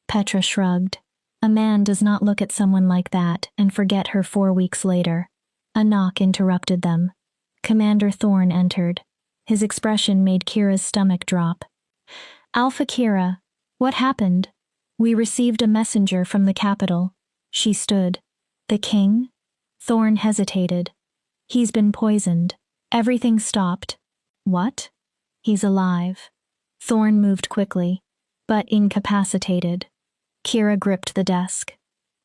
Petra shrugged. A man does not look at someone like that and forget her 4 weeks later. A knock interrupted them. Commander Thorn entered. His expression made Kira's stomach drop. Alpha Kira, what happened? We received a messenger from the capital. She stood. The king? Thorn hesitated. He's been poisoned. Everything stopped. What? He's alive. Thorn moved quickly, but incapacitated. Kira gripped the desk.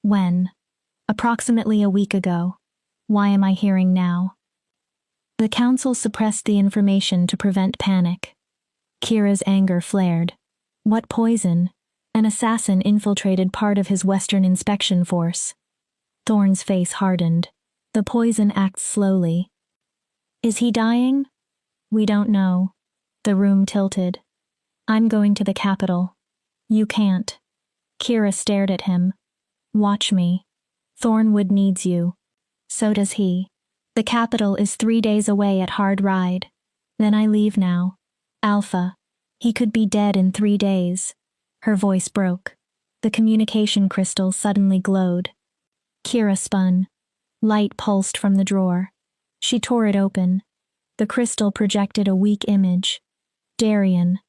When? Approximately a week ago. Why am I hearing now? The council suppressed the information to prevent panic. Kira's anger flared. What poison? An assassin infiltrated part of his Western inspection force. Thorn's face hardened. The poison acts slowly. Is he dying? We don't know. The room tilted. I'm going to the capital. You can't. Kira stared at him. Watch me. Thornwood needs you. So does he. The capital is 3 days away at Hard Ride. Then I leave now. Alpha. He could be dead in 3 days. Her voice broke. The communication crystal suddenly glowed. Kira spun. Light pulsed from the drawer. She tore it open. The crystal projected a weak image. Darian.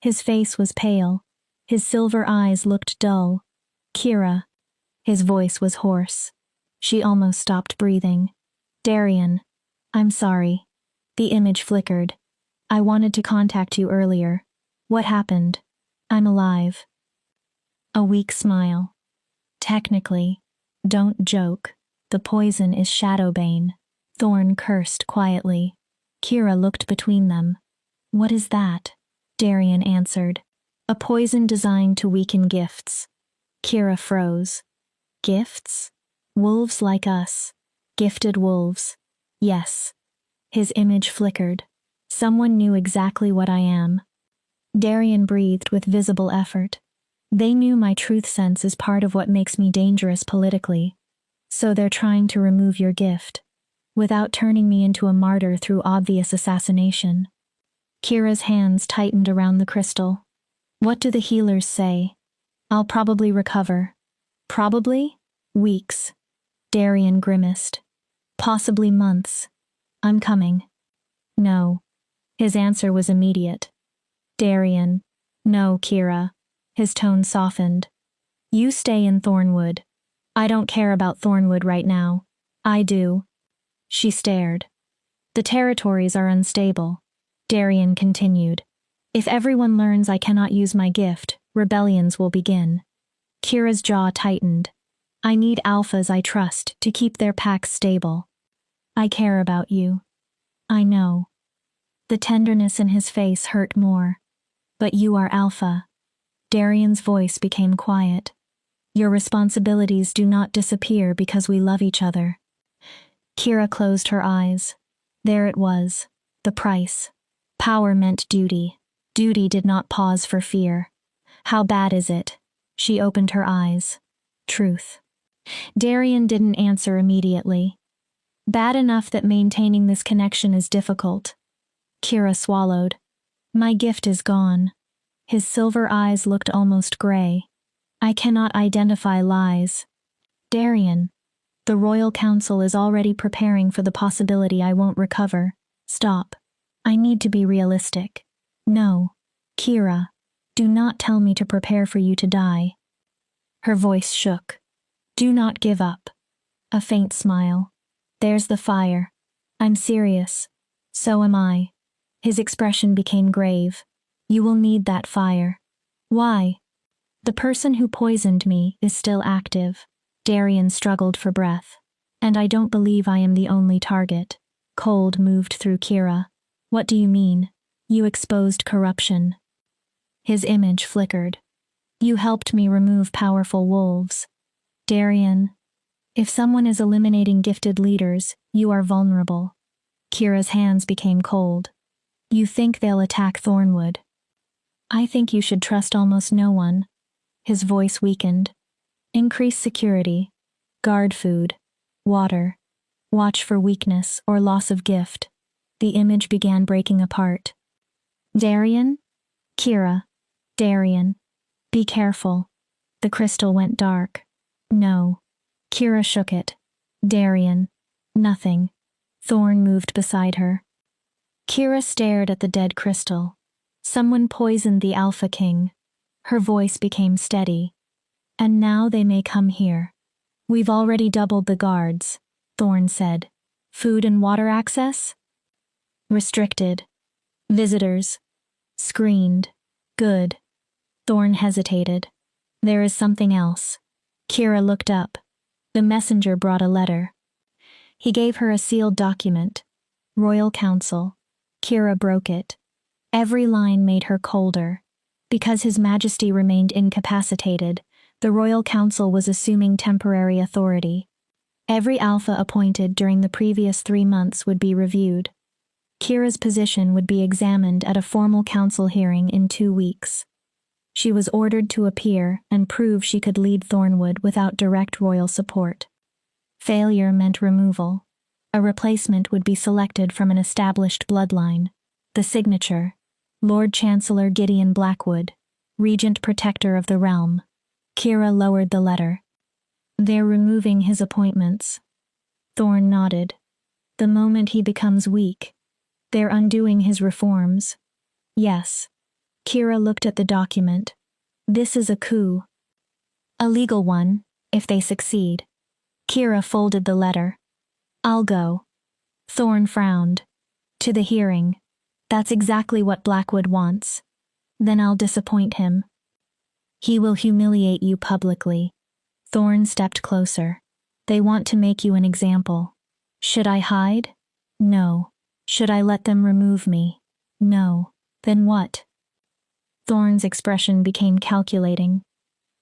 His face was pale. His silver eyes looked dull. Kira. His voice was hoarse. She almost stopped breathing. Darian. I'm sorry. The image flickered. I wanted to contact you earlier. What happened? I'm alive. A weak smile. Technically. Don't joke. The poison is Shadowbane. Thorn cursed quietly. Kira looked between them. What is that? Darian answered. A poison designed to weaken gifts. Kira froze. Gifts? Wolves like us. Gifted wolves. Yes. His image flickered. Someone knew exactly what I am. Darian breathed with visible effort. They knew my truth sense is part of what makes me dangerous politically, so they're trying to remove your gift, without turning me into a martyr through obvious assassination. Kira's hands tightened around the crystal. What do the healers say? I'll probably recover. Probably? Weeks. Darian grimaced. Possibly months. I'm coming. No. His answer was immediate. Darian. No, Kira. His tone softened. You stay in Thornwood. I don't care about Thornwood right now. I do. She stared. The territories are unstable. Darian continued. If everyone learns I cannot use my gift, rebellions will begin. Kira's jaw tightened. I need alphas I trust to keep their packs stable. I care about you. I know. The tenderness in his face hurt more. But you are alpha. Darian's voice became quiet. Your responsibilities do not disappear because we love each other. Kira closed her eyes. There it was. The price. Power meant duty. Duty did not pause for fear. How bad is it? She opened her eyes. Truth. Darian didn't answer immediately. Bad enough that maintaining this connection is difficult. Kira swallowed. My gift is gone. His silver eyes looked almost gray. I cannot identify lies. Darian. The Royal Council is already preparing for the possibility I won't recover. Stop. I need to be realistic. No. Kira. Do not tell me to prepare for you to die. Her voice shook. Do not give up. A faint smile. There's the fire. I'm serious. So am I. His expression became grave. You will need that fire. Why? The person who poisoned me is still active. Darian struggled for breath. And I don't believe I am the only target. Cold moved through Kira. What do you mean? You exposed corruption. His image flickered. You helped me remove powerful wolves. Darian. If someone is eliminating gifted leaders, you are vulnerable. Kira's hands became cold. You think they'll attack Thornwood. I think you should trust almost no one. His voice weakened. Increase security. Guard food. Water. Watch for weakness or loss of gift. The image began breaking apart. Darian? Kira. Darian. Be careful. The crystal went dark. No. Kira shook it. Darian. Nothing. Thorn moved beside her. Kira stared at the dead crystal. Someone poisoned the Alpha King. Her voice became steady. And now they may come here. We've already doubled the guards, Thorn said. Food and water access? Restricted. Visitors. Screened. Good. Thorn hesitated. There is something else. Kira looked up. The messenger brought a letter. He gave her a sealed document. Royal Council. Kira broke it. Every line made her colder. Because His Majesty remained incapacitated, the Royal Council was assuming temporary authority. Every alpha appointed during the previous 3 months would be reviewed. Kira's position would be examined at a formal council hearing in 2 weeks. She was ordered to appear and prove she could lead Thornwood without direct royal support. Failure meant removal. A replacement would be selected from an established bloodline. The signature: Lord Chancellor Gideon Blackwood, Regent Protector of the Realm. Kira lowered the letter. They're removing his appointments. Thorn nodded. The moment he becomes weak, they're undoing his reforms. Yes. Kira looked at the document. This is a coup. A legal one, if they succeed. Kira folded the letter. I'll go. Thorn frowned. To the hearing. That's exactly what Blackwood wants. Then I'll disappoint him. He will humiliate you publicly. Thorn stepped closer. They want to make you an example. Should I hide? No. Should I let them remove me? No. Then what? Thorn's expression became calculating.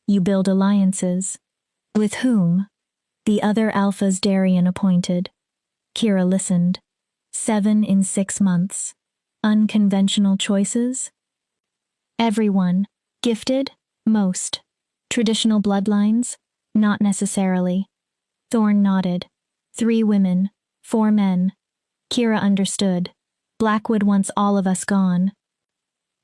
You build alliances. With whom? The other alphas Darian appointed. Kira listened. 7 in 6 months. Unconventional choices? Everyone. Gifted? Most. Traditional bloodlines? Not necessarily. Thorn nodded. 3 women, 4 men. Kira understood. Blackwood wants all of us gone.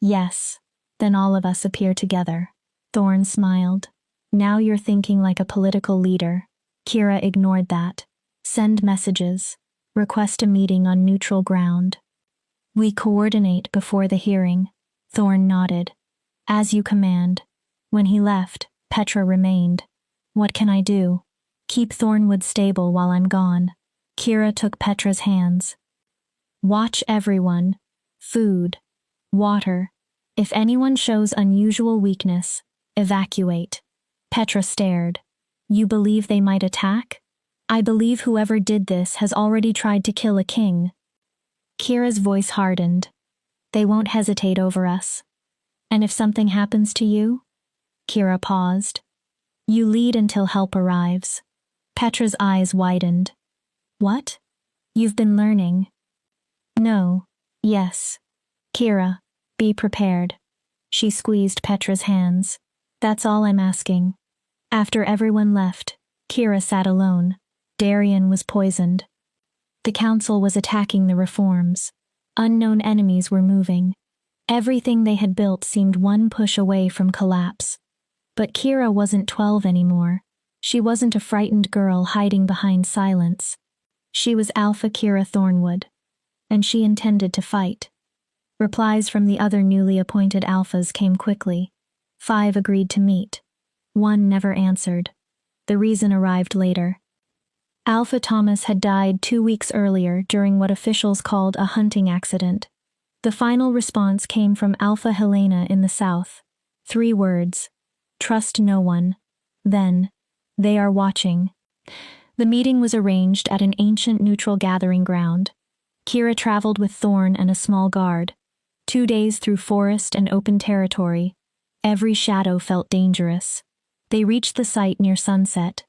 Yes. Then all of us appear together. Thorn smiled. Now you're thinking like a political leader. Kira ignored that. Send messages. Request a meeting on neutral ground. We coordinate before the hearing. Thorn nodded. As you command. When he left, Petra remained. What can I do? Keep Thornwood stable while I'm gone. Kira took Petra's hands. Watch everyone. Food. Water. If anyone shows unusual weakness, evacuate. Petra stared. You believe they might attack? I believe whoever did this has already tried to kill a king. Kira's voice hardened. They won't hesitate over us. And if something happens to you? Kira paused. You lead until help arrives. Petra's eyes widened. What? You've been learning. No. Yes. Kira, be prepared. She squeezed Petra's hands. That's all I'm asking. After everyone left, Kira sat alone. Darian was poisoned. The council was attacking the reforms. Unknown enemies were moving. Everything they had built seemed one push away from collapse. But Kira wasn't 12 anymore. She wasn't a frightened girl hiding behind silence. She was Alpha Kira Thornwood. And she intended to fight. Replies from the other newly appointed alphas came quickly. 5 agreed to meet. 1 never answered. The reason arrived later. Alpha Thomas had died 2 weeks earlier during what officials called a hunting accident. The final response came from Alpha Helena in the south. 3 words. Trust no one. Then, they are watching. The meeting was arranged at an ancient neutral gathering ground. Kira traveled with Thorn and a small guard. 2 days through forest and open territory. Every shadow felt dangerous. They reached the site near sunset.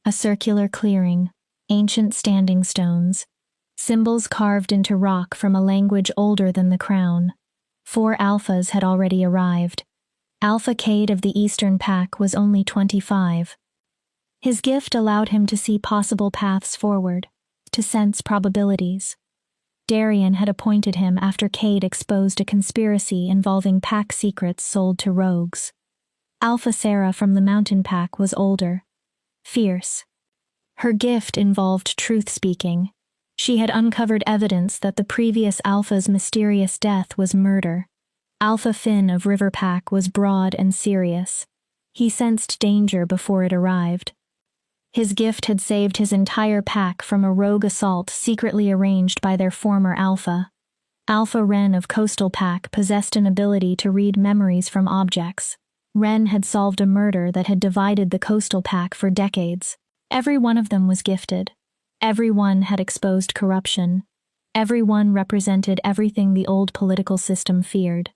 A circular clearing, ancient standing stones, symbols carved into rock from a language older than the crown. 4 alphas had already arrived. Alpha Cade of the Eastern Pack was only 25. His gift allowed him to see possible paths forward, to sense probabilities. Darian had appointed him after Cade exposed a conspiracy involving pack secrets sold to rogues. Alpha Sarah from the Mountain Pack was older. Fierce. Her gift involved truth-speaking. She had uncovered evidence that the previous Alpha's mysterious death was murder. Alpha Finn of River Pack was broad and serious. He sensed danger before it arrived. His gift had saved his entire pack from a rogue assault secretly arranged by their former Alpha. Alpha Ren of Coastal Pack possessed an ability to read memories from objects. Ren had solved a murder that had divided the Coastal Pack for decades. Every one of them was gifted. Every one had exposed corruption. Every one represented everything the old political system feared.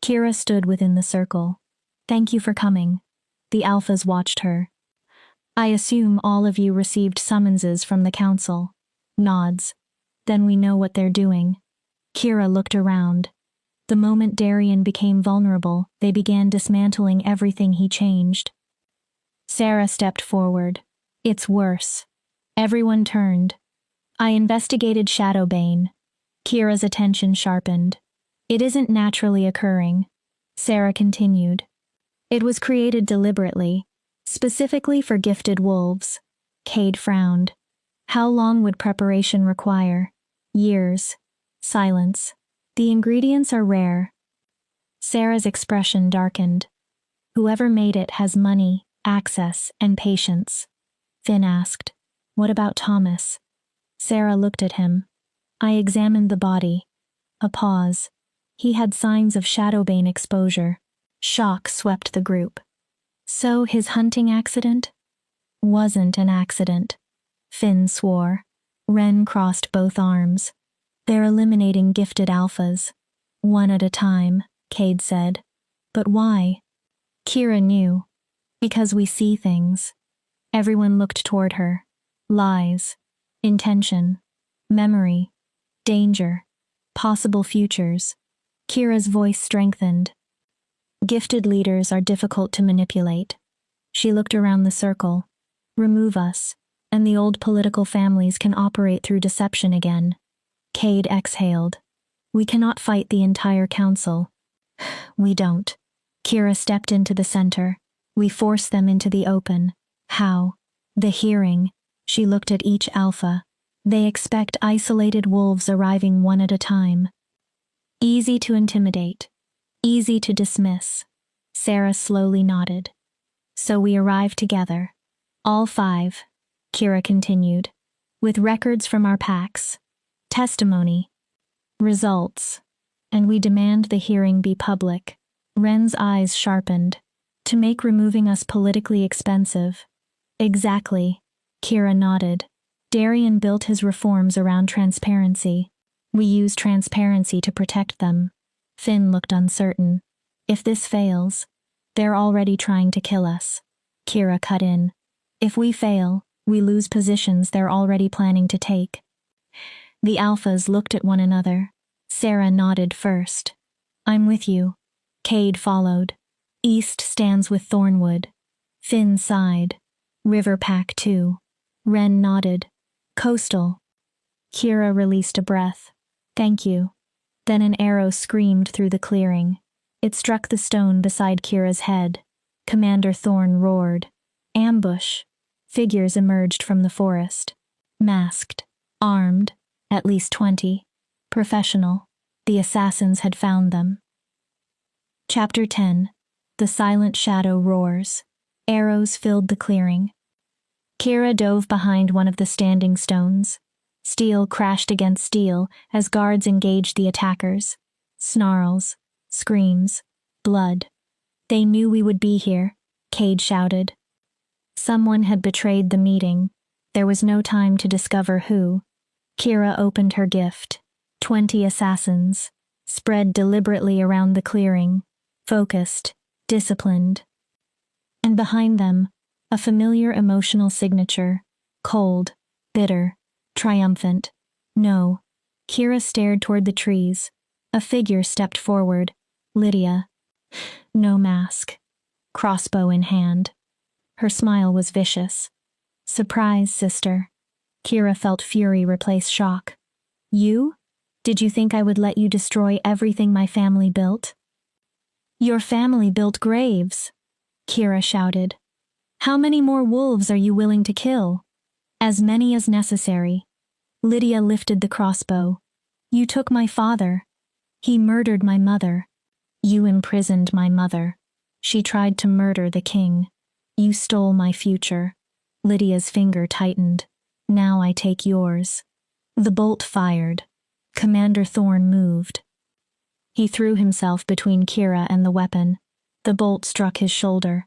Kira stood within the circle. Thank you for coming. The alphas watched her. I assume all of you received summonses from the council. Nods. Then we know what they're doing. Kira looked around. The moment Darian became vulnerable, they began dismantling everything he changed. Sarah stepped forward. It's worse. Everyone turned. I investigated Shadowbane. Kira's attention sharpened. It isn't naturally occurring. Sarah continued. It was created deliberately, specifically for gifted wolves. Cade frowned. How long would preparation require? Years. Silence. The ingredients are rare. Sarah's expression darkened. Whoever made it has money, access, and patience. Finn asked, What about Thomas? Sarah looked at him. I examined the body. A pause. He had signs of Shadowbane exposure. Shock swept the group. So his hunting accident? Wasn't an accident. Finn swore. Ren crossed both arms. They're eliminating gifted alphas. 1 at a time, Cade said. But why? Kira knew. Because we see things. Everyone looked toward her. Lies. Intention. Memory. Danger. Possible futures. Kira's voice strengthened. Gifted leaders are difficult to manipulate. She looked around the circle. Remove us, and the old political families can operate through deception again. Cade exhaled. We cannot fight the entire council. We don't. Kira stepped into the center. We force them into the open. How? The hearing. She looked at each alpha. They expect isolated wolves arriving one at a time. Easy to intimidate. Easy to dismiss. Sarah slowly nodded. So we arrive together. All 5, Kira continued, with records from our packs, testimony, results, and we demand the hearing be public. Ren's eyes sharpened. To make removing us politically expensive. Exactly, Kira nodded. Darian built his reforms around transparency. We use transparency to protect them. Finn looked uncertain. If this fails, they're already trying to kill us. Kira cut in. If we fail, we lose positions they're already planning to take. The alphas looked at one another. Sarah nodded first. I'm with you. Cade followed. East stands with Thornwood. Finn sighed. River Pack 2. Ren nodded. Coastal. Kira released a breath. Thank you. Then an arrow screamed through the clearing. It struck the stone beside Kira's head. Commander Thorn roared. Ambush. Figures emerged from the forest. Masked. Armed. At least 20. Professional. The assassins had found them. Chapter 10. The silent shadow roars. Arrows filled the clearing. Kira dove behind one of the standing stones. Steel crashed against steel as guards engaged the attackers. Snarls. Screams. Blood. They knew we would be here, Cade shouted. Someone had betrayed the meeting. There was no time to discover who. Kira opened her gift. 20 assassins. Spread deliberately around the clearing. Focused. Disciplined. And behind them, a familiar emotional signature. Cold. Bitter. Triumphant. No. Kira stared toward the trees. A figure stepped forward. Lydia. No mask. Crossbow in hand. Her smile was vicious. Surprise, sister. Kira felt fury replace shock. You? Did you think I would let you destroy everything my family built? Your family built graves, Kira shouted. How many more wolves are you willing to kill? As many as necessary. Lydia lifted the crossbow. You took my father. He murdered my mother. You imprisoned my mother. She tried to murder the king. You stole my future. Lydia's finger tightened. Now I take yours. The bolt fired. Commander Thorn moved. He threw himself between Kira and the weapon. The bolt struck his shoulder.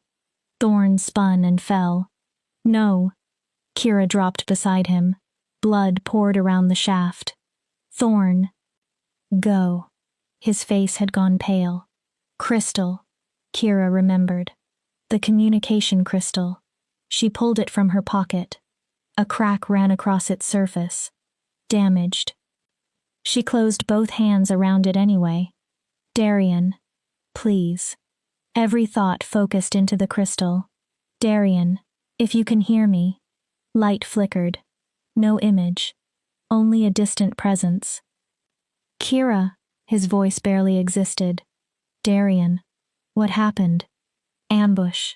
Thorn spun and fell. No. Kira dropped beside him. Blood poured around the shaft. Thorn. Go. His face had gone pale. Crystal. Kira remembered. The communication crystal. She pulled it from her pocket. A crack ran across its surface. Damaged. She closed both hands around it anyway. Darian. Please. Every thought focused into the crystal. Darian, if you can hear me. Light flickered. No image. Only a distant presence. Kira, his voice barely existed. Darian. What happened? Ambush.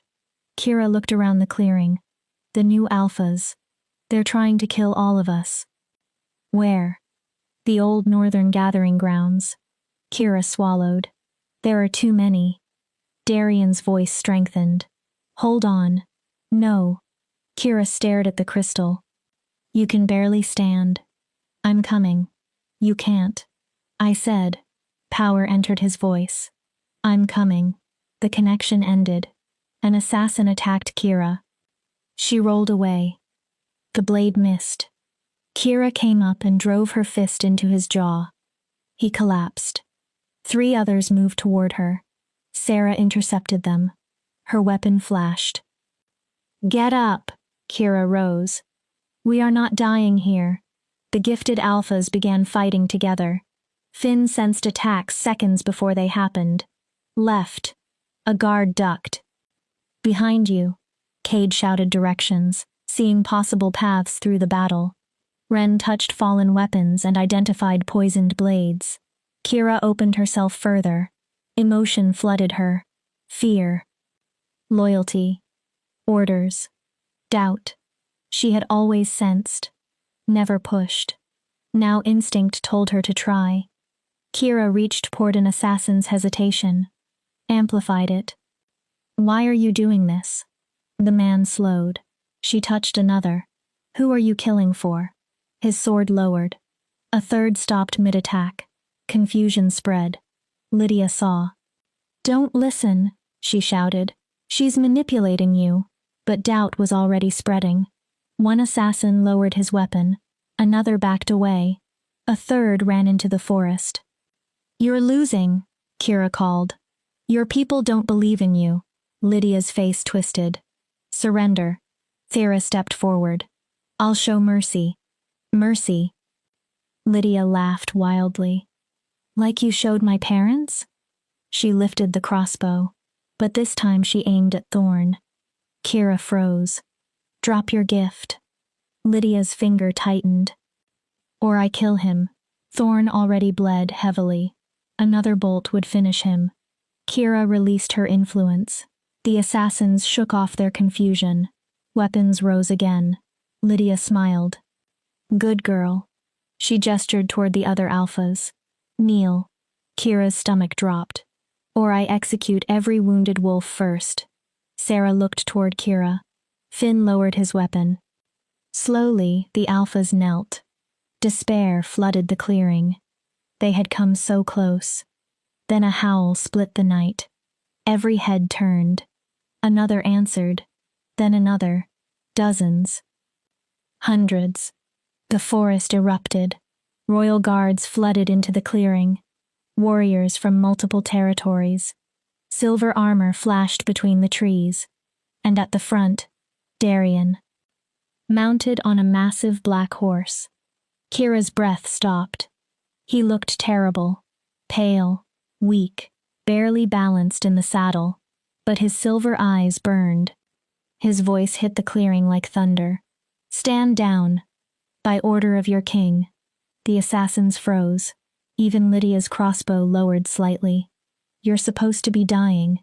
Kira looked around the clearing. The new alphas. They're trying to kill all of us. Where? The old northern gathering grounds. Kira swallowed. There are too many. Darian's voice strengthened. Hold on. No. Kira stared at the crystal. You can barely stand. I'm coming. You can't. I said. Power entered his voice. I'm coming. The connection ended. An assassin attacked Kira. She rolled away. The blade missed. Kira came up and drove her fist into his jaw. He collapsed. 3 others moved toward her. Sarah intercepted them. Her weapon flashed. Get up, Kira rose. We are not dying here. The gifted alphas began fighting together. Finn sensed attacks seconds before they happened. Left. A guard ducked. Behind you. Cade shouted directions, seeing possible paths through the battle. Ren touched fallen weapons and identified poisoned blades. Kira opened herself further. Emotion flooded her. Fear. Loyalty. Orders. Doubt. She had always sensed. Never pushed. Now instinct told her to try. Kira reached toward an assassin's hesitation. Amplified it. Why are you doing this? The man slowed. She touched another. Who are you killing for? His sword lowered. A third stopped mid-attack. Confusion spread. Lydia saw. Don't listen, she shouted. She's manipulating you. But doubt was already spreading. One assassin lowered his weapon. Another backed away. A third ran into the forest. You're losing, Kira called. Your people don't believe in you. Lydia's face twisted. Surrender. Thera stepped forward. I'll show mercy. Mercy. Lydia laughed wildly. Like you showed my parents? She lifted the crossbow, but this time she aimed at Thorn. Kira froze. Drop your gift. Lydia's finger tightened. Or I kill him. Thorn already bled heavily. Another bolt would finish him. Kira released her influence. The assassins shook off their confusion. Weapons rose again. Lydia smiled. Good girl. She gestured toward the other alphas. Kneel. Kira's stomach dropped. Or I execute every wounded wolf first. Sarah looked toward Kira. Finn lowered his weapon. Slowly, the alphas knelt. Despair flooded the clearing. They had come so close. Then a howl split the night. Every head turned. Another answered. Then another. Dozens. Hundreds. The forest erupted. Royal guards flooded into the clearing. Warriors from multiple territories. Silver armor flashed between the trees. And at the front, Darien. Mounted on a massive black horse. Kira's breath stopped. He looked terrible. Pale. Weak. Barely balanced in the saddle. But his silver eyes burned. His voice hit the clearing like thunder. Stand down. By order of your king. The assassins froze. Even Lydia's crossbow lowered slightly. You're supposed to be dying.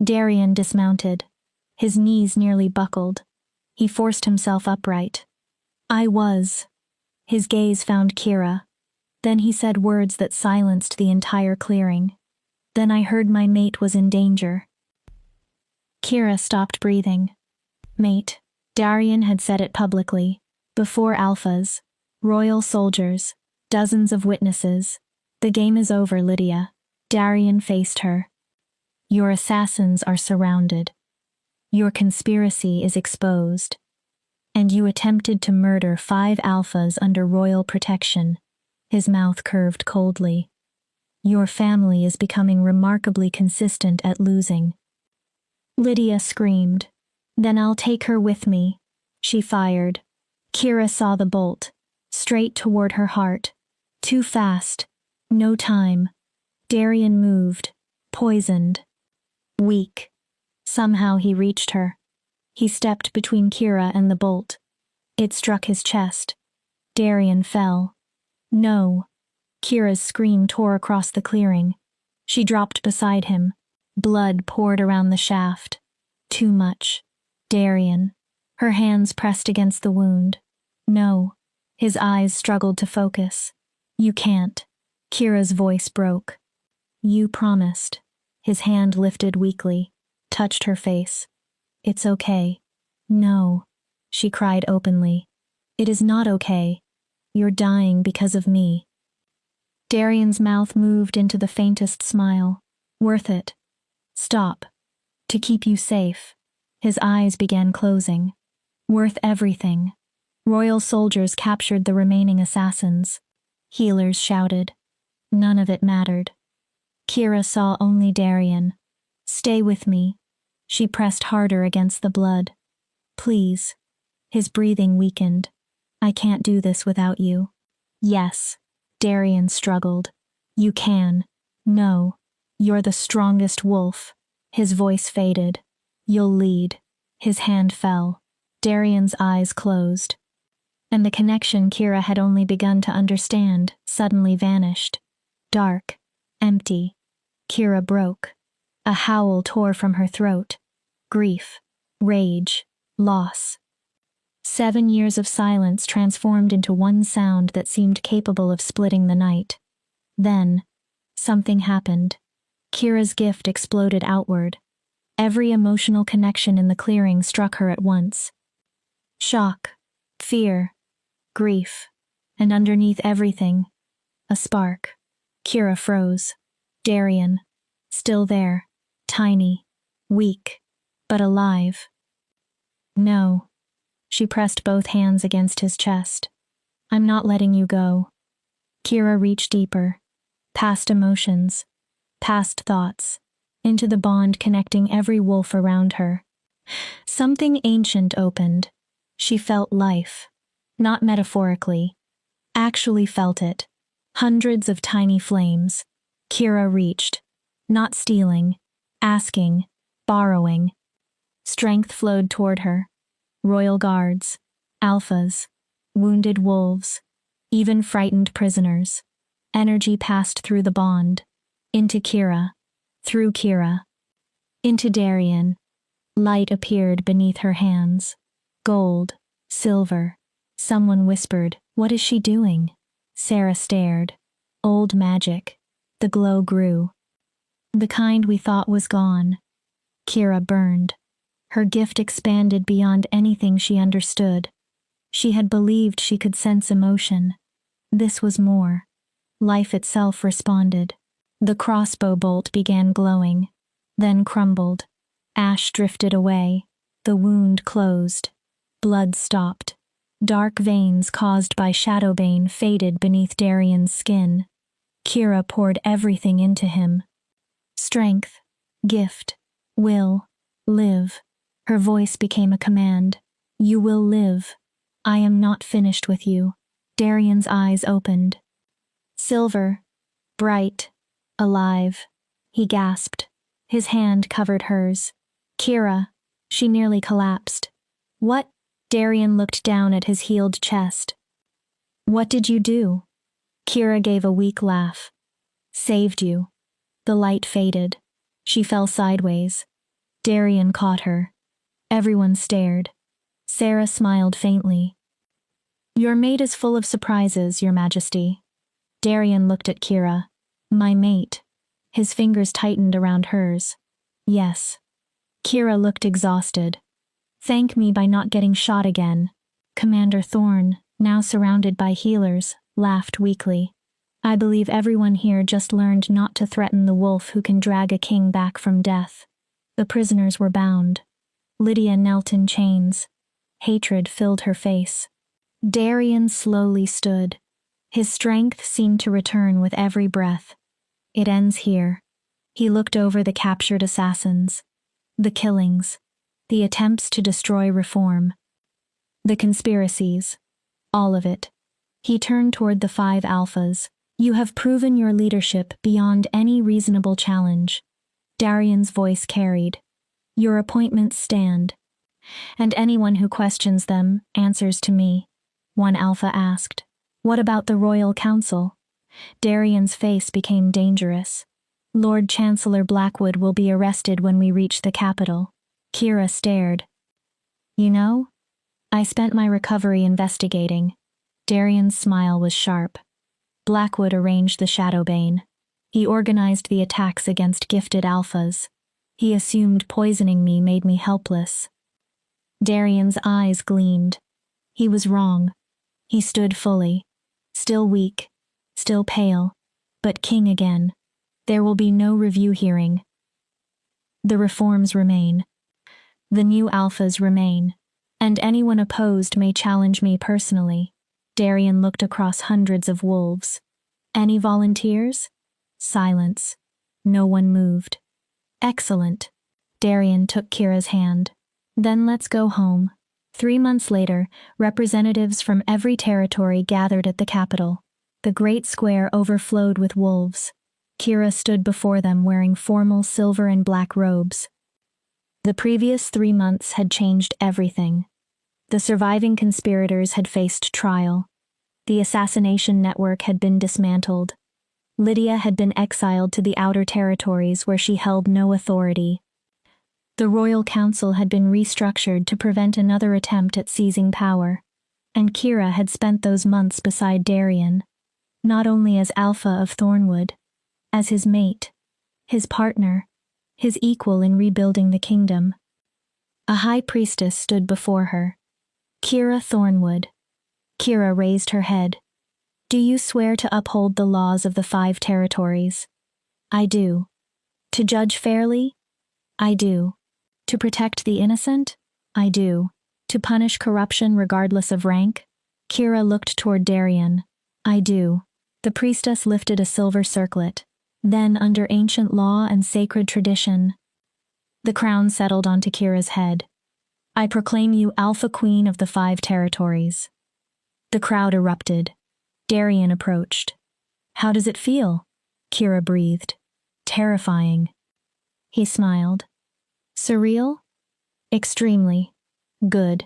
Darien dismounted. His knees nearly buckled. He forced himself upright. I was. His gaze found Kira. Then he said words that silenced the entire clearing. Then I heard my mate was in danger. Kira stopped breathing. Mate. Darien had said it publicly. Before alphas. Royal soldiers. Dozens of witnesses. The game is over, Lydia. Darien faced her. Your assassins are surrounded. Your conspiracy is exposed. And you attempted to murder 5 alphas under royal protection. His mouth curved coldly. Your family is becoming remarkably consistent at losing. Lydia screamed. Then I'll take her with me. She fired. Kira saw the bolt. Straight toward her heart. Too fast. No time. Darien moved. Poisoned. Weak. Somehow he reached her. He stepped between Kira and the bolt. It struck his chest. Darien fell. No. Kira's scream tore across the clearing. She dropped beside him. Blood poured around the shaft. Too much. Darien. Her hands pressed against the wound. No. His eyes struggled to focus. You can't. Kira's voice broke. You promised. His hand lifted weakly, touched her face. It's okay. No. She cried openly. It is not okay. You're dying because of me. Darien's mouth moved into the faintest smile. Worth it. Stop. To keep you safe. His eyes began closing. Worth everything. Royal soldiers captured the remaining assassins. Healers shouted. None of it mattered. Kira saw only Darien. Stay with me. She pressed harder against the blood. Please. His breathing weakened. I can't do this without you. Yes. Darien struggled. You can. No. You're the strongest wolf. His voice faded. You'll lead. His hand fell. Darian's eyes closed. And the connection Kira had only begun to understand suddenly vanished. Dark. Empty. Kira broke. A howl tore from her throat. Grief. Rage. Loss. 7 years of silence transformed into one sound that seemed capable of splitting the night. Then, something happened. Kira's gift exploded outward. Every emotional connection in the clearing struck her at once. Shock, fear, grief, and underneath everything, a spark. Kira froze. Darian, still there, tiny, weak, but alive. No. She pressed both hands against his chest. I'm not letting you go. Kira reached deeper, past emotions, past thoughts, into the bond connecting every wolf around her. Something ancient opened. She felt life. Not metaphorically. Actually felt it. Hundreds of tiny flames. Kira reached. Not stealing. Asking. Borrowing. Strength flowed toward her. Royal guards. Alphas. Wounded wolves. Even frightened prisoners. Energy passed through the bond. Into Kira. Through Kira. Into Darian. Light appeared beneath her hands. Gold. Silver. Someone whispered, "What is she doing?" Sarah stared. Old magic. The glow grew. The kind we thought was gone. Kira burned. Her gift expanded beyond anything she understood. She had believed she could sense emotion. This was more. Life itself responded. The crossbow bolt began glowing, then crumbled. Ash drifted away. The wound closed. Blood stopped. Dark veins caused by Shadowbane faded beneath Darian's skin. Kira poured everything into him. Strength, gift, will, live. Her voice became a command. You will live. I am not finished with you. Darian's eyes opened. Silver, bright, alive. He gasped. His hand covered hers. Kira. She nearly collapsed. What? Darian looked down at his healed chest. What did you do? Kira gave a weak laugh. Saved you. The light faded. She fell sideways. Darian caught her. Everyone stared. Sarah smiled faintly. Your mate is full of surprises, Your Majesty. Darian looked at Kira. My mate. His fingers tightened around hers. Yes. Kira looked exhausted. Thank me by not getting shot again. Commander Thorne, now surrounded by healers, laughed weakly. I believe everyone here just learned not to threaten the wolf who can drag a king back from death. The prisoners were bound. Lydia knelt in chains. Hatred filled her face. Darian slowly stood. His strength seemed to return with every breath. It ends here. He looked over the captured assassins. The killings. The attempts to destroy reform. The conspiracies. All of it. He turned toward the 5 alphas. You have proven your leadership beyond any reasonable challenge. Darian's voice carried. Your appointments stand. And anyone who questions them answers to me. One alpha asked. What about the Royal Council? Darian's face became dangerous. Lord Chancellor Blackwood will be arrested when we reach the capital. Kira stared. You know, I spent my recovery investigating. Darian's smile was sharp. Blackwood arranged the Shadowbane. He organized the attacks against gifted alphas. He assumed poisoning me made me helpless. Darian's eyes gleamed. He was wrong. He stood fully. Still weak. Still pale. But king again. There will be no review hearing. The reforms remain. The new alphas remain. And anyone opposed may challenge me personally. Darian looked across hundreds of wolves. Any volunteers? Silence. No one moved. Excellent. Darian took Kira's hand. Then let's go home. 3 months later, representatives from every territory gathered at the capital. The great square overflowed with wolves. Kira stood before them wearing formal silver and black robes. The previous 3 months had changed everything. The surviving conspirators had faced trial. The assassination network had been dismantled. Lydia had been exiled to the outer territories where she held no authority. The Royal Council had been restructured to prevent another attempt at seizing power, and Kira had spent those months beside Darian, not only as Alpha of Thornwood, as his mate, his partner, his equal in rebuilding the kingdom. A high priestess stood before her. Kira Thornwood. Kira raised her head. Do you swear to uphold the laws of the 5 territories? I do. To judge fairly? I do. To protect the innocent? I do. To punish corruption regardless of rank? Kira looked toward Darian. I do. The priestess lifted a silver circlet. Then, under ancient law and sacred tradition, the crown settled onto Kira's head. I proclaim you Alpha Queen of the 5 territories. The crowd erupted. Darian approached. How does it feel? Kira breathed. Terrifying. He smiled. Surreal? Extremely. Good.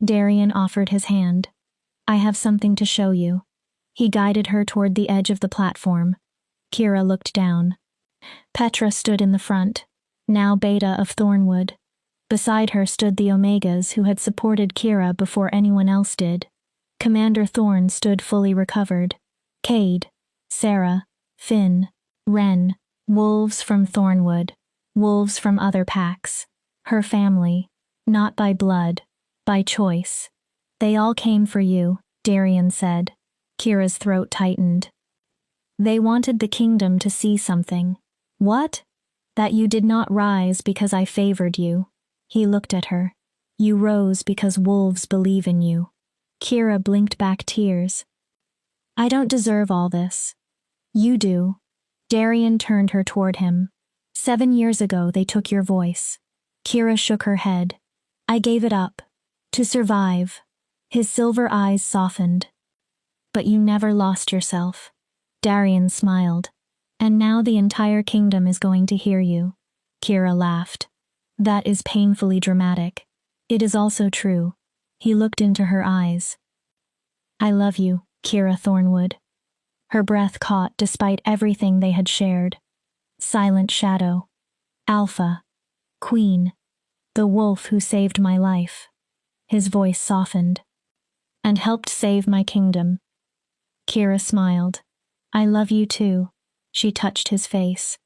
Darian offered his hand. I have something to show you. He guided her toward the edge of the platform. Kira looked down. Petra stood in the front, now Beta of Thornwood. Beside her stood the Omegas who had supported Kira before anyone else did. Commander Thorn stood fully recovered. Cade, Sarah, Finn, Ren, wolves from Thornwood, wolves from other packs. Her family, not by blood, by choice. They all came for you, Darian said. Kira's throat tightened. They wanted the kingdom to see something. What? That you did not rise because I favored you. He looked at her. You rose because wolves believe in you. Kira blinked back tears. I don't deserve all this. You do. Darian turned her toward him. 7 years ago they took your voice. Kira shook her head. I gave it up. To survive. His silver eyes softened. But you never lost yourself. Darian smiled. And now the entire kingdom is going to hear you. Kira laughed. That is painfully dramatic. It is also true. He looked into her eyes. I love you, Kira Thornwood. Her breath caught despite everything they had shared. Silent shadow. Alpha. Queen. The wolf who saved my life. His voice softened. And helped save my kingdom. Kira smiled. I love you too. She touched his face.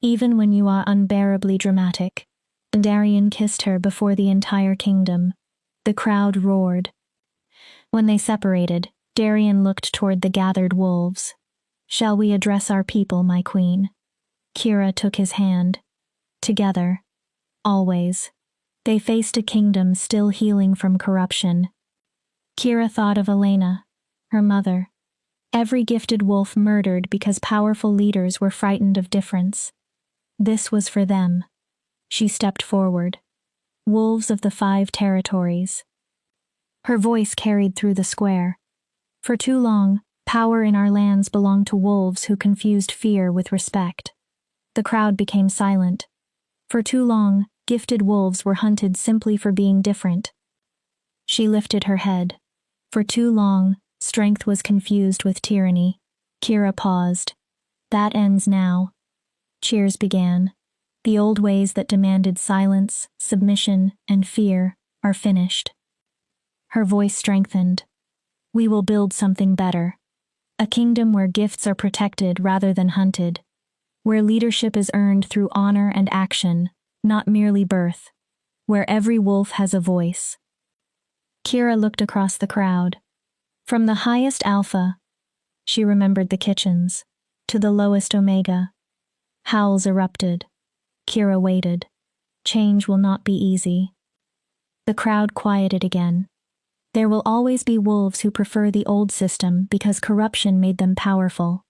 Even when you are unbearably dramatic. Darian kissed her before the entire kingdom. The crowd roared. When they separated, Darian looked toward the gathered wolves. Shall we address our people, my queen? Kira took his hand. Together. Always. They faced a kingdom still healing from corruption. Kira thought of Elena, her mother. Every gifted wolf murdered because powerful leaders were frightened of difference. This was for them. She stepped forward. Wolves of the 5 territories. Her voice carried through the square. For too long, power in our lands belonged to wolves who confused fear with respect. The crowd became silent. For too long, gifted wolves were hunted simply for being different. She lifted her head. For too long, strength was confused with tyranny. Kira paused. That ends now. Cheers began. The old ways that demanded silence, submission, and fear are finished. Her voice strengthened. We will build something better. A kingdom where gifts are protected rather than hunted. Where leadership is earned through honor and action, not merely birth. Where every wolf has a voice. Kira looked across the crowd. From the highest Alpha, she remembered the kitchens, to the lowest Omega. Howls erupted. Kira waited. Change will not be easy. The crowd quieted again. There will always be wolves who prefer the old system because corruption made them powerful.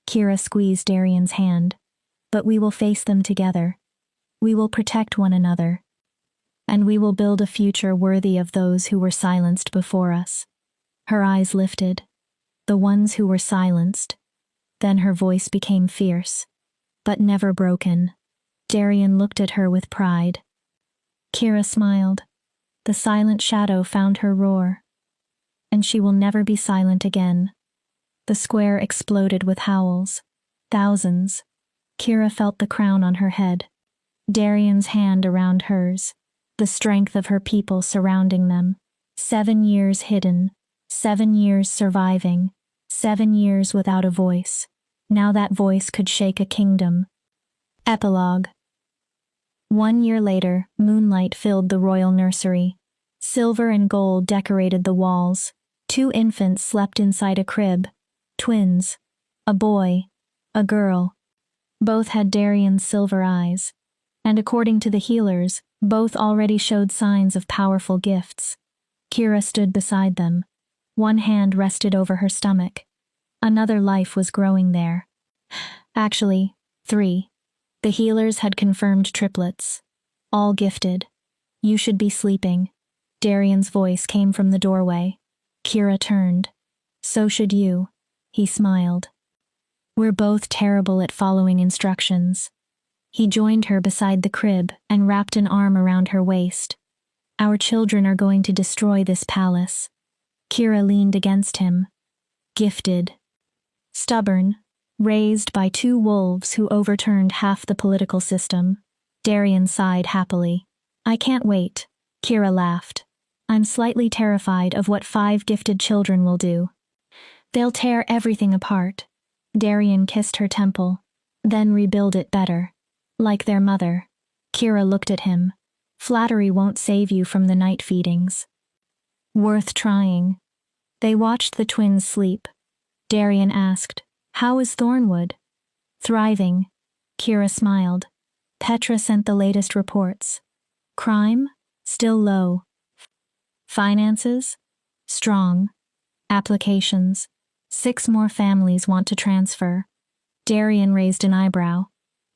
Kira squeezed Darian's hand. But we will face them together. We will protect one another. And we will build a future worthy of those who were silenced before us. Her eyes lifted. The ones who were silenced. Then her voice became fierce. but never broken. Darian looked at her with pride. Kira smiled. The silent shadow found her roar. And she will never be silent again. The square exploded with howls. Thousands. Kira felt the crown on her head. Darian's hand around hers. The strength of her people surrounding them. 7 years hidden. 7 years surviving. 7 years without a voice. Now that voice could shake a kingdom. Epilogue. 1 year later, moonlight filled the royal nursery. Silver and gold decorated the walls. 2 infants slept inside a crib. Twins. A boy. A girl. Both had Darian's silver eyes. And according to the healers, both already showed signs of powerful gifts. Kira stood beside them. One hand rested over her stomach. Another life was growing there. Actually, 3. The healers had confirmed triplets. All gifted. You should be sleeping. Darian's voice came from the doorway. Kira turned. So should you. He smiled. We're both terrible at following instructions. He joined her beside the crib and wrapped an arm around her waist. Our children are going to destroy this palace. Kira leaned against him. Gifted. Stubborn. Raised by 2 wolves who overturned half the political system. Darian sighed happily. I can't wait. Kira laughed. I'm slightly terrified of what 5 gifted children will do. They'll tear everything apart. Darian kissed her temple. Then rebuild it better. Like their mother. Kira looked at him. Flattery won't save you from the night feedings. Worth trying. They watched the twins sleep. Darian asked, How is Thornwood? Thriving. Kira smiled. Petra sent the latest reports. Crime? Still low. Finances? Strong. Applications. 6 more families want to transfer. Darian raised an eyebrow.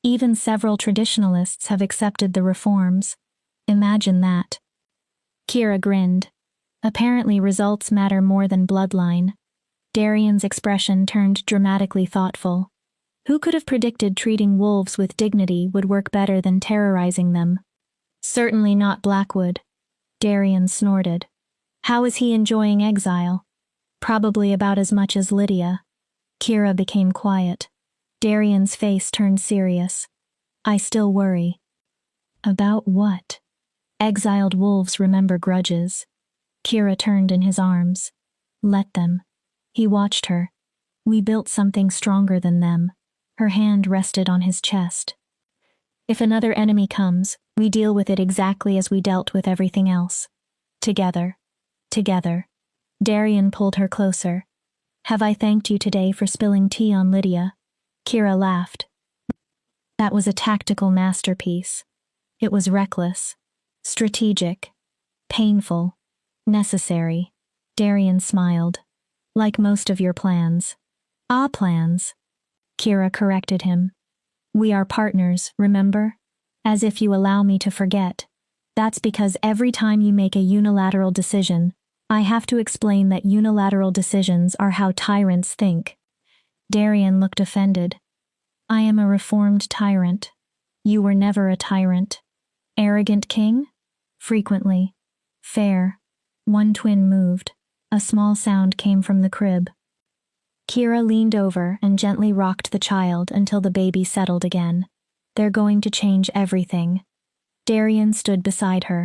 Even several traditionalists have accepted the reforms. Imagine that. Kira grinned. Apparently results matter more than bloodline. Darian's expression turned dramatically thoughtful. Who could have predicted treating wolves with dignity would work better than terrorizing them? Certainly not Blackwood. Darian snorted. How is he enjoying exile? Probably about as much as Lydia. Kira became quiet. Darian's face turned serious. I still worry. About what? Exiled wolves remember grudges. Kira turned in his arms. Let them. He watched her. We built something stronger than them. Her hand rested on his chest. If another enemy comes, we deal with it exactly as we dealt with everything else. Together. Together. Darian pulled her closer. Have I thanked you today for spilling tea on Lydia? Kira laughed. That was a tactical masterpiece. It was reckless. Strategic. Painful. Necessary. Darian smiled. Like most of your plans. Plans. Kira corrected him. We are partners, remember? As if you allow me to forget. That's because every time you make a unilateral decision, I have to explain that unilateral decisions are how tyrants think. Darian looked offended. I am a reformed tyrant. You were never a tyrant. Arrogant king? Frequently. Fair. One twin moved. A small sound came from the crib. Kira leaned over and gently rocked the child until the baby settled again. They're going to change everything. Darian stood beside her.